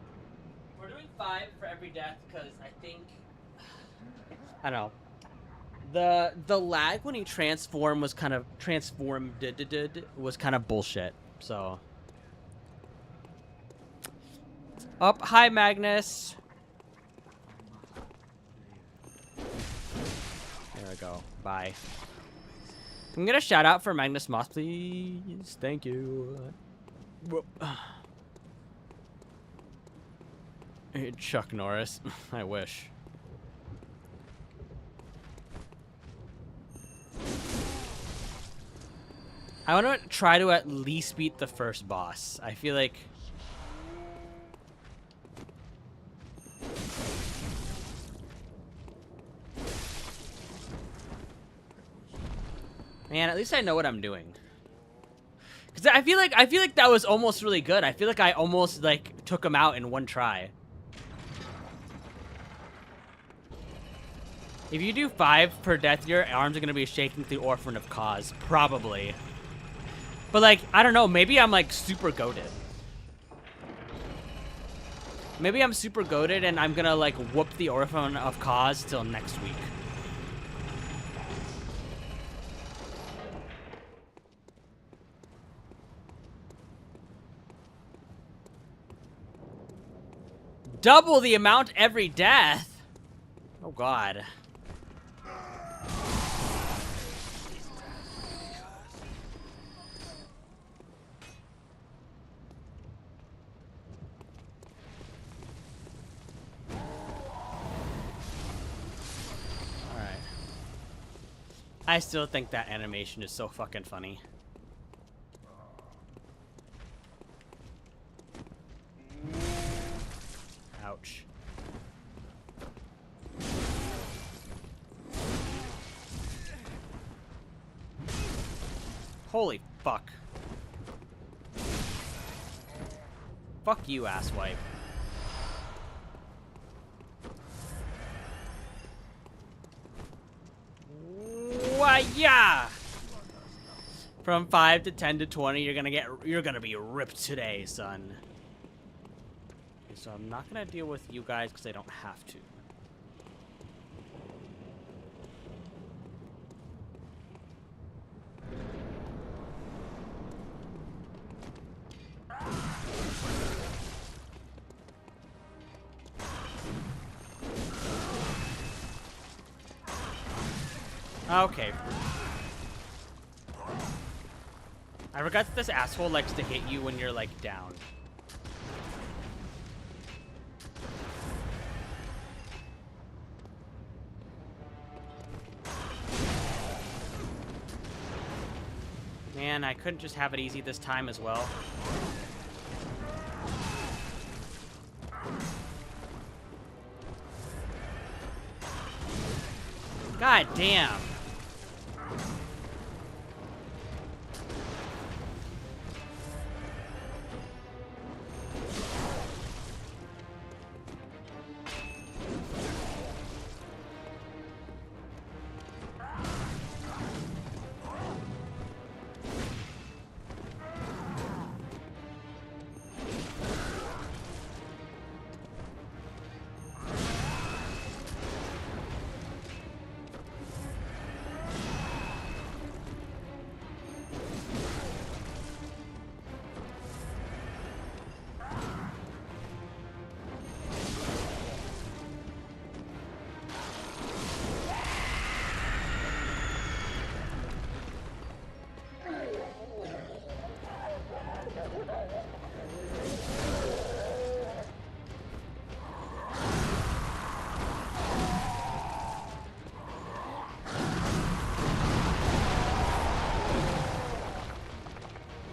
We're doing 5 for every death because I think... I don't know. The lag when he transformed was kind of was kind of bullshit. So up, hi Magnus. There we go. Bye. Can we get a shout out for Magnus Moss, please? Thank you. Hey, Chuck Norris. I wish. I want to try to at least beat the first boss. I feel like... Man, at least I know what I'm doing. Cause I feel like that was almost really good. I feel like I almost like took him out in one try. If you do 5 per death, your arms are gonna be shaking through Orphan of Cause, probably. But like, I don't know, maybe I'm like super goated. Maybe I'm super goated and I'm gonna like whoop the Orphan of Cause till next week. Double the amount every death? Oh god. I still think that animation is so fucking funny. Ouch. Holy fuck. Fuck you, asswipe. Wah-ya! From 5 to 10 to 20, you're gonna be ripped today, son. Okay, so I'm not gonna deal with you guys because I don't have to. Okay. I forgot that this asshole likes to hit you when you're, like, down. Man, I couldn't just have it easy this time as well. God damn.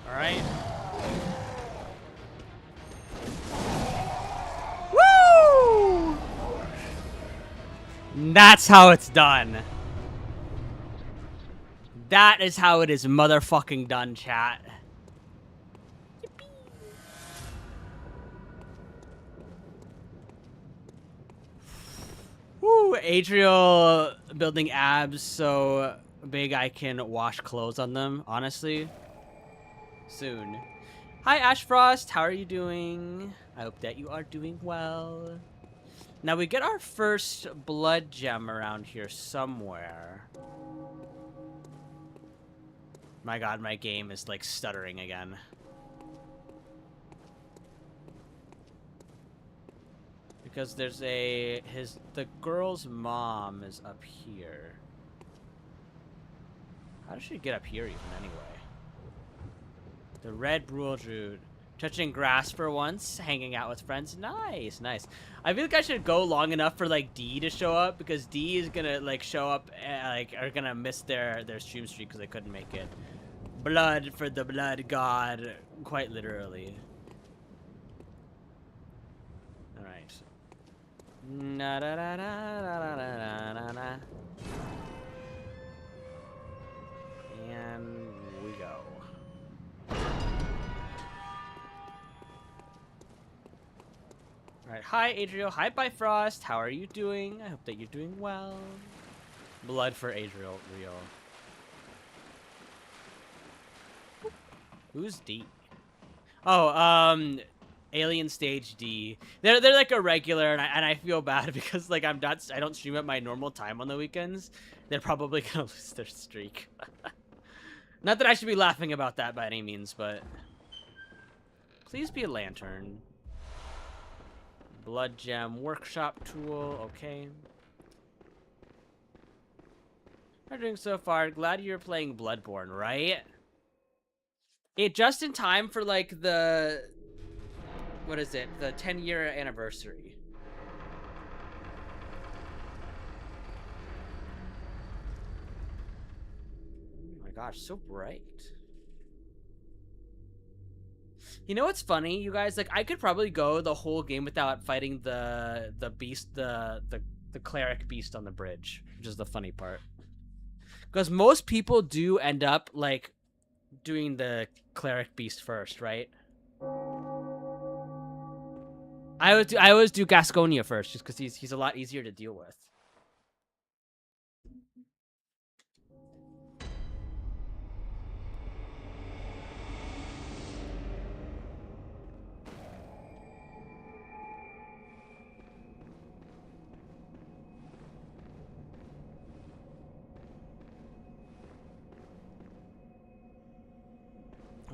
Alright. Woo! That's how it's done. That is how it is motherfucking done, chat. Yippee. Woo! Adriel building abs so big I can wash clothes on them, honestly. Soon. Hi, Ashfrost. How are you doing? I hope that you are doing well. Now, we get our first blood gem around here somewhere. My god, my game is, like, stuttering again. Because there's the girl's mom is up here. How does she get up here even, anyway? The red rule route. Touching grass for once, hanging out with friends. Nice, nice. I feel like I should go long enough for, like, D to show up, because D is gonna, like, show up, like, are gonna miss their stream streak because they couldn't make it. Blood for the blood god, quite literally. Alright. Na da da da da da da da. And we go. Alright, hi Adriel, hi Bifrost, how are you doing? I hope that you're doing well. Blood for Adriel, real. Who's D? Oh, Alien Stage D. They're like a regular, and I feel bad because like I don't stream at my normal time on the weekends. They're probably gonna lose their streak. Not that I should be laughing about that by any means, but please be a lantern. Blood gem workshop tool, okay. How are you doing so far? Glad you're playing Bloodborne, right? It just in time for like the, what is it? The 10-year anniversary. Oh my gosh, so bright. You know what's funny, you guys? Like, I could probably go the whole game without fighting the beast, the cleric beast on the bridge, which is the funny part. Because most people do end up, like, doing the cleric beast first, right? I always do Gasconia first, just because he's a lot easier to deal with.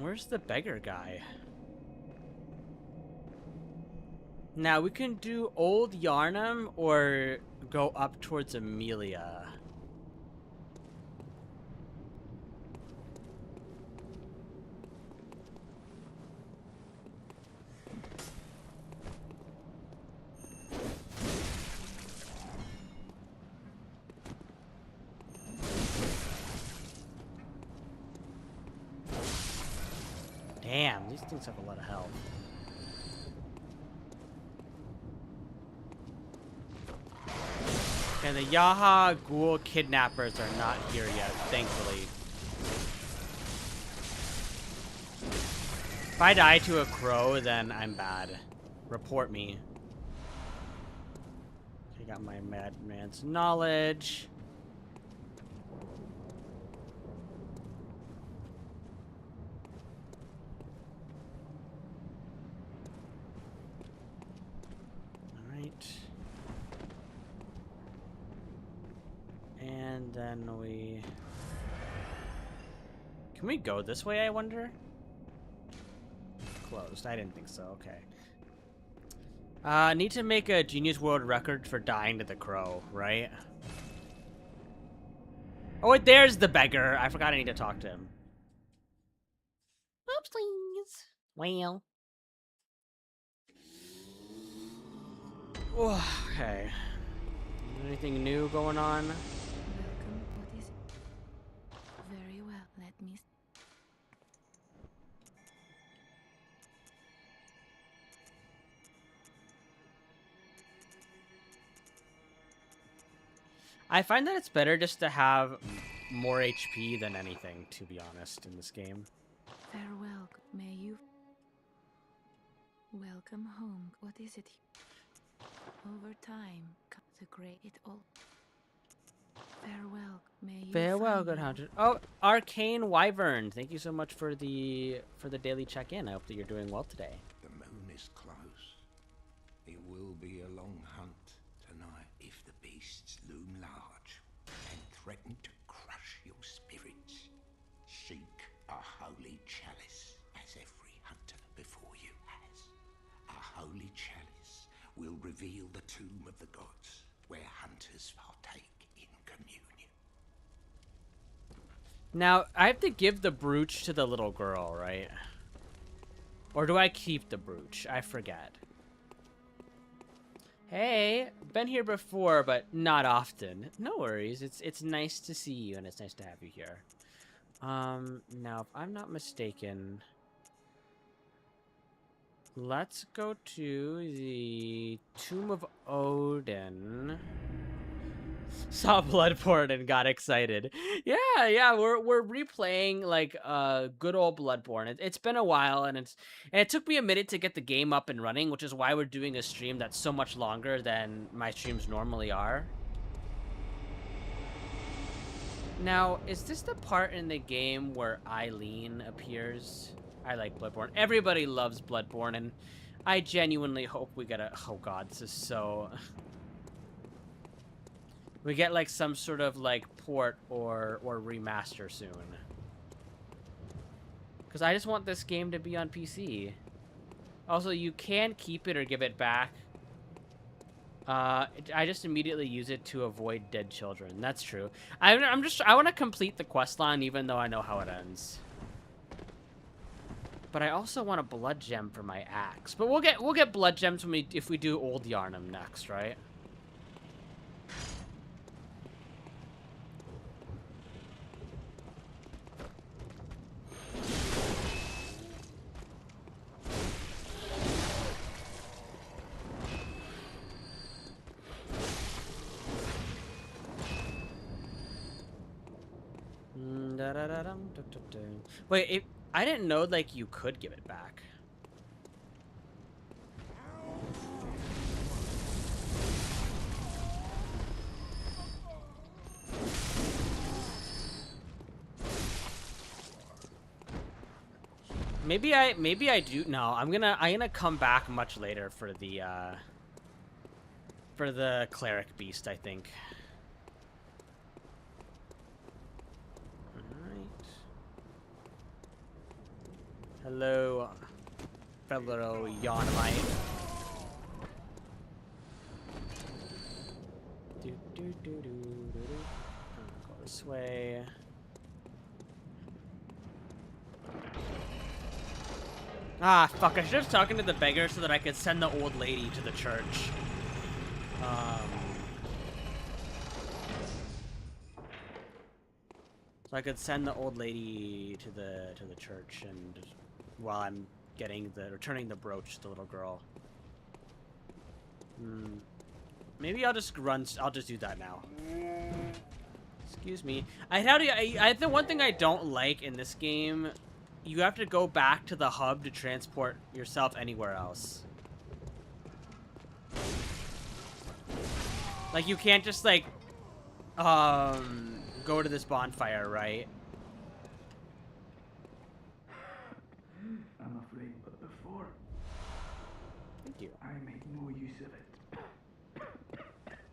Where's the beggar guy? Now, we can do Old Yarnum or go up towards Amelia. Damn, these things have a lot of health. And the Yaha Ghoul kidnappers are not here yet, thankfully. If I die to a crow, then I'm bad. Report me. I got my madman's knowledge. And then we... Can we go this way, I wonder? Closed. I didn't think so. Okay. Need to make a Genius World record for dying to the crow, right? Oh, wait, there's the beggar. I forgot I need to talk to him. Oops, please. Well. Okay. Anything new going on? Very well, let me... I find that it's better just to have more HP than anything, to be honest, in this game. Farewell, may you... Welcome home. What is it? Over time, the great it all... Farewell, may you... Farewell, good hunter. Oh, Arcane Wyvern, thank you so much for the daily check-in. I hope that you're doing well today. The moon is close. It will be a long hunt tonight if the beasts loom large and threaten to crush your spirits. Seek a holy chalice, as every hunter before you has. A holy chalice will reveal the tomb of the gods, where hunters partake in communion. Now, I have to give the brooch to the little girl, right? Or do I keep the brooch? I forget. Hey, been here before, but not often. No worries. It's nice to see you, and it's nice to have you here. Now, if I'm not mistaken, let's go to the Tomb of Odin. Saw Bloodborne and got excited. Yeah, we're replaying like good old Bloodborne. It's been a while, and it took me a minute to get the game up and running, which is why we're doing a stream that's so much longer than my streams normally are. Now, is this the part in the game where Eileen appears? I like Bloodborne. Everybody loves Bloodborne, and I genuinely hope we get a... Oh god, this is so... We get like some sort of like port or remaster soon. Because I just want this game to be on PC. Also, you can keep it or give it back. I just immediately use it to avoid dead children. That's true. I want to complete the quest line even though I know how it ends. But I also want a blood gem for my axe. But we'll get blood gems if we do Old Yarnum next, right? Wait, I didn't know like you could give it back. Maybe I do. No, I'm gonna come back much later for the cleric beast, I think. Alright. Hello, fellow Yawnemite. Go this way. Ah, fuck, I should have talking to the beggar so that I could send the old lady to the church. So I could send the old lady to the church, and while I'm returning the brooch to the little girl. Maybe I'll just do that now. Excuse me. The one thing I don't like in this game, you have to go back to the hub to transport yourself anywhere else. Like, you can't just, like, go to this bonfire, right? I'm afraid, but before... Thank you. I made no use of it.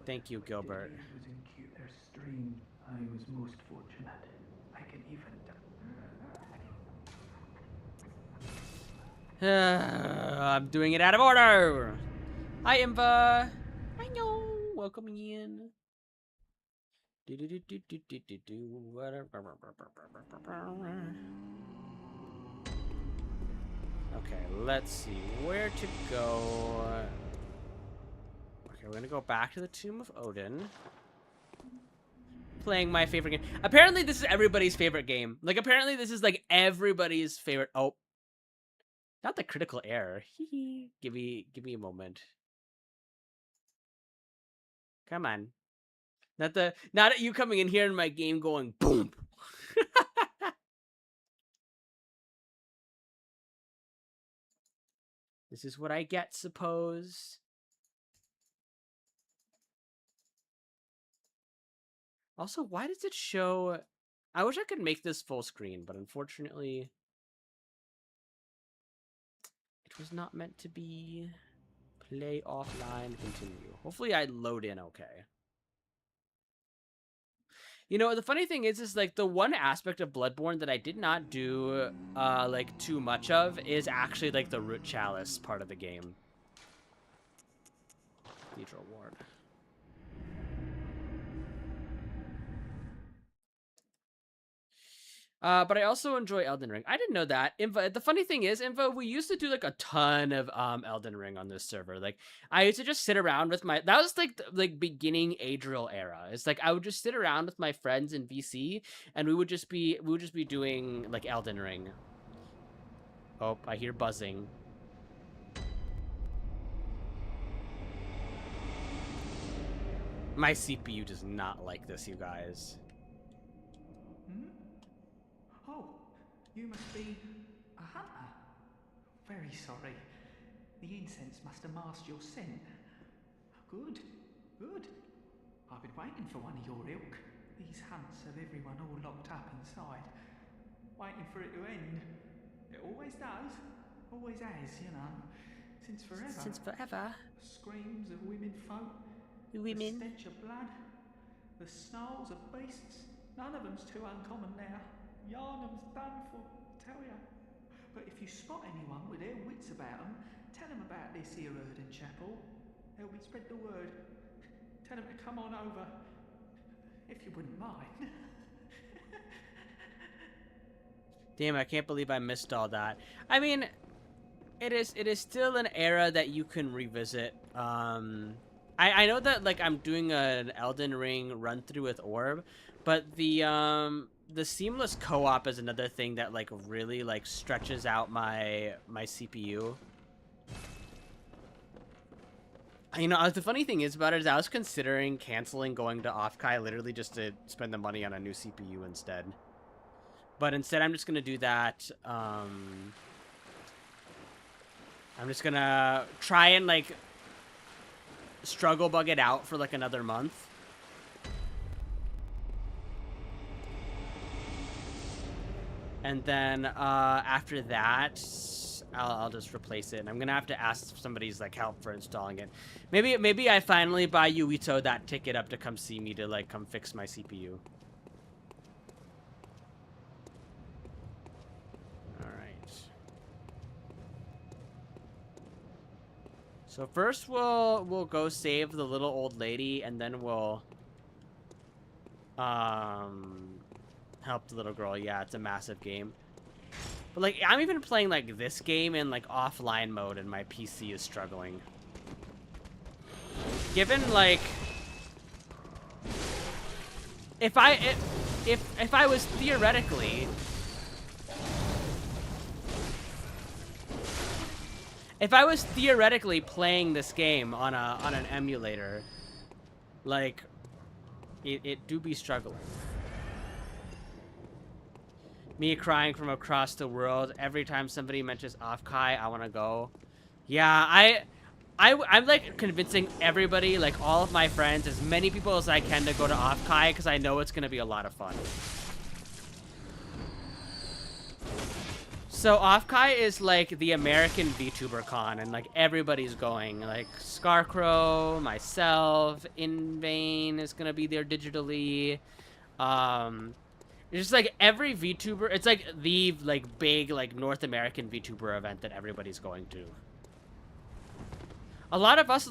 Thank you, Gilbert. It was in their stream. I was most fortunate. I can even... I'm doing it out of order. Hi, Imva. I know. Welcome in. Okay, let's see where to go. Okay, we're gonna go back to the Tomb of Odin. Playing my favorite game. Apparently, this is everybody's favorite game. Like, apparently, this is like everybody's favorite. Oh. Not the critical error. Give me a moment. Come on. Not you coming in here in my game going boom. This is what I get, suppose. Also, why does it show? I wish I could make this full screen, but unfortunately it was not meant to be. Play offline, continue. Hopefully I load in okay. You know, the funny thing is like the one aspect of Bloodborne that I did not do like too much of is actually like the root chalice part of the game. Cathedral Ward. But I also enjoy Elden Ring. I didn't know that. Inva, the funny thing is, Inva, we used to do like a ton of Elden Ring on this server. Like, I used to just sit around with that was like beginning Adriel era. It's like I would just sit around with my friends in VC, and we would just be doing like Elden Ring. Oh, I hear buzzing. My CPU does not like this, you guys. Oh, you must be a hunter. Very sorry. The incense must have masked your scent. Good, good. I've been waiting for one of your ilk. These hunts have everyone all locked up inside, waiting for it to end. It always does. Always has, you know. Since forever. Since forever. The screams of women folk. Women. The stench of blood. The snarls of beasts. None of them's too uncommon now. Yarnum's done for, tell ya. But if you spot anyone with their wits about them, tell them about this here Erden Chapel. Help me spread the word. Tell them to come on over. If you wouldn't mind. Damn, I can't believe I missed all that. I mean, it is still an era that you can revisit. I know that like I'm doing an Elden Ring run through with Orb, but the seamless co-op is another thing that like really like stretches out my CPU. You know, the funny thing is about it is I was considering canceling going to Offkai literally just to spend the money on a new CPU instead. But instead, I'm just gonna do that. I'm just gonna try and like struggle bug it out for like another month. And then after that, I'll just replace it. And I'm gonna have to ask somebody's like help for installing it. Maybe I finally buy Yuito that ticket up to come see me to like come fix my CPU. All right. So first we'll go save the little old lady, and then we'll help the little girl. Yeah, it's a massive game. But like I'm even playing like this game in like offline mode and my PC is struggling. Given like if I was theoretically playing this game on an emulator, like it do be struggling. Me crying from across the world every time somebody mentions Offkai, I want to go. Yeah, I'm like convincing everybody, like all of my friends, as many people as I can to go to Offkai because I know it's gonna be a lot of fun. So Offkai is like the American VTuber con, and like everybody's going. Like Scarcrow, myself, Invain is gonna be there digitally. It's just like every VTuber. It's like the like big like North American VTuber event that everybody's going to. A lot of us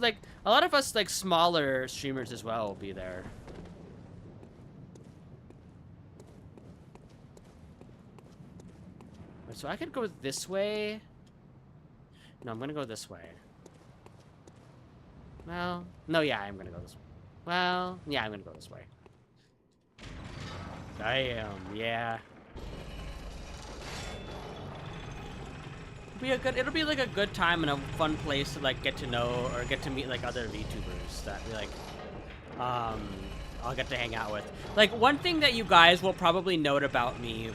like smaller streamers as well will be there. So I could go this way. No, I'm gonna go this way. Well, no, yeah, I'm gonna go this way. Well, yeah, I'm gonna go this way. Damn, yeah. It'll be like a good time and a fun place to like get to know or get to meet like other VTubers that we like I'll get to hang out with. Like one thing that you guys will probably note about me,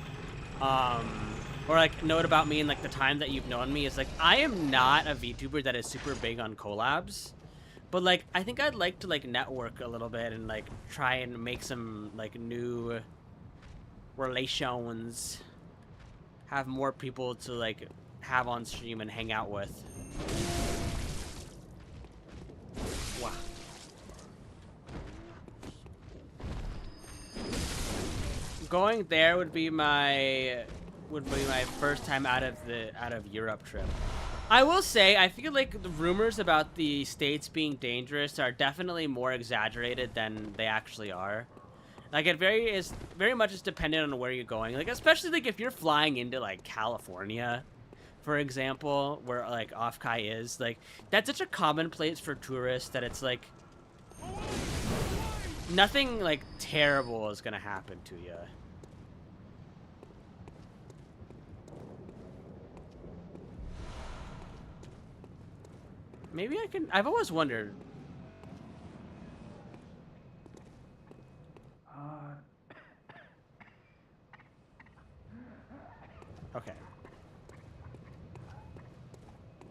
or like note about me in like the time that you've known me is like I am not a VTuber that is super big on collabs. But like I think I'd like to like network a little bit and like try and make some like new relations, have more people to like have on stream and hang out with. Wow. Going there would be my first time out of Europe trip. I will say I feel like the rumors about the States being dangerous are definitely more exaggerated than they actually are. Like it very much is dependent on where you're going. Like especially like if you're flying into like California, for example, where like Offkai is, like that's such a common place for tourists that it's like nothing like terrible is gonna happen to you. Maybe I can. I've always wondered. Okay.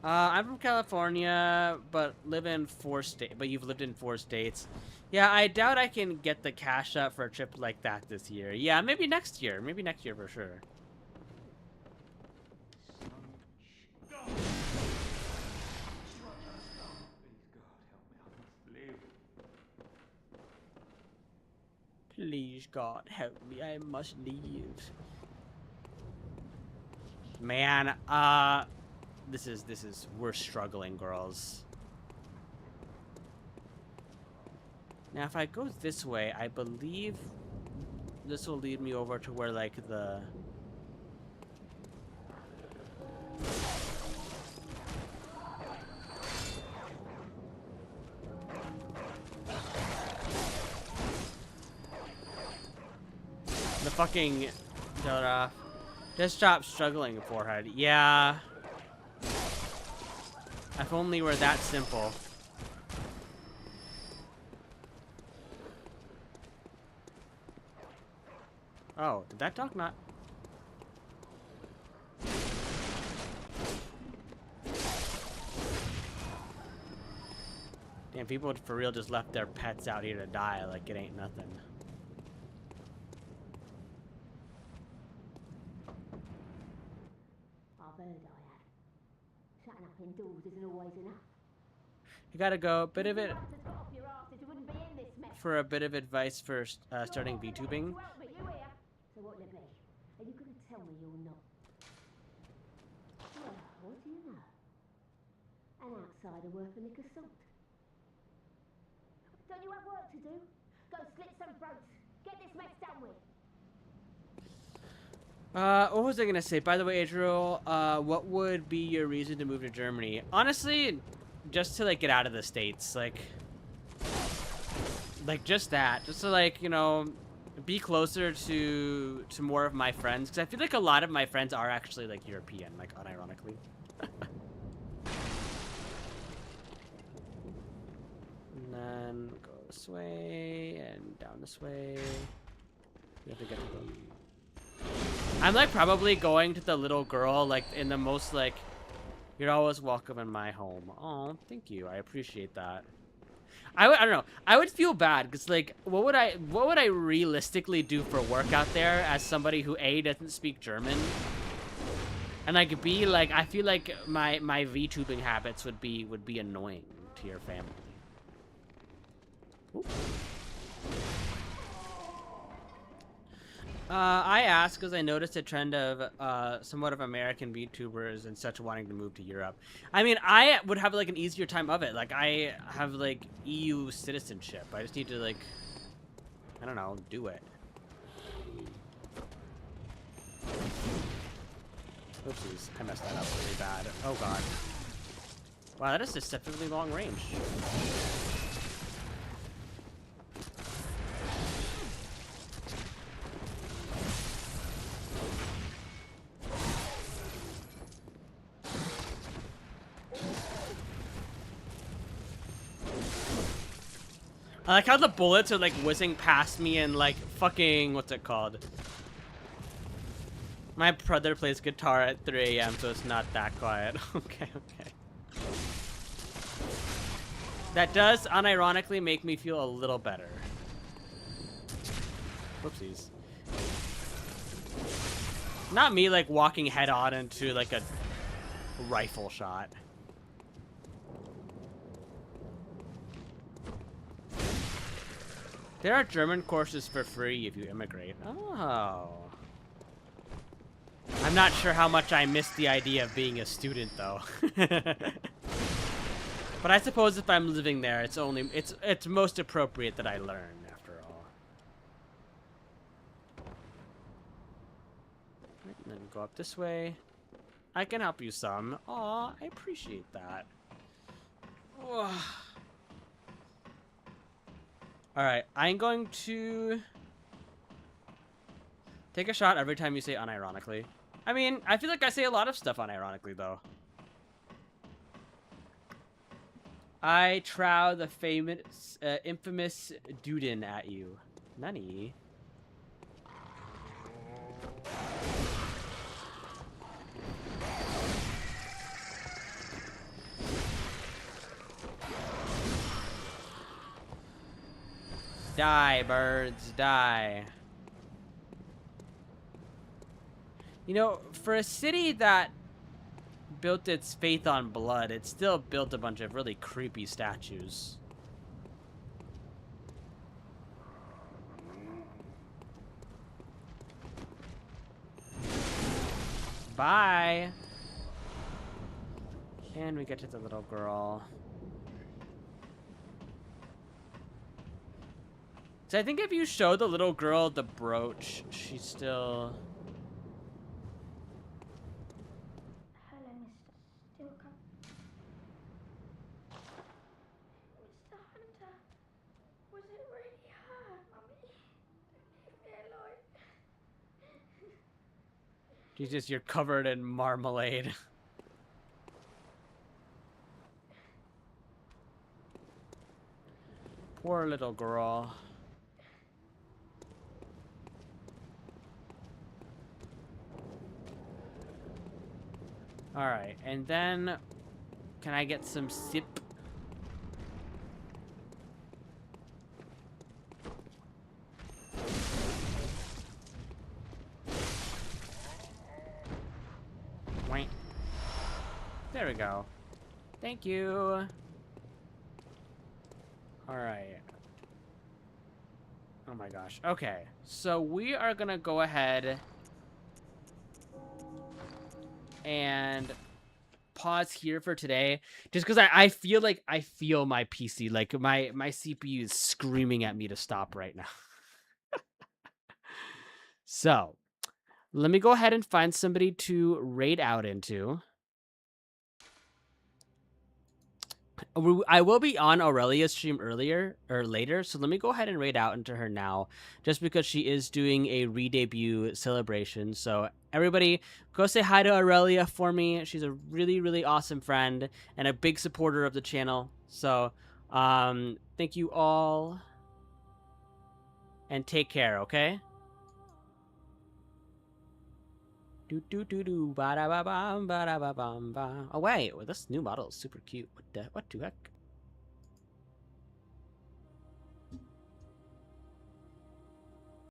I'm from California, but live in 4 states. But you've lived in 4 states. Yeah, I doubt I can get the cash up for a trip like that this year. Yeah, maybe next year. Maybe next year for sure. Please, God, help me. I must leave. Man, we're struggling, girls. Now, if I go this way, I believe this will lead me over to where, like, the... the fucking... Just stop struggling, forehead. Yeah. If only were that simple. Oh, did that dog not? And people for real just left their pets out here to die like it ain't nothing. I've heard I have. Shutting up indoors isn't always enough. You gotta go. Bit of it If you got off your asses, you wouldn't be in this mess. for a bit of advice for starting VTubing. To help me, you hear? So what'll it be? Are you going to tell me you're not? Well, what do you know? An outsider worth a lick of salt. Don't you have work to do? Go slit some throats. Get this mess done with. What was I gonna say? By the way, Adriel, what would be your reason to move to Germany? Honestly, just to like get out of the States, like just that, just to like, you know, be closer to more of my friends, because I feel like a lot of my friends are actually like European, like unironically. And then go this way and down this way. We have to get to them. I'm like probably going to the little girl like in the most like, you're always welcome in my home. Oh, thank you. I appreciate that. I don't know. I would feel bad because like what would I realistically do for work out there as somebody who A, doesn't speak German, and like B, like I feel like my VTubing habits would be annoying to your family. Ooh. I asked because I noticed a trend of somewhat of American VTubers and such wanting to move to Europe. I mean, I would have like an easier time of it. Like I have like EU citizenship. I just need to like, I don't know, do it. Oopsies, I messed that up really bad. Oh god. Wow, that is deceptively long range. I like how the bullets are like whizzing past me and like fucking, what's it called? My brother plays guitar at 3 AM, so it's not that quiet. Okay. That does unironically make me feel a little better. Whoopsies. Not me like walking head on into like a rifle shot. There are German courses for free if you immigrate. Oh. I'm not sure how much I missed the idea of being a student, though. But I suppose if I'm living there, it's most appropriate that I learn, after all. Right, and then go up this way. I can help you some. Aw, I appreciate that. Oh. Alright, I'm going to take a shot every time you say unironically. I mean, I feel like I say a lot of stuff unironically, though. I trow the famous, infamous Duden at you. Nani? Die, birds, die. You know, for a city that built its faith on blood, it still built a bunch of really creepy statues. Bye. And we get to the little girl. So I think if you show the little girl the brooch, she's still... Helen is still coming. Mr. Hunter, was it really her, Mummy? Leave me alone. Jesus, you're covered in marmalade. Poor little girl. Alright, and then can I get some sip? Wait. There we go. Thank you. All right. Oh my gosh. Okay. So we are going to go ahead and pause here for today, just because I feel like I feel my PC, like my CPU is screaming at me to stop right now. So let me go ahead and find somebody to raid out into. I will be on Aurelia's stream earlier or later, so let me go ahead and raid out into her now, just because she is doing a re-debut celebration. So everybody, go say hi to Aurelia for me. She's a really, really awesome friend and a big supporter of the channel. So, thank you all, and take care. Okay. Do do do do ba da ba bam ba da ba bam ba. Oh wait, well, this new model is super cute. What the heck?